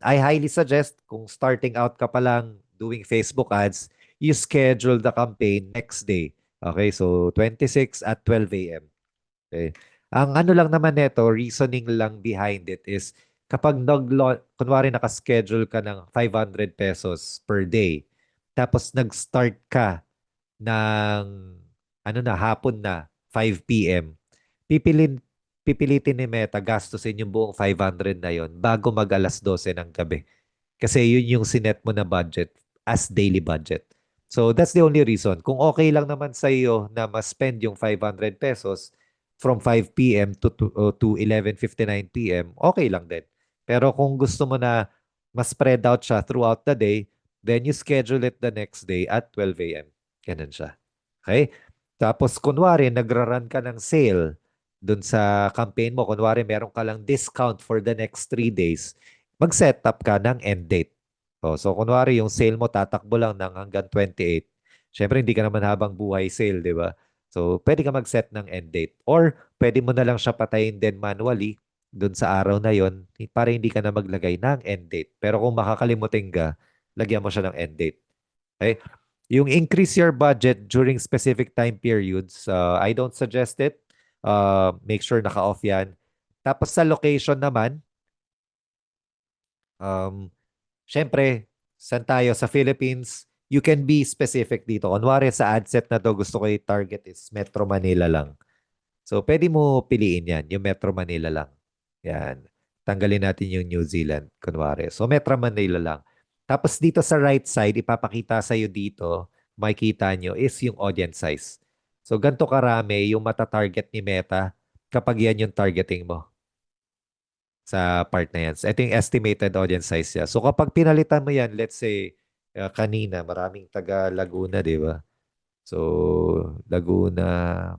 I highly suggest kung starting out ka pa lang doing Facebook ads, you schedule the campaign next day. Okay, so 26 at 12 a.m. Okay. Ang ano lang naman nito, reasoning lang behind it is kapag kunwari nakaschedule ka ng 500 pesos per day, tapos nag-start ka ng hapon na 5 p.m. pipilin pipilitin ni Meta gastusin yung buong 500 na yon bago mag alas 12 ng gabi. Kasi yun yung sinet mo na budget as daily budget. So that's the only reason. Kung okay lang naman sa iyo na ma-spend yung 500 pesos from 5 p.m. to 11:59 p.m., okay lang din. Pero kung gusto mo na ma-spread out siya throughout the day, then you schedule it the next day at 12 a.m. Ganun siya. Okay? Tapos kunwari, nagra-run ka ng sale dun sa campaign mo. Kunwari, meron ka lang discount for the next 3 days. Mag-set up ka ng end date. So kunwari, yung sale mo tatakbo lang ng hanggang 28. Siyempre, hindi ka naman habang buhay sale, di ba? So, pwede ka mag-set ng end date. Or, pwede mo na lang siya patayin din manually dun sa araw na yon para hindi ka na maglagay ng end date. Pero kung makakalimutin ka, lagyan mo siya ng end date. Okay? Yung increase your budget during specific time periods, I don't suggest it. Make sure naka-off yan. Tapos sa location naman, um, syempre, saan tayo? Sa Philippines, you can be specific dito. Kunwari sa ad set na to, gusto ko i-target is Metro Manila lang. So, pwede mo piliin yan, yung Metro Manila lang. Yan. Tanggalin natin yung New Zealand, kunwari. So, Metro Manila lang. Tapos dito sa right side, ipapakita sa iyo dito, makikita nyo, is yung audience size. So, ganito karami yung mata-target ni Meta kapag yan yung targeting mo sa part na yan. So, ito yung estimated audience size niya. So, kapag pinalitan mo yan, let's say, kanina, maraming taga Laguna, di ba? So, Laguna,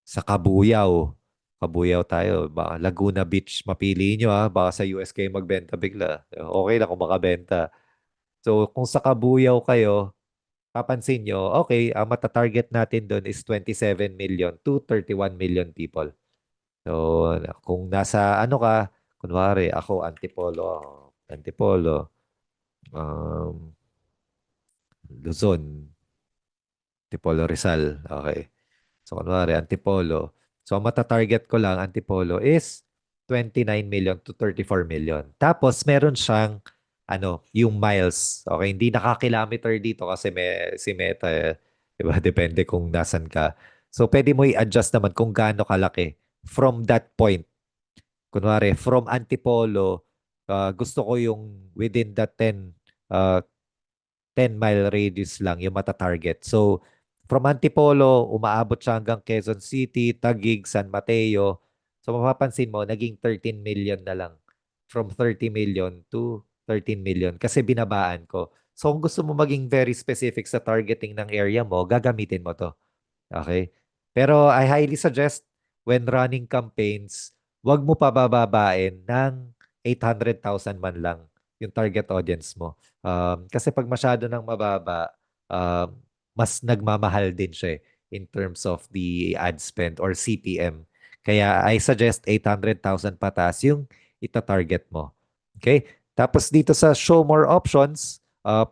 sa Kabuyao. Kabuyao tayo. Baka Laguna Beach, mapili nyo baka sa US kayo magbenta bigla. Okay lang kung makabenta. So, kung sa Kabuyao kayo, papansin nyo, okay, ang mata-target natin doon is 27 million to 31 million people. So, kung nasa ka, kunwari, ako, Antipolo, Luzon, Antipolo Rizal, okay. So, kunwari, Antipolo. So, ang mata-target ko lang, Antipolo, is 29 million to 34 million. Tapos, meron siyang, yung miles. Okay, hindi naka-kilometer dito kasi si Meta, diba? Depende kung nasan ka. So, pwede mo i-adjust naman kung gaano kalaki from that point. Kunwari, from Antipolo, gusto ko yung within that 10 mile radius lang yung mata-target. So, from Antipolo, umaabot siya hanggang Quezon City, Taguig, San Mateo. So, mapapansin mo, naging 13 million na lang. From 30 million to 13 million kasi binabaan ko. So, kung gusto mo maging very specific sa targeting ng area mo, gagamitin mo to. Okay? Pero I highly suggest when running campaigns, wag mo pabababain ng 800,000 man lang yung target audience mo. Kasi pag masyado nang mababa, um, mas nagmamahal din siya in terms of the ad spend or CPM. Kaya I suggest 800,000 pataas yung ita-target mo. Okay? Tapos dito sa show more options,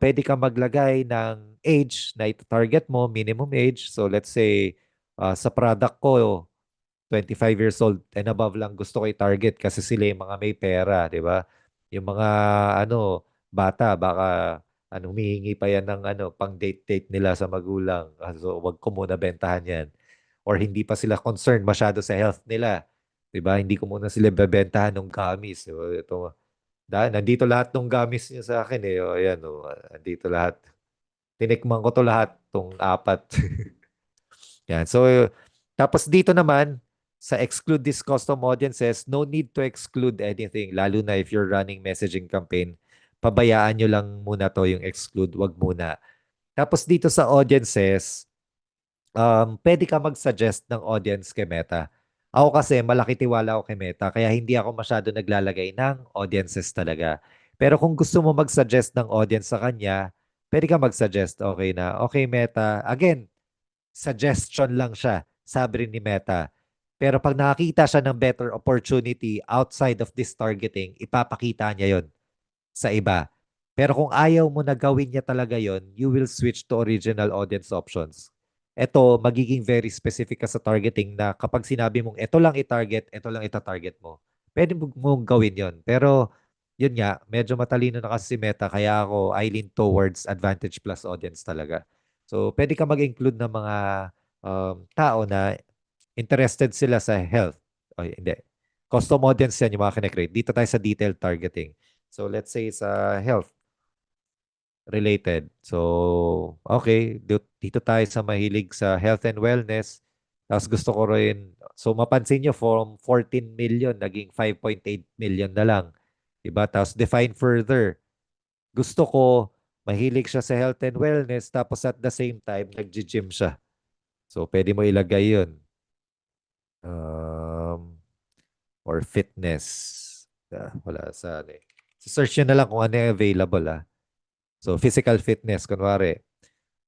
pwede ka maglagay ng age na ita-target mo, minimum age. So let's say sa product ko, 25 years old and above lang gusto ko i-target kasi sila yung mga may pera, di ba? Yung mga bata, baka humihingi pa yan ng pang date-date nila sa magulang. So wag ko muna bentahan yan. Or hindi pa sila concerned masyado sa health nila. Di ba? Hindi ko muna sila bebentahan ng gummies. Diba? Nandito lahat ng gummies niya sa akin eh. O, ayan, nandito lahat. Tinikman ko to lahat, tong apat. Yan. So, tapos dito naman, sa exclude this custom audiences, no need to exclude anything. Lalo na if you're running messaging campaign, pabayaan nyo lang muna to yung exclude, wag muna. Tapos dito sa audiences, pwede ka mag-suggest ng audience kay Meta. Ako kasi malaki tiwala ako kay Meta kaya hindi ako masyado naglalagay ng audiences talaga. Pero kung gusto mo mag-suggest ng audience sa kanya, pwede ka mag-suggest. Okay na. Okay, Meta. Again, suggestion lang siya, sabi rin ni Meta. Pero pag nakakita siya ng better opportunity outside of this targeting, ipapakita niya yon sa iba. Pero kung ayaw mo na gawin niya talaga yon, you will switch to original audience options. Ito, magiging very specific ka sa targeting na kapag sinabi mong ito lang ita-target mo. Pwede mong gawin yon. Pero yun nga, medyo matalino na kasi si Meta, kaya ako, I lean towards Advantage Plus audience talaga. So, pwede ka mag-include ng mga tao na interested sila sa health. O, hindi. Custom audience yan yung mga kinecreate. Dito tayo sa detailed targeting. So, let's say sa health related. So, okay, dito tayo sa mahilig sa health and wellness. Tapos gusto ko rin, so mapansin nyo from 14 million, naging 5.8 million na lang. Diba? Tapos define further. Gusto ko, mahilig siya sa health and wellness, tapos at the same time, nag-gym siya. So, pwede mo ilagay yun. Um, or fitness. Wala sa ano eh. Search nyo na lang kung ano yung available ah. So, physical fitness, kunwari.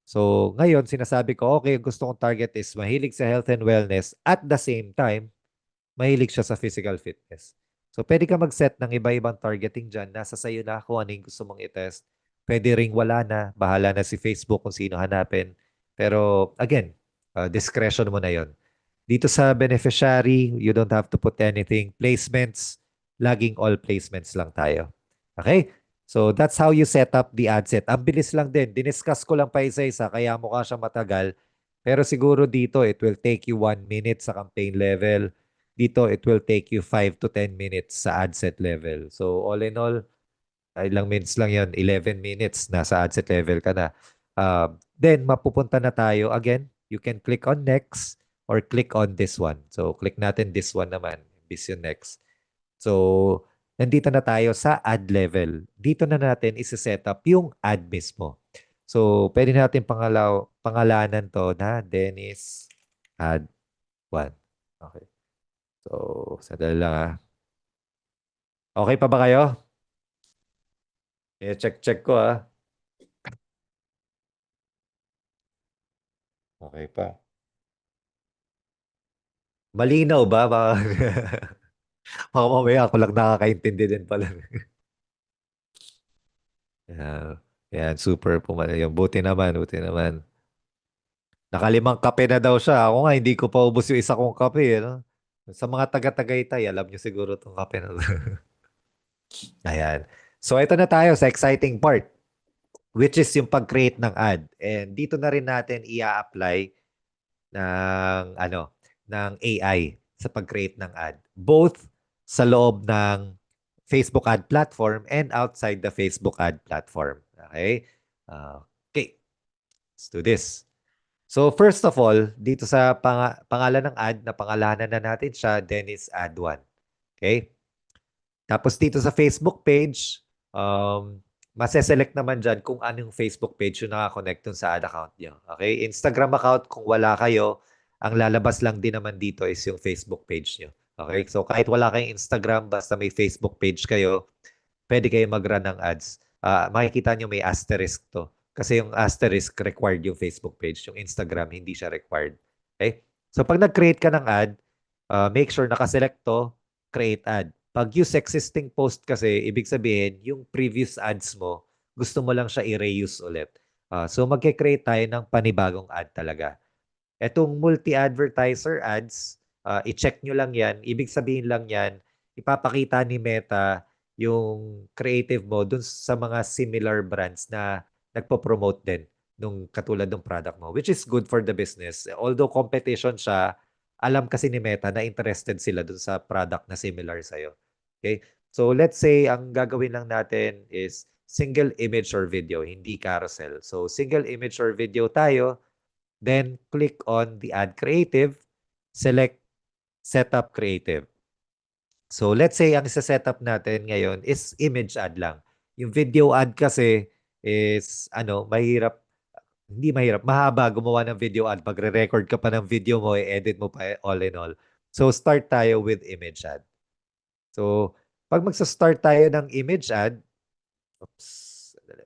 So, ngayon, sinasabi ko, okay, gusto kong target is mahilig sa health and wellness at the same time, mahilig siya sa physical fitness. So, pwede ka mag-set ng iba-ibang targeting dyan. Nasa sayo na kung ano yung gusto mong i-test. Pwede ring wala na. Bahala na si Facebook kung sino hanapin. Pero, again, discretion mo na yon. Dito sa beneficiary, you don't have to put anything. Placements, laging all placements lang tayo. Okay? So that's how you set up the ad set. Ang bilis lang din. Diniscuss ko lang pa isa-isa kaya mukha siya matagal. Pero siguro dito, it will take you 1 minute sa campaign level. Dito, it will take you 5 to 10 minutes sa ad set level. So all in all, ilang minutes lang yon, 11 minutes, nasa ad set level ka na. Then, mapupunta na tayo. Again, you can click on next or click on this one. So, click natin this one naman, Vision Next. So, nandito na tayo sa ad level. Dito na natin isi-set up yung ad mismo. So, pwede natin pangalanan to na Dennis Ad 1. Okay. So, sadali lang ah. Okay pa ba kayo? Check ko ah. Okay pa. Malinaw ba? Baka baka mamaya ako lang nakakaintindi din pala. Yeah. Yan, super pumala. Yung buti naman, buti naman. Nakalimang kape na daw siya. Ako nga, hindi ko pa ubos yung isa kong kape. No? Sa mga taga-Tagaytay, alam niyo siguro itong kape na to. Ayan. So, ito na tayo sa exciting part, which is yung pag-create ng ad. And dito na rin natin i-apply ng ng AI sa pag-create ng ad. Both sa loob ng Facebook ad platform and outside the Facebook ad platform. Okay? Okay. Let's do this. So first of all, dito sa pangalan ng ad, na pangalanan na natin siya, Dennis Ad 1. Okay? Tapos dito sa Facebook page, maseselect naman dyan kung anong Facebook page yung nakakonect dun sa ad account nyo. Okay? Instagram account, kung wala kayo, ang lalabas lang din naman dito is yung Facebook page nyo. Okay? So kahit wala kayong Instagram, basta may Facebook page kayo, pwede kayo mag-run ng ads. Makikita nyo may asterisk to. Kasi yung asterisk required yung Facebook page. Yung Instagram, hindi siya required. Okay? So pag nag-create ka ng ad, make sure nakaselect to, create ad. Pag use existing post kasi, ibig sabihin, yung previous ads mo, gusto mo lang siya i-reuse ulit. So magke-create tayo ng panibagong ad talaga. Etong multi-advertiser ads, i-check nyo lang yan. Ibig sabihin lang yan, ipapakita ni Meta yung creative mo dun sa mga similar brands na nagpo-promote din nung katulad ng product mo, which is good for the business. Although competition siya, alam kasi ni Meta na interested sila dun sa product na similar sa'yo. Okay? So let's say ang gagawin lang natin is single image or video, hindi carousel. So single image or video tayo, then click on the add creative, select setup creative. So let's say ang isa-setup natin ngayon is image ad lang. Yung video ad kasi is mahirap Hindi mahirap. Mahaba gumawa ng video ad. Magre-record ka pa ng video mo, i-edit mo pa all in all. So, start tayo with image ad. So, pag magsa-start tayo ng image ad, oops, sandali.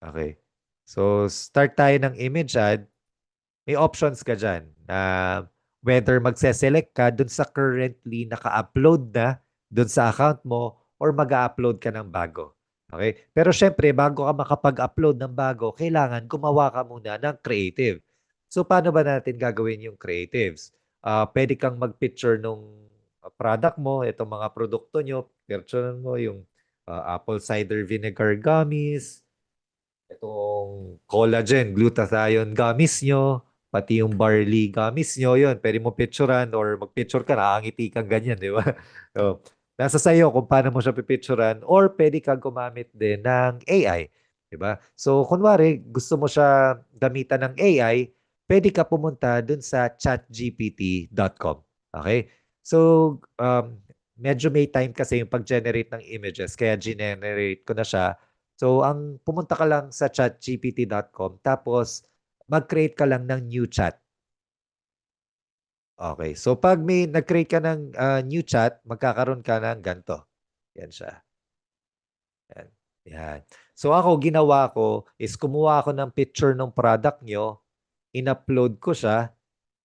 Okay. So, start tayo ng image ad. May options ka dyan na whether magse-select ka dun sa currently naka-upload na dun sa account mo or mag-upload ka ng bago. Okay? Pero syempre, bago ka makapag-upload ng bago, kailangan gumawa ka muna ng creative. So, paano ba natin gagawin yung creatives? Pwede kang mag-picture nung product mo, itong mga produkto nyo, picture mo yung apple cider vinegar gummies, itong collagen, glutathione gummies nyo, pati yung barley gummies nyo, yun, pwede mo picturean or mag-picture ka, nakangiti kang ganyan, di ba? So, nasa sayo kung paano mo siya pipicturean or pwede kang gumamit din ng AI, di ba? So, kunwari, gusto mo siya gamitan ng AI, pwede ka pumunta dun sa chatgpt.com. Okay? So, medyo may time kasi yung pag-generate ng images, kaya generate ko na siya. So, ang pumunta ka lang sa chatgpt.com tapos mag-create ka lang ng new chat. Okay. So, pag may nag-create ka ng new chat, magkakaroon ka ng ganito. Yan siya. Yan. Yan. So, ako, ginawa ko is kumuha ako ng picture ng product nyo, in-upload ko siya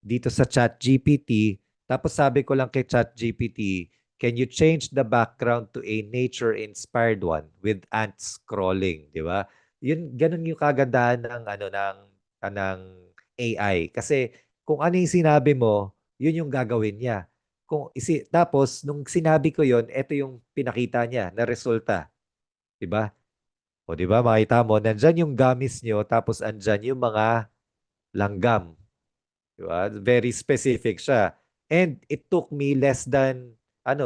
dito sa ChatGPT. Tapos sabi ko lang kay ChatGPT, can you change the background to a nature-inspired one with ants crawling, di ba? Yun, ganun yung kagandahan ng ano ng AI kasi kung ano yung sinabi mo, yun yung gagawin niya. Tapos nung sinabi ko yun, ito yung pinakita niya na resulta, di ba? O di ba, makita mo, nandyan yung gummies nyo, tapos andyan yung mga langgam. Diba? Very specific siya. And it took me less than, 3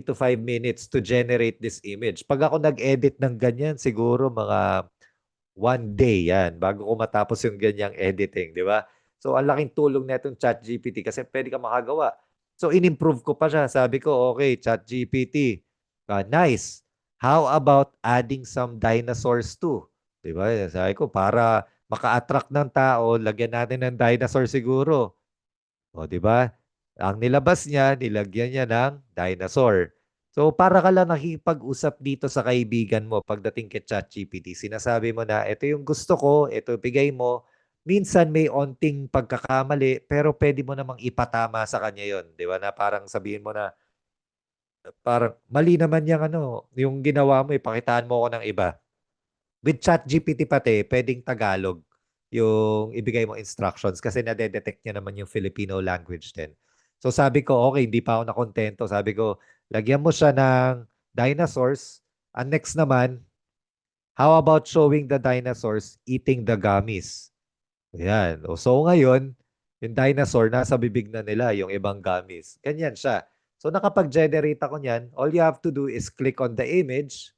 to 5 minutes to generate this image. Pag ako nag-edit ng ganyan, siguro mga 1 day yan bago ko matapos yung ganyang editing, di ba? So, ang laking tulong na itong ChatGPT kasi pwede ka makagawa. So, in-improve ko pa siya. Sabi ko, okay, ChatGPT, nice. How about adding some dinosaurs too? Di ba? Sabi ko, para maka-attract ng tao, lagyan natin ng dinosaur siguro. O, di ba? Ang nilabas niya, nilagyan niya ng dinosaur. So, para ka lang nakikipag-usap dito sa kaibigan mo pagdating kay ChatGPT. Sinasabi mo na, ito yung gusto ko, ito bigay mo. Minsan may onting pagkakamali, pero pwede mo namang ipatama sa kanya yon, di ba? Na parang sabihin mo na, parang mali naman yung ginawa mo, ipakitaan mo ako ng iba. With ChatGPT pati, pwedeng Tagalog yung ibigay mo instructions kasi nade-detect niya naman yung Filipino language din. So sabi ko, okay, hindi pa ako nakontento. Sabi ko, lagyan mo siya ng dinosaurs. And next naman, how about showing the dinosaurs eating the gummies? Ayan. So ngayon, yung dinosaur, nasa bibig na nila yung ibang gummies. Ganyan siya. So nakapag-generate ako niyan, all you have to do is click on the image,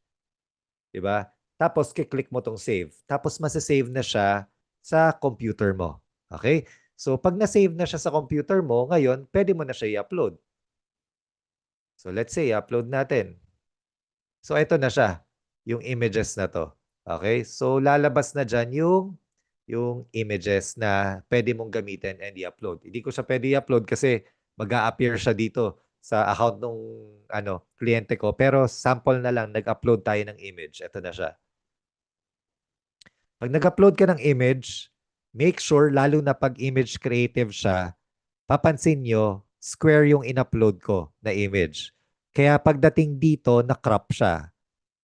di ba? Tapos, kiklik mo tong save. Tapos, masasave na siya sa computer mo. Okay? So, pag na-save na siya sa computer mo, ngayon, pwede mo na siya i-upload. So, let's say, i-upload natin. So, ito na siya, yung images na to. Okay? So, lalabas na dyan yung images na pwede mong gamitin and i-upload. Hindi ko siya pwede i-upload kasi mag-a-appear siya dito sa account ng kliyente ko. Pero sample na lang, nag-upload tayo ng image. Ito na siya. Pag nag-upload ka ng image, make sure, lalo na pag image creative siya, papansin nyo, square yung in-upload ko na image. Kaya pagdating dito, na-crop siya.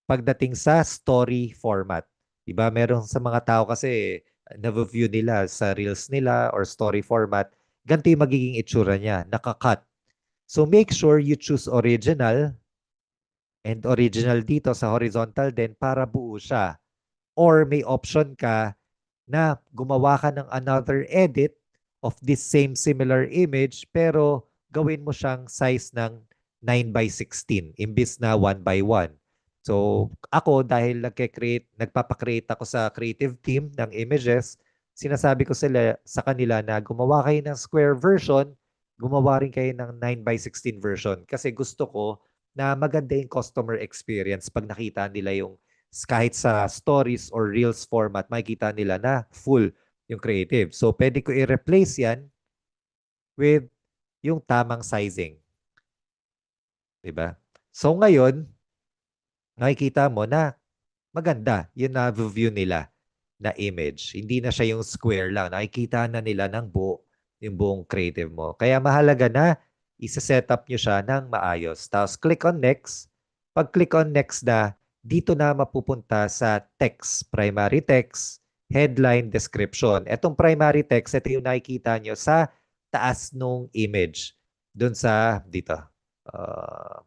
Pagdating sa story format. Diba? Meron sa mga tao kasi, na-view nila sa reels nila or story format, ganito yung magiging itsura niya, naka-cut. So make sure you choose original and original dito sa horizontal din para buo siya. Or may option ka na gumawa ka ng another edit of this same similar image pero gawin mo siyang size ng 9:16 imbis na 1:1. So ako dahil nagpapakreate ako sa creative team ng images, sinasabi ko sa kanila na gumawa kayo ng square version, gumawa rin kayo ng 9:16 version kasi gusto ko na maganda yung customer experience pag nakita nila yung kahit sa stories or reels format, makikita nila na full yung creative. So, pwede ko i-replace yan with yung tamang sizing. Diba? So, ngayon, nakikita mo na maganda yung na-view nila na image. Hindi na siya yung square lang. Nakikita na nila ng yung buong creative mo. Kaya mahalaga na isa-set up nyo siya ng maayos. Tapos click on next. Pag click on next na, dito na mapupunta sa text, primary text, headline, description. Etong primary text, ito yung nakikita nyo sa taas nung image. Doon sa, dito. Uh,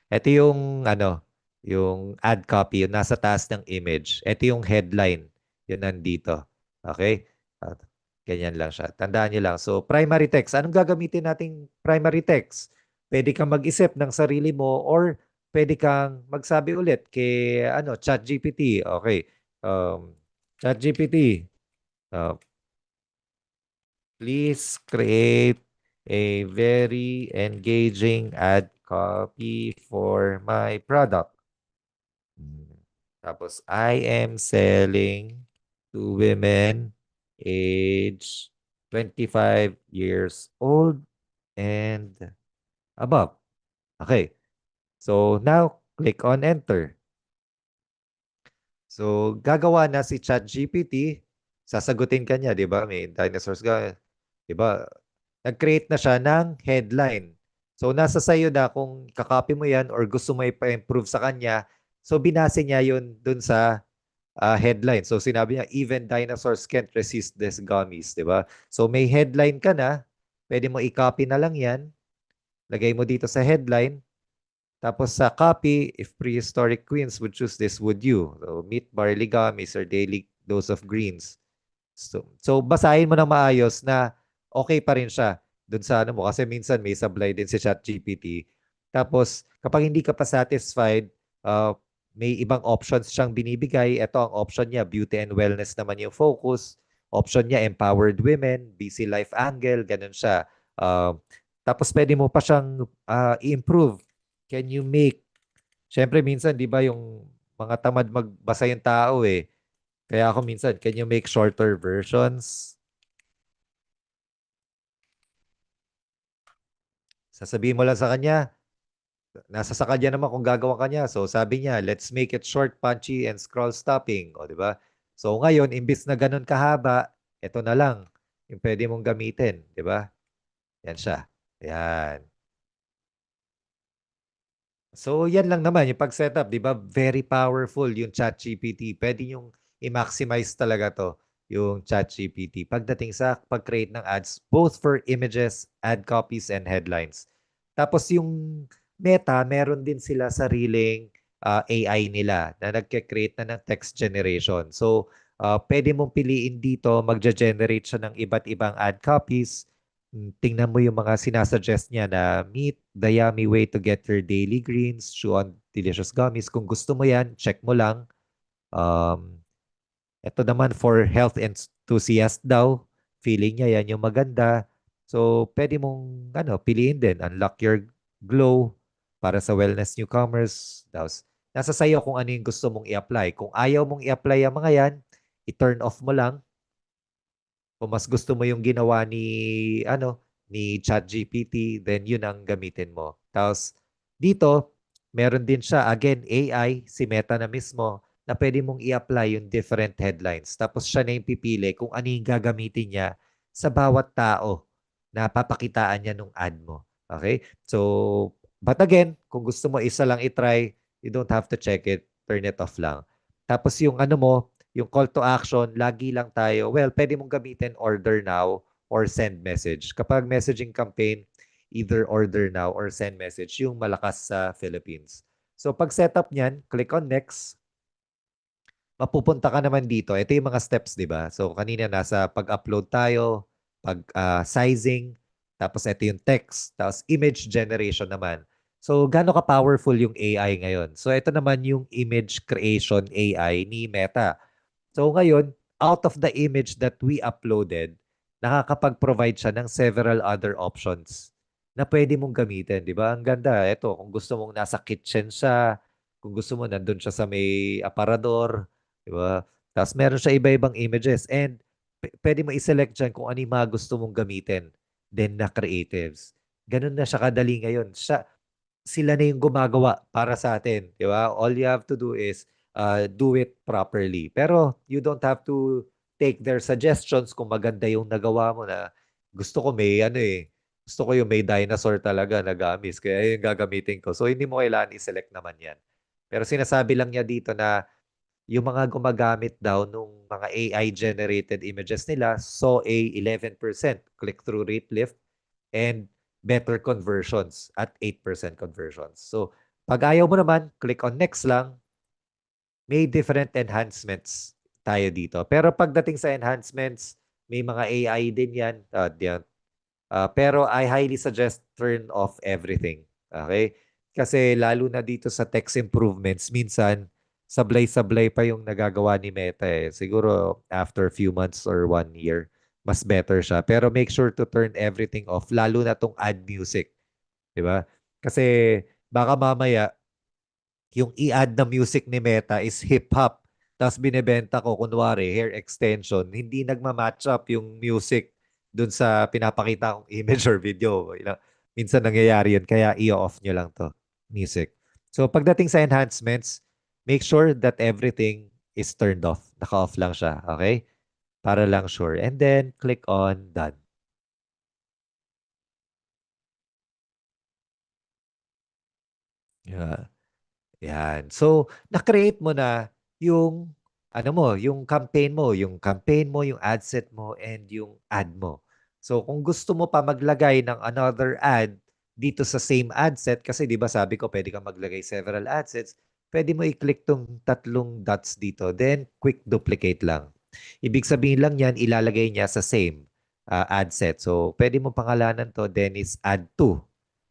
ito yung ano, yung ad copy, yung nasa taas ng image. Ito yung headline, yun nandito. Okay? At ganyan lang siya. Tandaan niyo lang. So, primary text. Anong gagamitin nating primary text? Pwede kang mag-isip ng sarili mo or pwede kang magsabi ulit kay ChatGPT. Okay. ChatGPT, uh, please create a very engaging ad copy for my product. Tapos, I am selling to women age 25 years old and above. Okay. So, now, click on enter. So, gagawa na si ChatGPT, sasagutin ka niya, di ba? May dinosaurs ka, di ba? Nag-create na siya ng headline. So, nasa sayo na kung kakopy mo yan or gusto mo ipa-improve sa kanya. So, binase niya yun dun sa headline. So, sinabi niya, even dinosaurs can't resist these gummies, di ba? So, may headline ka na, pwede mo i-copy na lang yan. Lagay mo dito sa headline. Tapos sa copy, if prehistoric queens would choose this, would you? So, meat, barley gummies, or daily dose of greens. So basahin mo ng maayos na okay pa rin siya dun sa ano mo. Kasi minsan may sablay din si ChatGPT. Tapos, kapag hindi ka pa satisfied, may ibang options siyang binibigay. Ito ang option niya, beauty and wellness naman yung focus. Option niya, empowered women, busy life angle, ganun siya. Tapos pwede mo pa siyang i-improve. Can you make, syempre minsan, di ba yung mga tamad magbasa yung tao eh. Kaya ako minsan, can you make shorter versions? Sasabihin mo lang sa kanya, nasa sa kanya naman kung gagawa kanya. So sabi niya, let's make it short, punchy, and scroll stopping. O, di ba? So ngayon, imbis na ganun kahaba, ito na lang yung pwede mong gamitin. Di ba? Yan siya. Yan. So, yan lang naman, yung pag-setup, di ba? Very powerful yung ChatGPT. Pwede yung i-maximize talaga to, yung ChatGPT, pagdating sa pag-create ng ads, both for images, ad copies, and headlines. Tapos yung Meta, meron din sila sariling AI nila na nagke-create na ng text generation. So, pwede mong piliin dito, magja-generate siya ng iba't ibang ad copies. Tingnan mo yung mga sinasuggest niya na meet the yummy way to get your daily greens, chew on delicious gummies. Kung gusto mo yan, check mo lang. Um, ito naman for health enthusiast daw. Feeling niya yan yung maganda. So, pwede mong piliin din. Unlock your glow para sa wellness newcomers. Tapos, nasa sayo kung ano yung gusto mong i-apply. Kung ayaw mong i-apply ang mga yan, i-turn off mo lang. Kung mas gusto mo yung ginawa ni ChatGPT, then yun ang gamitin mo. Tapos dito, meron din siya, again, AI, si Meta na mismo, na pwede mong i-apply yung different headlines. Tapos siya na yung pipili kung ano yung gagamitin niya sa bawat tao na papakitaan niya nung ad mo. Okay? So, but again, kung gusto mo isa lang i-try, you don't have to check it, turn it off lang. Tapos yung yung call to action, lagi lang tayo, well, pwede mong gamitin order now or send message. Kapag messaging campaign, either order now or send message, yung malakas sa Philippines. So pag setup niyan, click on next. Mapupunta ka naman dito. Ito yung mga steps, di ba? So kanina nasa pag-upload tayo, pag-sizing, tapos ito yung text, tapos image generation naman. So gaano ka powerful yung AI ngayon? So ito naman yung image creation AI ni Meta. So ngayon, out of the image that we uploaded, nakakapag-provide siya ng several other options na pwede mong gamitin, di ba? Ang ganda. Ito, kung gusto mong nasa kitchen siya, kung gusto mo nandun siya sa may aparador, di ba? Tapos meron siya iba-ibang images and pwede mo i-select dyan kung ano yung mga gusto mong gamitin then na creatives. Ganun na siya kadali ngayon. Sila na yung gumagawa para sa atin, di ba? All you have to do is do it properly. Pero you don't have to take their suggestions kung maganda yung nagawa mo na gusto ko may ano gusto ko yung may dinosaur talaga na gamis, kaya yung gagamitin ko. So hindi mo kailangan i-select naman yan. Pero sinasabi lang niya dito na yung mga gumagamit daw nung mga AI-generated images nila saw a 11% click-through rate lift and better conversions at 8% conversions. So, pag ayaw mo naman, click on next lang, may different enhancements tayo dito. Pero pagdating sa enhancements, may mga AI din yan. Pero I highly suggest turn off everything. Okay? Kasi lalo na dito sa text improvements, minsan sablay-sablay pa yung nagagawa ni Meta eh. Siguro after few months or 1 year, mas better siya. Pero make sure to turn everything off, lalo na tong add music. Di ba? Kasi baka mamaya yung i-add na music ni Meta is hip-hop. Tapos binebenta ko, kunwari, hair extension. Hindi nagma-match up yung music dun sa pinapakita kong image or video. Minsan nangyayari yun, kaya i-off nyo lang to, music. So pagdating sa enhancements, make sure that everything is turned off. Naka-off lang siya, okay? Para lang sure. And then, click on done. Yeah. Yan. So, na-create mo na yung yung campaign mo, yung ad set mo, and yung ad mo. So, kung gusto mo pa maglagay ng another ad dito sa same ad set, kasi di ba sabi ko pwede kang maglagay several ad sets, pwede mo i-click tong tatlong dots dito, then quick duplicate lang. Ibig sabihin lang yan, ilalagay niya sa same ad set. So, pwede mo pangalanan to, then is add to.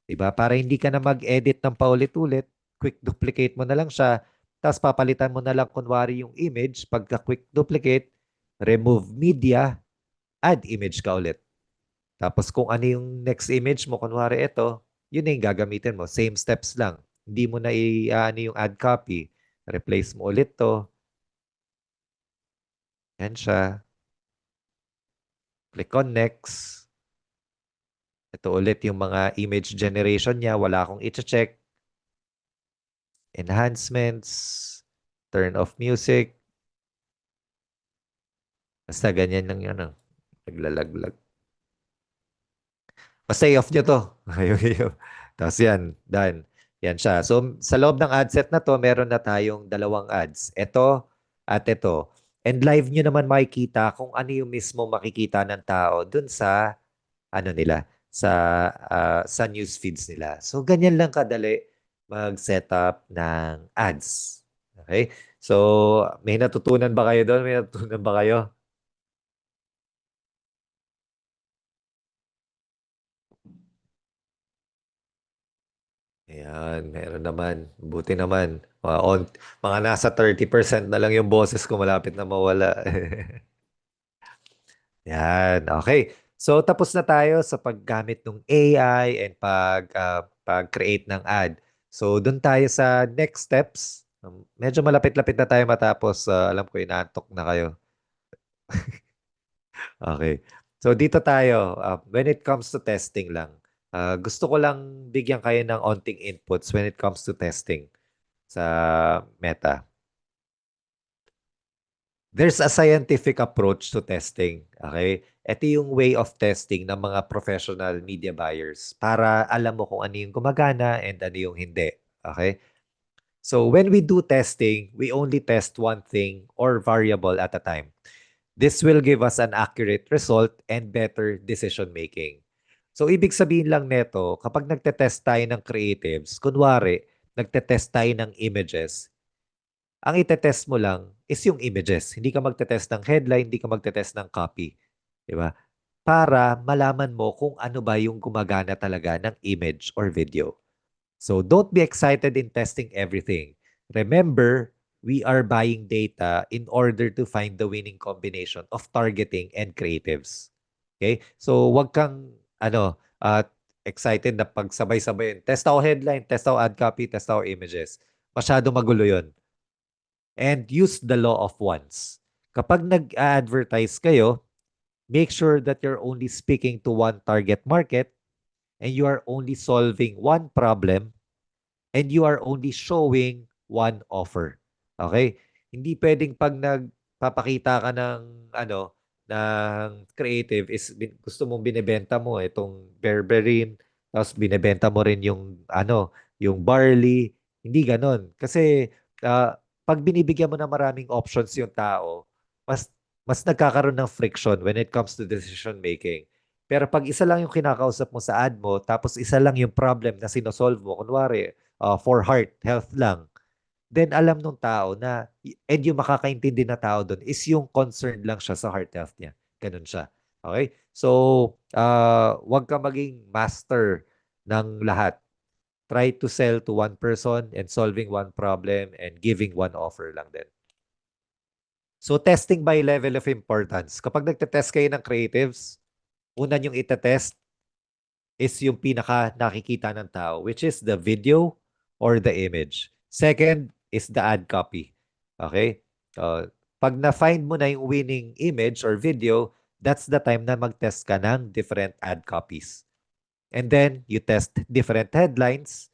Diba? Para hindi ka na mag-edit ng paulit-ulit, quick duplicate mo na lang siya, tapos papalitan mo na lang kunwari yung image, pagka quick duplicate, remove media, add image ka ulit. Tapos kung ano yung next image mo, kunwari ito, yun na yung gagamitin mo. Same steps lang. Hindi mo na ano yung add copy. Replace mo ulit to. Yan siya. Click on next. Ito ulit yung mga image generation niya. Wala akong i-check. Enhancements. Turn off music. Basta ganyan lang yun. Naglalaglag. Basta i-off nyo to. Tapos yan, done. Yan siya. So, sa loob ng ad set na to, meron na tayong dalawang ads. Ito at ito. And live nyo naman makikita kung ano yung mismo makikita ng tao dun sa, ano nila, sa news feeds nila. So, ganyan lang kadali mag-setup ng ads. Okay? So, may natutunan ba kayo doon? May natutunan ba kayo? Ayan, meron naman. Buti naman. Mga nasa 30% na lang yung boses ko malapit na mawala. Yan, okay. So tapos na tayo sa paggamit ng AI and pag-create ng ad. So doon tayo sa next steps. Medyo malapit-lapit na tayo matapos. Alam ko inaantok na kayo. Okay. So dito tayo, when it comes to testing lang. Gusto ko lang bigyan kayo ng onting inputs when it comes to testing sa Meta. There's a scientific approach to testing. Okay? Ito yung way of testing ng mga professional media buyers para alam mo kung ano yung gumagana and ano yung hindi. Okay? So when we do testing, we only test one thing or variable at a time. This will give us an accurate result and better decision making. So ibig sabihin lang neto, kapag nagte-test tayo ng creatives, kunwari, nagte-test tayo ng images, ang itetest mo lang is yung images. Hindi ka magte-test ng headline, hindi ka magte-test ng copy. Di ba? Para malaman mo kung ano ba yung gumagana talaga ng image or video. So don't be excited in testing everything. Remember, we are buying data in order to find the winning combination of targeting and creatives. Okay? So wag kang excited na pagsabay-sabayin. Test ako headline, test ako ad copy, test ako images. Masyado magulo yun. And use the law of ones. Kapag nag-advertise kayo, make sure that you're only speaking to one target market and you are only solving one problem and you are only showing one offer. Okay? Hindi pwedeng pag nagpapakita ka ng ano, ng creative is gusto mong binebenta mo itong berberine, tapos binebenta mo rin yung ano, yung barley. Hindi ganon. Kasi pag binibigyan mo ng maraming options yung tao, mas nagkakaroon ng friction when it comes to decision making. Pero pag isa lang yung kinakausap mo sa ad mo, tapos isa lang yung problem na sinosolve mo, kunwari, for heart health lang, then alam nung tao na, and yung makakaintindi na tao doon is yung concerned lang siya sa heart health niya. Ganun siya. Okay? So, wag ka maging master ng lahat. Try to sell to one person and solving one problem and giving one offer lang din. So, testing by level of importance. Kapag nagte-test kayo ng creatives, una yung itetest is yung pinaka nakikita ng tao, which is the video or the image. Second is the ad copy. Okay? Pag na-find mo na yung winning image or video, that's the time na mag-test ka ng different ad copies. And then, you test different headlines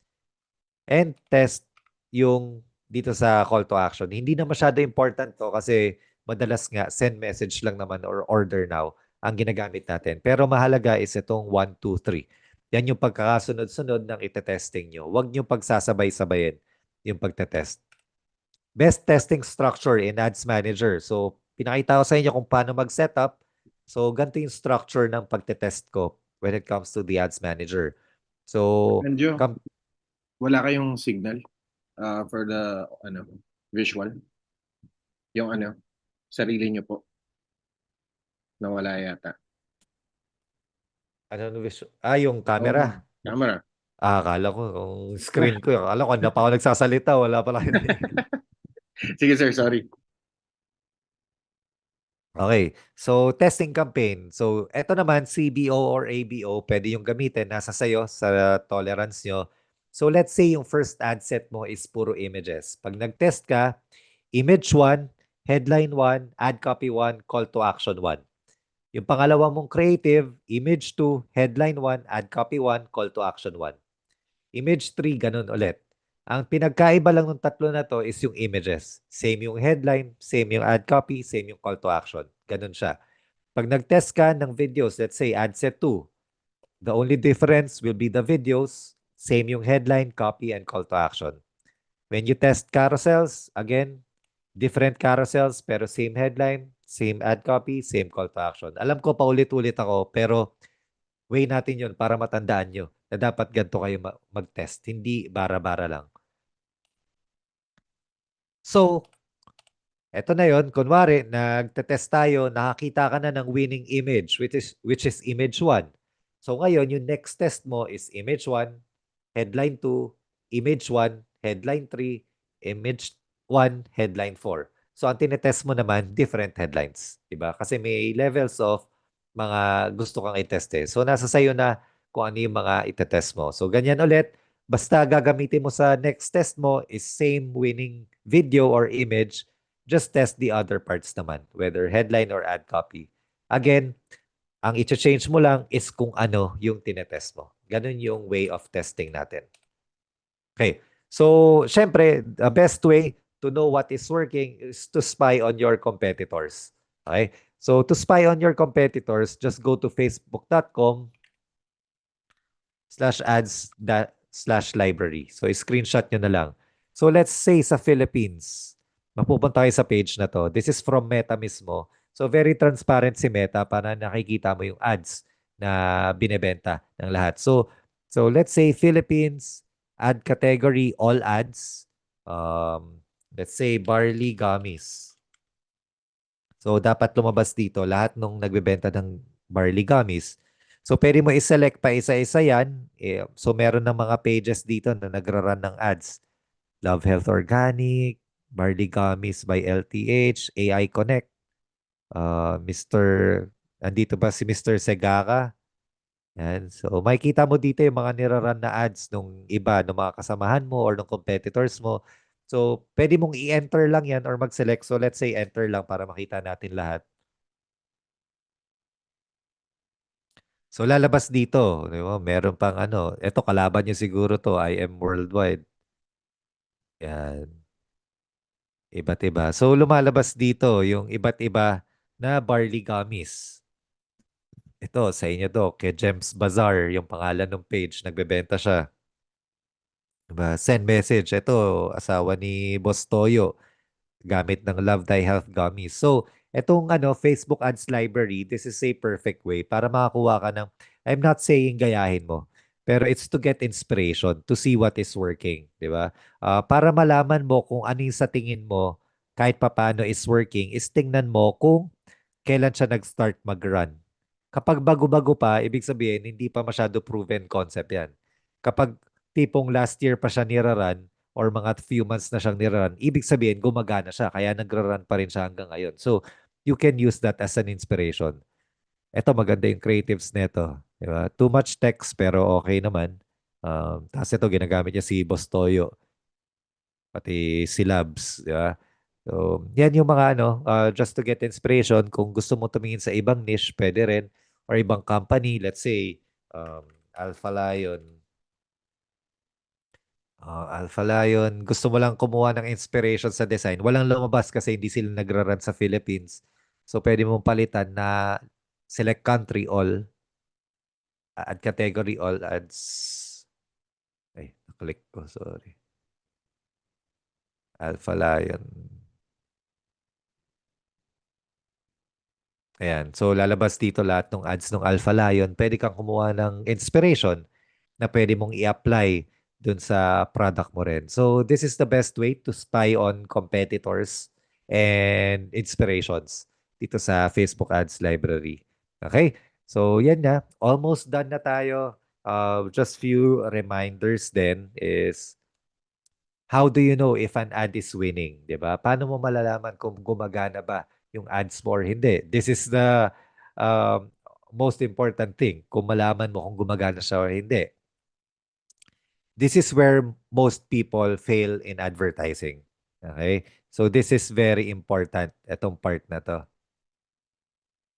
and test yung dito sa call to action. Hindi na masyado important to kasi madalas nga send message lang naman or order now ang ginagamit natin. Pero mahalaga is itong 1, 2, 3. Yan yung pagkakasunod-sunod ng itetesting nyo. Huwag nyo pagsasabay-sabayin yung pagtetest. Best testing structure in Ads Manager. So, pinakita ko sa inyo kung paano mag-setup. So, ganito yung structure ng pagtetest ko when it comes to the Ads Manager. So, Anjo, wala kayong signal for the visual? Yung sarili nyo po. Nawala yata. yung camera. Camera. Akala ko, yung screen ko, akala ko, na pa ako nagsasalita, wala pala. Sige sir, sorry. Okay, so testing campaign. So, eto naman, CBO or ABO, pwede yung gamitin, nasa sayo, sa tolerance nyo. So, let's say yung first ad set mo is puro images. Pag nag-test ka, image 1, headline 1, ad copy 1, call to action 1. Yung pangalawa mong creative, image 2, headline 1, ad copy 1, call to action 1. Image 3, ganun ulit. Ang pinagkaiba lang ng tatlo na to is yung images. Same yung headline, same yung ad copy, same yung call to action. Ganun siya. Pag nag-test ka ng videos, let's say ad set 2, the only difference will be the videos, same yung headline, copy, and call to action. When you test carousels, again, different carousels pero same headline, same ad copy, same call to action. Alam ko paulit-ulit ako pero way natin yun para matandaan nyo na dapat ganito kayo mag-test. Hindi bara-bara lang. So, eto na yon. Kunwari, nagte-test tayo, nakakita ka na ng winning image, which is image 1. So, ngayon, yung next test mo is image 1, headline 2, image 1, headline 3, image 1, headline 4. So, ang tinetest mo naman, different headlines. Diba? Kasi may levels of mga gusto kang itest eh. So, nasa sayo na kung ano yung mga itetest mo. So, ganyan ulit. Basta gagamitin mo sa next test mo is same winning video or image. Just test the other parts naman, whether headline or ad copy. Again, ang i-change mo lang is kung ano yung tinetest mo. Ganun yung way of testing natin. Okay. So, syempre, the best way to know what is working is to spy on your competitors. Okay? So, to spy on your competitors, just go to facebook.com/ads/library. So, screenshot nyo na lang. So, let's say sa Philippines, mapupunta kayo sa page na to. This is from Meta mismo. So, very transparent si Meta para nakikita mo yung ads na binebenta ng lahat. So let's say Philippines, ad category, all ads. Let's say barley gummies. So, dapat lumabas dito lahat nung nagbebenta ng barley gummies. So, pwede mo i-select pa isa-isa yan. So, meron ng mga pages dito na nagra-run ng ads. Love Health Organic, Barley Gummies by LTH, AI Connect, Mr. Andito ba si Mr. Segaga? Yan. So, makikita mo dito yung mga niraran na ads nung iba, nung mga kasamahan mo or nung competitors mo. So, pwede mong i-enter lang yan or mag-select. So, let's say enter lang para makita natin lahat. So, lalabas dito. Di ba? Meron pang ano. Ito, kalaban nyo siguro to. I am worldwide. Yan. Iba't iba. So, lumalabas dito yung iba't iba na barley gummies. Ito, sa inyo to. Kay Gems Bazaar, yung pangalan ng page. Nagbebenta siya. Diba? Send message. Ito, asawa ni Boss Toyo, gamit ng Love Thy Health Gummies. So, etong ano, Facebook Ads Library, this is a perfect way para makakuha ka ng, I'm not saying gayahin mo, pero it's to get inspiration, to see what is working, di ba? Para malaman mo kung ano yung sa tingin mo, kahit papaano is working, is tingnan mo kung kailan siya nag-start mag-run. Kapag bago-bago pa, ibig sabihin, hindi pa masyado proven concept yan. Kapag tipong last year pa siya niraran or mga few months na siyang niraran, ibig sabihin, gumagana siya. Kaya nagraran pa rin siya hanggang ngayon. So, you can use that as an inspiration. Ito, maganda yung creatives nito. Diba? Too much text, pero okay naman. Tapos ito, ginagamit niya si Boss Toyo, pati si Labs. Diba? So, yan yung mga ano, just to get inspiration. Kung gusto mo tumingin sa ibang niche, pwede rin. Or ibang company, let's say, Alpha Lion. Alpha Lion, gusto mo lang kumuha ng inspiration sa design. Walang lumabas kasi hindi sila nagra-run sa Philippines. So, pwede mong palitan na select country all, add category all ads. Ay, naklik ko, sorry. Alpha Lion. Ayan. So, lalabas dito lahat ng ads ng Alpha Lion. Pwede kang kumuha ng inspiration na pwede mong i-apply dun sa product mo rin. So, this is the best way to spy on competitors and inspirations dito sa Facebook Ads Library. Okay? So, yan na. Almost done na tayo. Just few reminders then is how do you know if an ad is winning, 'di ba? Paano mo malalaman kung gumagana ba yung ads mo or hindi? This is the um, most important thing, kung malaman mo kung gumagana siya or hindi. This is where most people fail in advertising. Okay? So this is very important, etong part na to.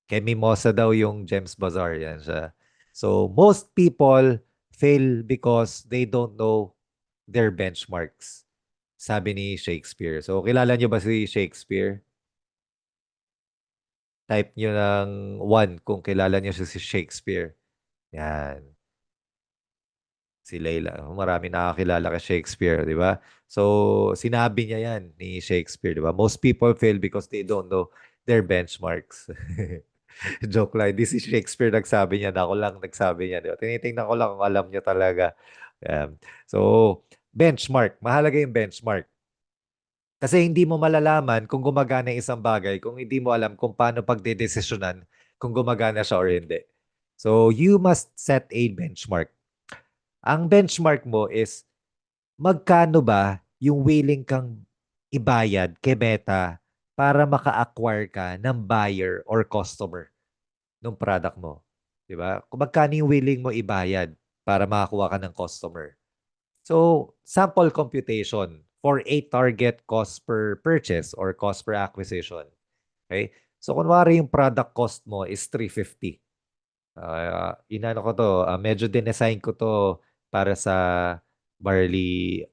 Kay Mimosa daw yung Gems Bazaar, yan siya. So most people fail because they don't know their benchmarks. Sabi ni Shakespeare. So, kilala niyo ba si Shakespeare? Type niyo ng 1 kung kilala niyo si Shakespeare. Yan. Si Layla. Marami nakakilala kay Shakespeare, di ba? So, sinabi niya yan ni Shakespeare, di ba? Most people fail because they don't know their benchmarks. Joke lang. This is Shakespeare nagsabi niya. Ako lang nagsabi niya. Di ba? Tinitingnan ko lang kung alam niyo talaga. So, benchmark. Mahalaga yung benchmark. Kasi hindi mo malalaman kung gumagana yung isang bagay kung hindi mo alam kung paano pagdedesisyonan kung gumagana siya or hindi. So, you must set a benchmark. Ang benchmark mo is magkano ba yung willing kang ibayad kay Meta para maka-acquire ka ng buyer or customer ng product mo. 'Di ba? Kung magkano yung willing mo ibayad para makakuha ka ng customer. So, sample computation for a target cost per purchase or cost per acquisition. Okay? So, kunwari yung product cost mo is 350. Inano ko to, medyo dinesign ko to para sa barley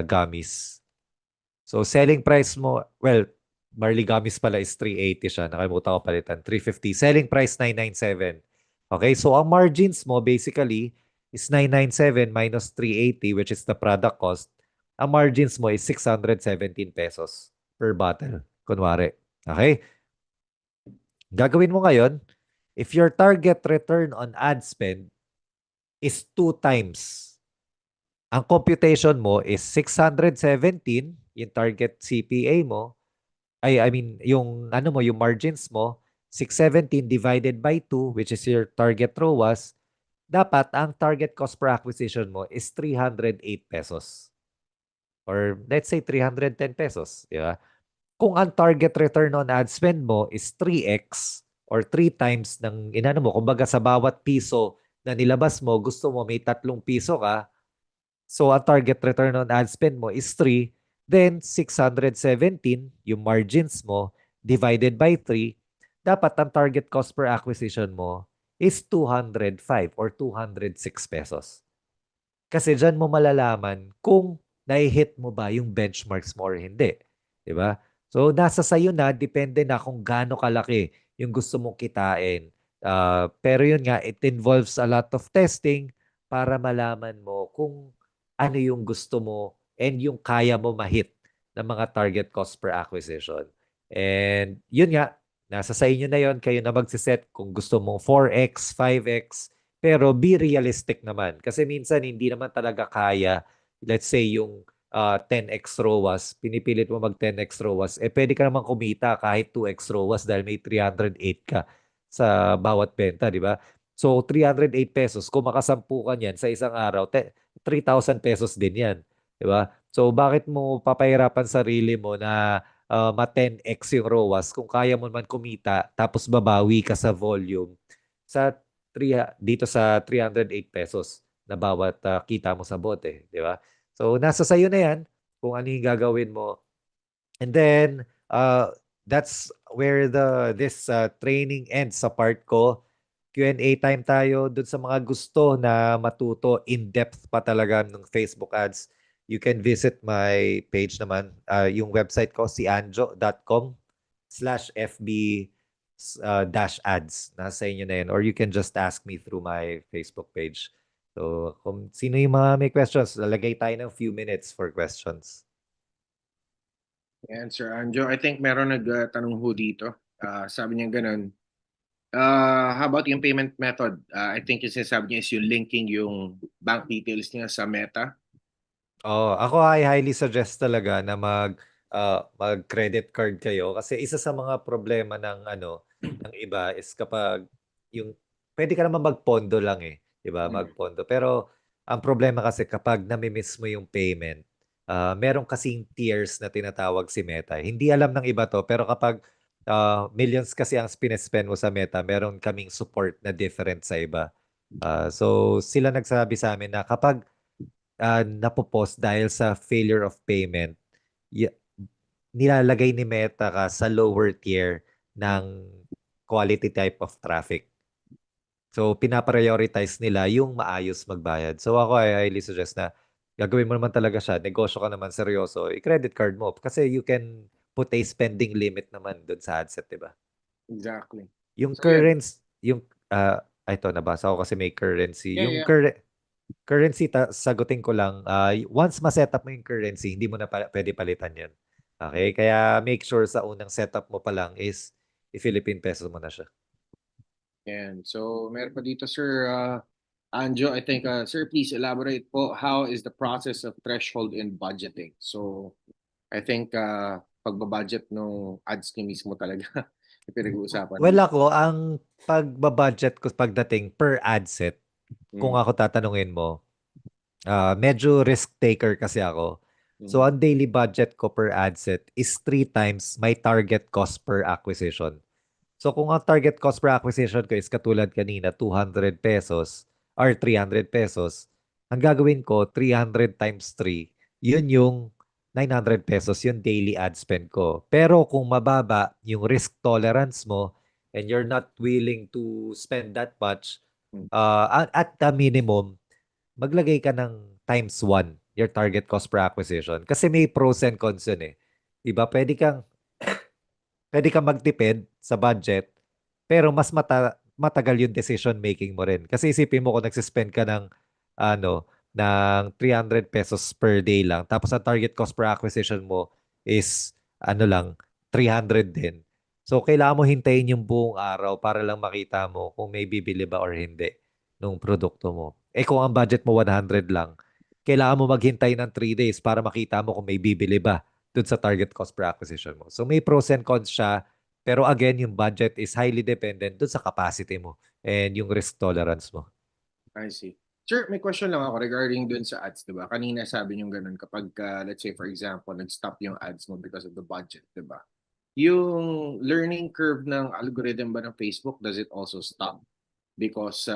gummies. So, selling price mo, well, barley gummies pala is 380 siya. Nakalimutan ko palitan. 350. Selling price 997. Okay, so ang margins mo basically is 997 minus 380, which is the product cost. Ang margins mo is 617 pesos per bottle. Kunwari. Okay? Gagawin mo ngayon, if your target return on ad spend is 2 times, ang computation mo is 617, yung target CPA mo, I mean, yung ano mo, yung margins mo, 617 divided by 2, which is your target ROAS, dapat ang target cost per acquisition mo is 308 pesos. Or let's say 310 pesos. Di ba? Kung ang target return on ad spend mo is 3x or 3 times ng inano mo, kumbaga sa bawat piso na nilabas mo, gusto mo may 3 piso ka, so ang target return on ad spend mo is 3, then 617, yung margins mo, divided by 3, dapat ang target cost per acquisition mo is 205 or 206 pesos. Kasi dyan mo malalaman kung nai-hit mo ba yung benchmarks mo or hindi. 'Di ba? So, nasa sayo na, depende na kung gaano kalaki yung gusto mong kitain. Pero yun nga, it involves a lot of testing para malaman mo kung ano yung gusto mo and yung kaya mo ma-hit ng mga target cost per acquisition. And yun nga, nasa sa inyo na yun, kayo na magsiset kung gusto mong 4x, 5x, pero be realistic naman. Kasi minsan hindi naman talaga kaya, let's say yung 10x ROAS, pinipilit mo mag 10x ROAS, pwede ka naman kumita kahit 2x ROAS dahil may 308 ka sa bawat benta, di ba? So, 308 pesos, kung makasampu ka niyan sa isang araw, 3,000 pesos din yan. Di ba? So, bakit mo papahirapan sarili mo na ma-10x yung ROAS kung kaya mo man kumita tapos babawi ka sa volume sa dito sa 308 pesos na bawat kita mo sa bote, di ba? So nasa sayo na 'yan kung ano yung gagawin mo. And then that's where this training ends sa part ko. Q&A time tayo dun sa mga gusto na matuto in-depth pa talaga ng Facebook ads. You can visit my page naman, yung website ko, sianjo.com/FB dash ads. Nasa inyo na yun. Or you can just ask me through my Facebook page. So, kung sino yung mga may questions, lalagay tayo ng few minutes for questions. Yan, Sir Anjo. I think meron nagtanong ho dito. Sabi niya ganun. How about yung payment method? I think yung sinasabi niya is yung linking yung bank details niya sa Meta. Oh, ako ay highly suggest talaga na mag-credit card kayo kasi isa sa mga problema ng ng iba is kapag yung pwede ka naman magpondo lang eh, 'di ba? Magpondo. Pero ang problema kasi kapag nami-miss mo yung payment, meron kasing tiers na tinatawag si Meta. Hindi alam ng iba to, pero kapag millions kasi ang spend mo sa Meta, meron kaming support na different sa iba. So sila nagsabi sa amin na kapag napopost dahil sa failure of payment, y- nilalagay ni Meta ka sa lower tier ng quality type of traffic. So, pinaprioritize nila yung maayos magbayad. So, ako ay highly suggest na gagawin mo naman talaga siya. Negosyo ka naman seryoso. I-credit card mo. Kasi you can put a spending limit naman doon sa adset, di ba? Exactly. Yung So yan. currency, ito, nabasa ko kasi may currency. Yeah, Yung yeah. currency, sagutin ko lang, once ma-set up mo yung currency, hindi mo na pwede palitan yan. Okay? Kaya make sure sa unang setup mo pa lang is i-Philippine peso mo na siya. And so meron pa dito, Sir Anjo. I think, sir, please elaborate po, how is the process of threshold and budgeting? So I think pagbabudget ng ads niyo mismo talaga yung pinag-uusapan Well, dito. ako, ang pagbabudget ko pagdating per ad set, kung Mm. ako tatanungin mo, medyo risk taker kasi ako. So, Mm. ang daily budget ko per ad set is 3 times my target cost per acquisition. So kung ang target cost per acquisition ko is katulad kanina, 200 pesos or 300 pesos, ang gagawin ko, 300 times 3, yun yung 900 pesos yung daily ad spend ko. Pero kung mababa yung risk tolerance mo and you're not willing to spend that much, Mm. at the minimum, maglagay ka ng times 1 your target cost per acquisition. Kasi may pros and cons yun eh. Diba? Pwede kang magtipid sa budget, pero mas matagal yung decision making mo rin. Kasi isipin mo kung nagsispend ka ng ng 300 pesos per day lang, tapos ang target cost per acquisition mo is lang 300 din. So kailangan mo hintayin yung buong araw para lang makita mo kung may bibili ba or hindi nung produkto mo. Kung ang budget mo 100 lang, kailangan mo maghintay ng 3 days para makita mo kung may bibili ba dun sa target cost per acquisition mo. So may pros and cons siya, pero again, yung budget is highly dependent dun sa capacity mo and yung risk tolerance mo. I see. Sir, may question lang ako regarding dun sa ads, di ba? Kanina sabi niyo ganun kapag, let's say for example, nag-stop yung ads mo because of the budget, di ba? Yung learning curve ng algorithm ba ng Facebook, does it also stop? Because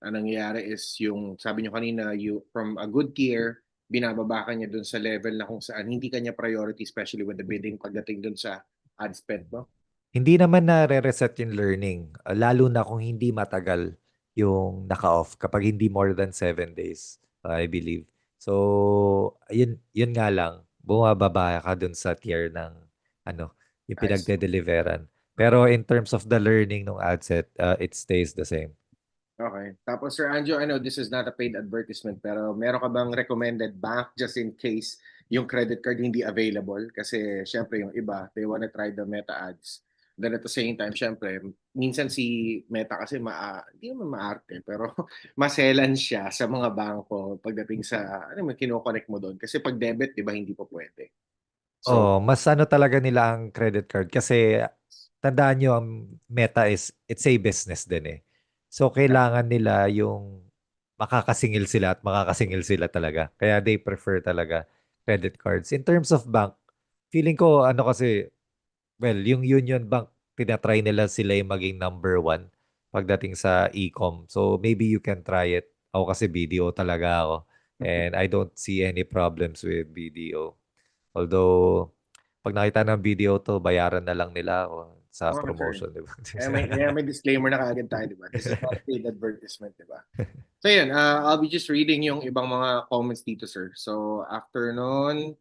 ang nangyayari is yung sabi nyo kanina, from a good tier, binababa ka niya dun sa level na kung saan hindi kanya priority, especially with the bidding pagdating dun sa ad spend, no? Hindi naman na-reset yung learning, lalo na kung hindi matagal yung naka-off kapag hindi more than 7 days, I believe. So, yun nga lang, bumababa ka dun sa tier ng ano, yung I see. pinagde-deliveran. Pero in terms of the learning ng ad set, it stays the same. Okay. Tapos Sir Anjo, I know this is not a paid advertisement, pero meron ka bang recommended bank just in case yung credit card hindi available? Kasi syempre yung iba, they wanna try the Meta ads. Then at the same time, syempre, minsan si Meta kasi hindi naman maarte, pero maselan siya sa mga bangko pagdating sa, ano mo, kinoconnect mo doon. Kasi pag debit, di ba, hindi pa pwede. So, Oh, mas ano talaga nila ang credit card kasi tandaan nyo ang Meta is it's a business din eh. So kailangan nila yung makakasingil sila at makakasingil sila talaga. Kaya they prefer talaga credit cards. In terms of bank, feeling ko ano kasi, well, yung Union Bank, tinatry nila sila yung maging number one pagdating sa e-com. So maybe you can try it. Ako kasi BDO talaga ako. And I don't see any problems with BDO. Although, pag nakita ng video to, bayaran na lang nila ako sa oh, sir. promotion, di ba? May disclaimer na kaagad tayo, di ba? This is not a paid advertisement, di ba? So yun, I'll be just reading yung ibang mga comments dito, sir. So after nun,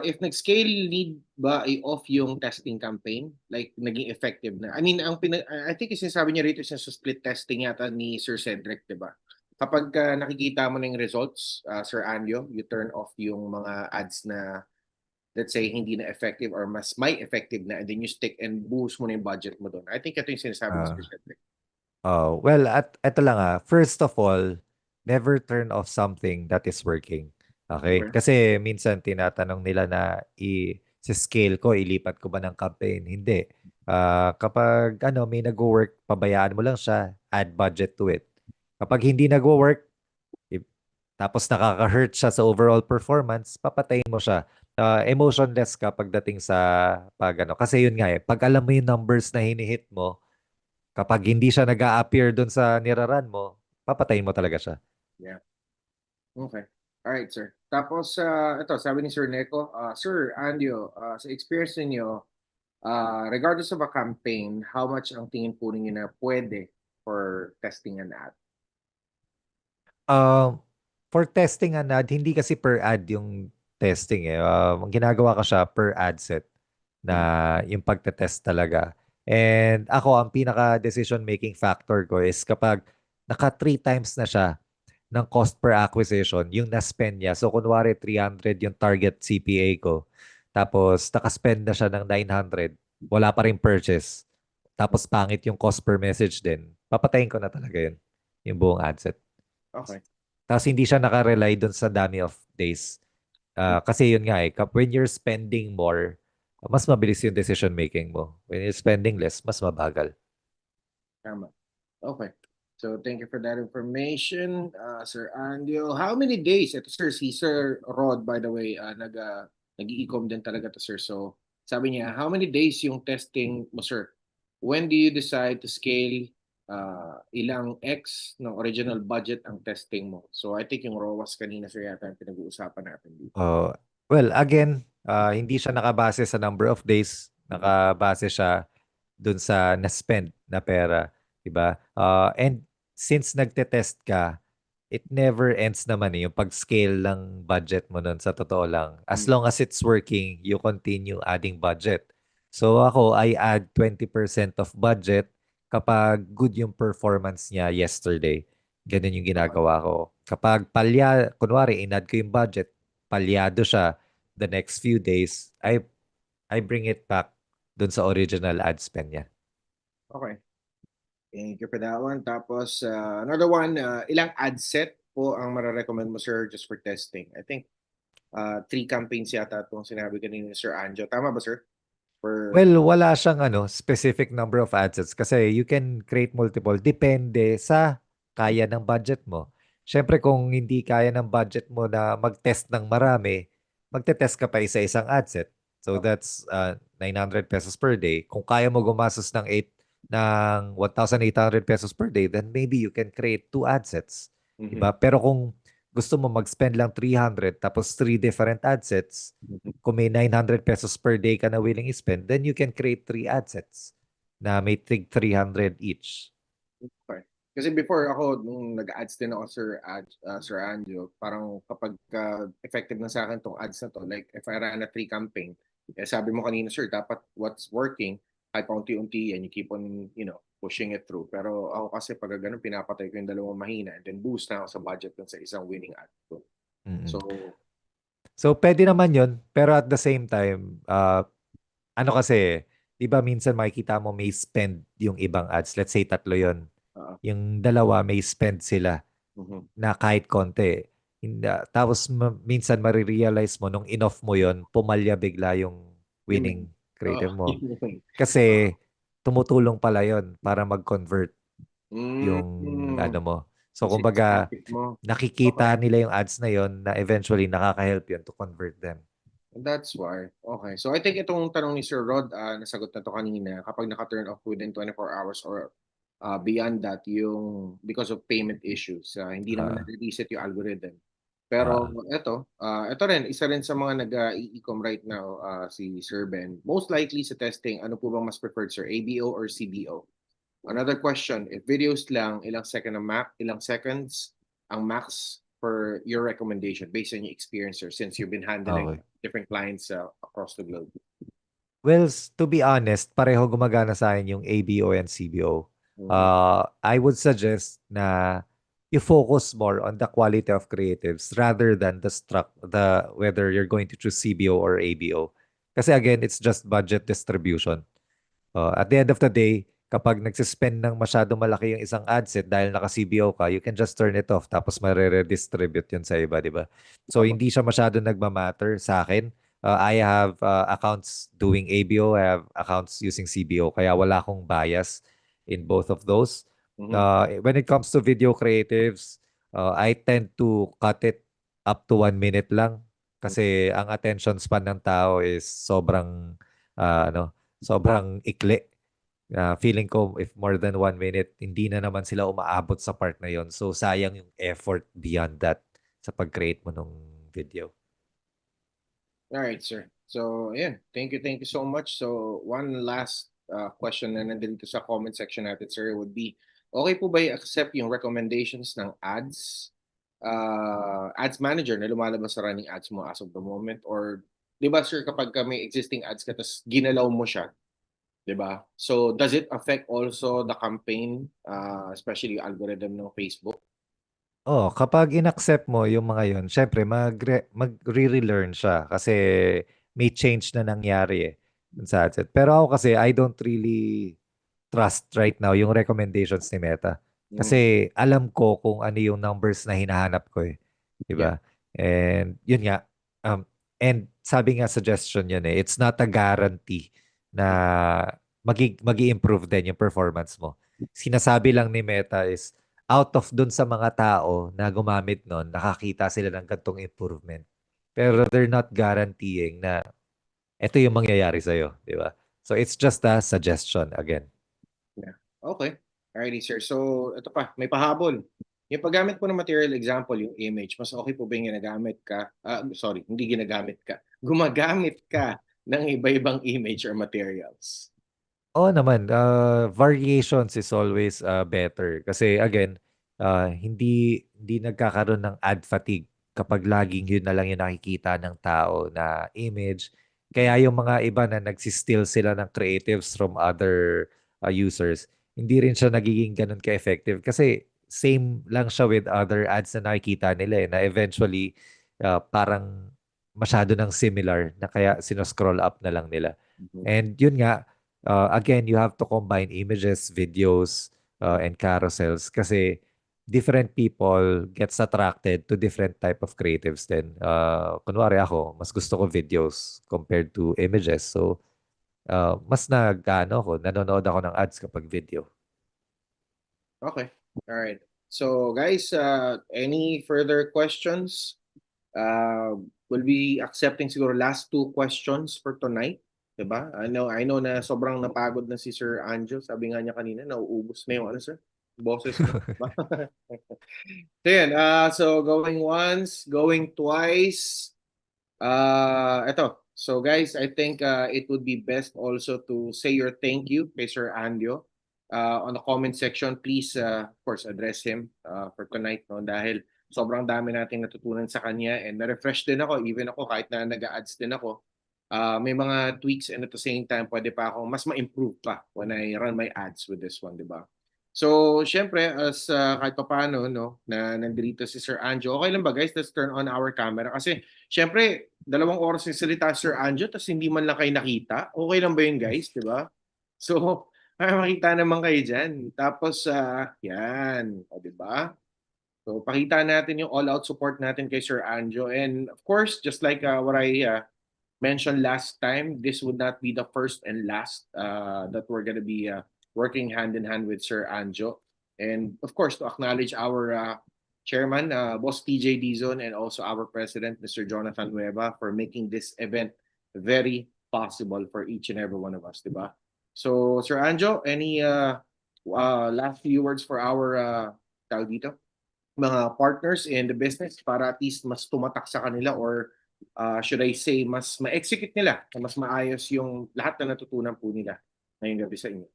if nag-scale, need ba i-off yung testing campaign? Like, naging effective na? I mean, I think yung sinasabi niya rito is sa split testing yata ni Sir Cedric, di ba? Kapag nakikita mo na yung results, Sir Anjo, you turn off yung mga ads na, let's say, hindi na effective or mas may effective na, and then you stick and boost mo na yung budget mo doon. I think ito yung sinasabi ni Sir Ah, Cedric. well, at eto lang first of all, never turn off something that is working. Okay? Okay. Kasi minsan tinatanong nila na scale ko, ilipat ko ba ng campaign? Hindi. Kapag may nag-work, pabayaan mo lang siya, add budget to it. Kapag hindi nag-work, tapos nakaka-hurt siya sa overall performance, papatayin mo siya. Emotionless ka pagdating sa kasi yun nga pag alam mo yung numbers na hinihit mo, kapag hindi siya nag-a-appear doon sa niraran mo, papatayin mo talaga siya. Yeah. Okay. All right, sir. Tapos, ito, sabi ni Sir Neko, Sir Andio, sa experience niyo, regardless of a campaign, how much ang tingin po ninyo na pwede for testing an ad? For testing an ad, hindi kasi per ad yung testing eh. Ang ginagawa ko siya per ad set na Mhm. yung pagte-test talaga. And ako, ang pinaka-decision making factor ko is kapag naka 3 times na siya ng cost per acquisition, yung na-spend niya. So, kunwari 300 yung target CPA ko. Tapos, naka-spend na siya ng 900. Wala pa rin purchase. Tapos, pangit yung cost per message din. Papatayin ko na talaga yun. Yung buong ad set. Okay. Tapos, hindi siya nakarely dun sa dummy of days. Kasi yun nga when you're spending more, mas mabilis yung decision making mo. When you're spending less, mas mabagal. Tama. Okay. So, thank you for that information, Sir Andio. How many days? Ito, sir, si Sir Rod, by the way, nag-i-ecom din talaga to, sir. So, sabi niya, how many days yung testing mo, sir? When do you decide to scale ilang X ng original budget ang testing mo? So, I think yung ROAS kanina, sir, yata yung pinag-uusapan natin dito. Uh, well, again, hindi siya nakabase sa number of days. Nakabase siya dun sa na-spend na pera. Diba? And since nagte-test ka, it never ends naman yung pag-scale ng budget mo nun sa totoo lang. As Mm. long as it's working, you continue adding budget. So ako, I add 20% of budget kapag good yung performance niya yesterday. Ganun yung Okay. ginagawa ko. Kapag kunwari, in-add ko yung budget, palyado siya the next few days, I bring it back dun sa original ad spend niya. Okay. Thank you for that one. Tapos, another one, ilang ad set po ang mararecommend mo, sir, just for testing? I think 3 campaigns yata itong sinabi kanina ni Sir Anjo. Tama ba, sir? For, Well, wala siyang specific number of adsets kasi you can create multiple. Depende sa kaya ng budget mo. Siyempre, kung hindi kaya ng budget mo na mag-test ng marami, magte-test ka pa isa-isang adset. So okay. that's 900 pesos per day. Kung kaya mo gumastos ng ng 1,800 pesos per day, then maybe you can create 2 ad sets. Diba? Pero kung gusto mo mag-spend lang 300 tapos 3 different ad sets, kung may 900 pesos per day ka na willing i-spend, then you can create 3 ad sets na may tig 300 each. Okay. Kasi before ako, nung nag-ads din ako, Sir Anjo, parang kapag effective na sa akin tong ads na to, like if I ran a 3 campaign, sabi mo kanina, sir, dapat what's working, kahit paunti-unti yan, you keep on, pushing it through. Pero ako kasi pag ganun, pinapatay ko yung dalawang mahina and then boost na ako sa budget dun sa isang winning ad ko. Mm-mm. So, So, pwede naman yun, pero at the same time, ano kasi, di ba minsan makikita mo may spend yung ibang ads. Let's say tatlo yon. uh, Yung dalawa may spend sila mhm. na kahit konti. Tapos minsan marirealize mo nung in-off mo yon, pumalya bigla yung Yung, winning creative mo. yung, Kasi tumutulong pala yon para mag-convert yung mm, ano mo. So yung sales kumbaga, tactic mo. Okay. nakikita nila yung ads na yon na eventually nakaka-help yun to convert them. That's why. Okay. So I think itong tanong ni Sir Rod, nasagot na to kanina. Kapag naka-turn off within 24 hours or beyond that, yung because of payment issues, hindi naman Ah, nare-reset yung algorithm. Pero ah, ito rin, isa rin sa mga nag-e-com right now, si Sir Ben. Most likely sa testing, ano po bang mas preferred, Sir? ABO or CBO? Another question, if videos lang, ilang seconds ang max for your recommendation based on your experience, sir, since you've been handling okay. different clients across the globe? Well, to be honest, pareho gumagana sa akin yung ABO and CBO. Mhm. I would suggest na you focus more on the quality of creatives rather than the whether you're going to choose CBO or ABO. Kasi again, it's just budget distribution. At the end of the day, kapag nagsispend ng masyado malaki yung isang ad set dahil naka-CBO ka, you can just turn it off tapos marere-redistribute yun sa iba, di ba? So, Opo. hindi siya masyado nagmamatter sa akin. I have accounts doing ABO, I have accounts using CBO, kaya wala akong bias in both of those. Mhm. When it comes to video creatives, I tend to cut it up to 1 minute lang kasi ang attention span ng tao is sobrang ikli. Feeling ko if more than 1 minute, hindi na naman sila umaabot sa part na yon. So, sayang yung effort beyond that sa pag-create mo ng video. All right, sir. So, ayan. Thank you so much. So, one last question na nandito sa comment section natin, sir, would be, okay po ba i-accept yung recommendations ng ads manager na lumalabas sa running ads mo as of the moment? Or, di ba, sir, kapag may existing ads ka, tapos ginalaw mo siya, di ba? So, does it affect also the campaign, especially yung algorithm ng Facebook? Oh, kapag in-accept mo yung mga yon, syempre magre-relearn siya kasi may change na nangyari dun sa adset. Pero ako kasi I don't really trust right now yung recommendations ni Meta. Mm, Kasi alam ko kung ano yung numbers na hinahanap ko eh. 'Di yeah. ba? And yun nga um and sabi nga suggestion yun eh. It's not a guarantee na magi-improve din yung performance mo. Sinasabi lang ni Meta is out of dun sa mga tao na gumamit nun, nakakita sila ng gantong improvement. Pero they're not guaranteeing na ito yung mangyayari sa'yo, di ba? So it's just a suggestion again. Yeah. Okay. Alrighty, sir. So, ito pa, may pahabol. Yung paggamit po ng material example, yung image, mas okay po ba yung ginagamit ka? Sorry, hindi ginagamit ka. Gumagamit ka ng iba-ibang image or materials. Oo naman, variations is always better. Kasi again, hindi nagkakaroon ng ad fatigue kapag laging yun na lang yung nakikita ng tao na image. Kaya yung mga iba na nagsisteal sila ng creatives from other users, hindi rin siya nagiging ganun ka-effective. Kasi same lang siya with other ads na nakikita nila na eventually parang masyado ng similar na kaya sinoscroll up na lang nila. Mhm. And yun nga, again, you have to combine images, videos, and carousels kasi different people gets attracted to different type of creatives din. Kunwari ako, mas gusto ko videos compared to images. So, mas nanonood ako ng ads kapag video. Okay. All right. So, guys, any further questions? We'll be accepting siguro last two questions for tonight. 'Di ba? I know na sobrang napagod na si Sir Anjo. Sabi nga niya kanina, nauubos na yung ano, sir, boses mo. 'Di ba? So, yan. So, going once, going twice. Eto. So, guys, I think it would be best also to say your thank you kay Sir Anjo. On the comment section, please, of course, address him for tonight, no? Dahil sobrang dami nating natutunan sa kanya and na-refresh din ako, even ako, kahit na nag-ads din ako. May mga tweaks and at the same time, pwede pa ako mas ma-improve pa when I run my ads with this one, di ba? So, syempre, as kahit pa paano, no, na nandito si Sir Anjo, okay lang ba guys? Let's turn on our camera. Kasi, syempre, 2 oras yung salita Sir Anjo, tapos hindi man lang kayo nakita. Okay lang ba yun guys? Di ba? So, makita naman kayo dyan. Tapos, yan. O, di ba? So, pakita natin yung all-out support natin kay Sir Anjo. And of course, just like what I mentioned last time, this would not be the first and last that we're going to be working hand in hand with Sir Anjo. And of course, to acknowledge our chairman, Boss TJ Dizon, and also our president, Mr. Jonathan Nueva, for making this event very possible for each and every one of us, diba? So, Sir Anjo, any last few words for our tawag dito, mga partners in the business para at least mas tumatak sa kanila or should I say, mas ma-execute nila na mas maayos yung lahat na natutunan po nila ngayong gabi sa inyo?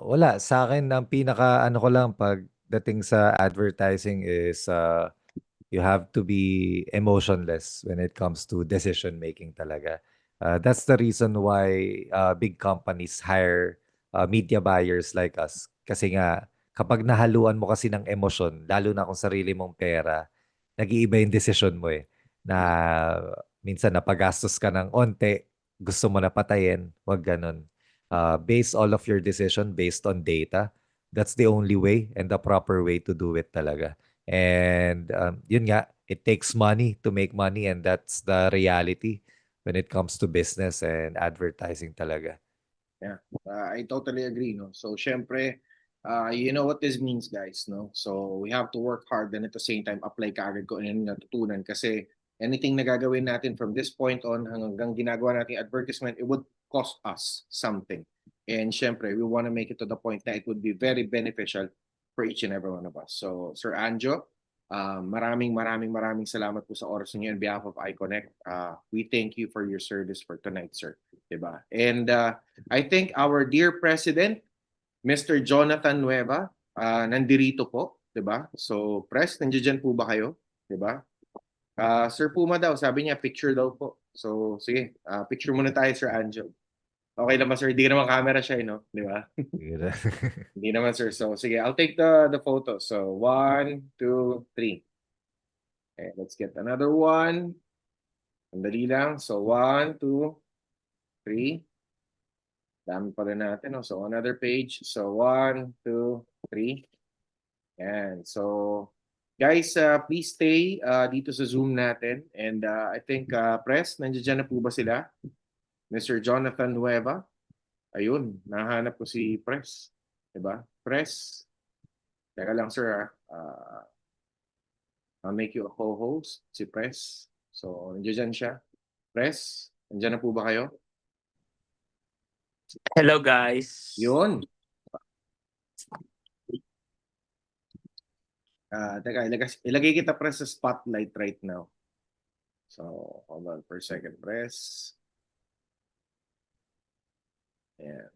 Wala. Sa'kin ang pinaka-ano ko lang pagdating sa advertising is, you have to be emotionless when it comes to decision making talaga. That's the reason why big companies hire media buyers like us. Kasi nga, kapag nahaluan mo kasi ng emosyon, lalo na kung sarili mong pera, nag-iiba yung decision mo eh. Na minsan napagastos ka ng onte, gusto mo na patayin, wag ganun. Base all of your decision based on data. That's the only way and the proper way to do it talaga. And yun nga, it takes money to make money and that's the reality when it comes to business and advertising talaga. Yeah, I totally agree, no? So, syempre, you know what this means, guys, no? So, we have to work hard and at the same time, apply kaagad kung ano yung natutunan kasi anything na gagawin natin from this point on hanggang ginagawa natin advertisement, it would cost us something. And syempre, we want to make it to the point that it would be very beneficial for each and every one of us. So, Sir Anjo, maraming salamat po sa oras niyo on behalf of iConnect. We thank you for your service for tonight, sir. Diba? And I think our dear President, Mr. Jonathan Nueva, nandirito po, 'di ba? So, Pres, nandiyan po ba kayo? 'Di ba? Sir Puma daw, sabi niya picture daw po. So, sige, picture muna tayo, Sir Anjo. Okay lang ba, sir? Hindi naman camera siya, no? 'Di ba? Hindi naman, sir. So, sige, I'll take the photo. So, 1, 2, 3. Okay, let's get another one. Sandali lang. So, 1, 2, 3. Dami pa rin natin. No? So, another page. So, 1, 2, 3. And so, guys, please stay dito sa Zoom natin. And I think, Press, nandiyan na po ba sila? Mr. Jonathan Nueva. Ayun, nahanap ko si Press. Diba? Press. Teka lang, sir. I'll make you a co-host, si Press. So, nandiyan siya. Press, nandiyan na po ba kayo? Hello guys. Yun. Teka, ilagay kita press sa spotlight right now. So, hold on for a second, press. Ayan.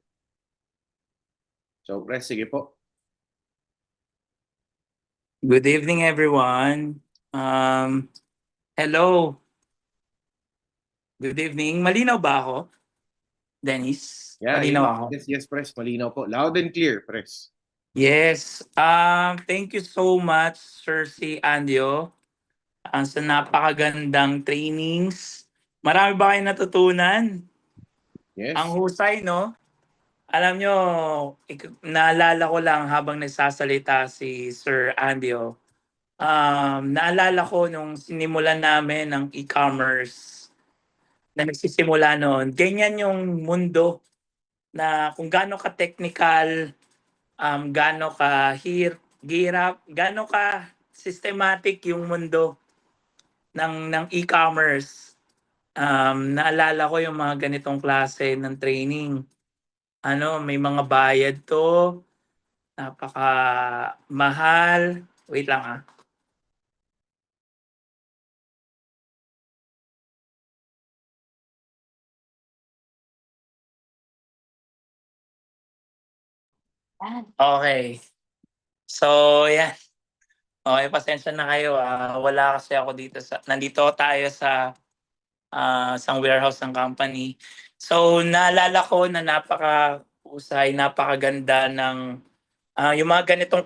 So, press, sige po. Good evening everyone. Hello. Good evening. Malinaw ba ako? Dennis? Yeah, Malinaw ako? yes, press. Malinaw po. Loud and clear, press. Yes. Thank you so much, Sir C. Andio. Sa napakagandang trainings. Marami ba kayong natutunan? Yes. Ang husay, no? Alam nyo, naalala ko lang habang nagsasalita si Sir Andio. Naalala ko nung sinimulan namin ng e-commerce na nagsisimula noon. Ganyan yung mundo na kung gaano ka-technical, gaano ka hirap, gaano ka systematic yung mundo ng e-commerce. naalala ko yung mga ganitong klase ng training. May mga bayad 'to, napakamahal. Wait lang, Okay. So, yan. Okay, pasensya na kayo, wala kasi ako dito nandito tayo sa, isang warehouse ng company. So, naalala ko na napakahusay, napakaganda ng, yung mga ganitong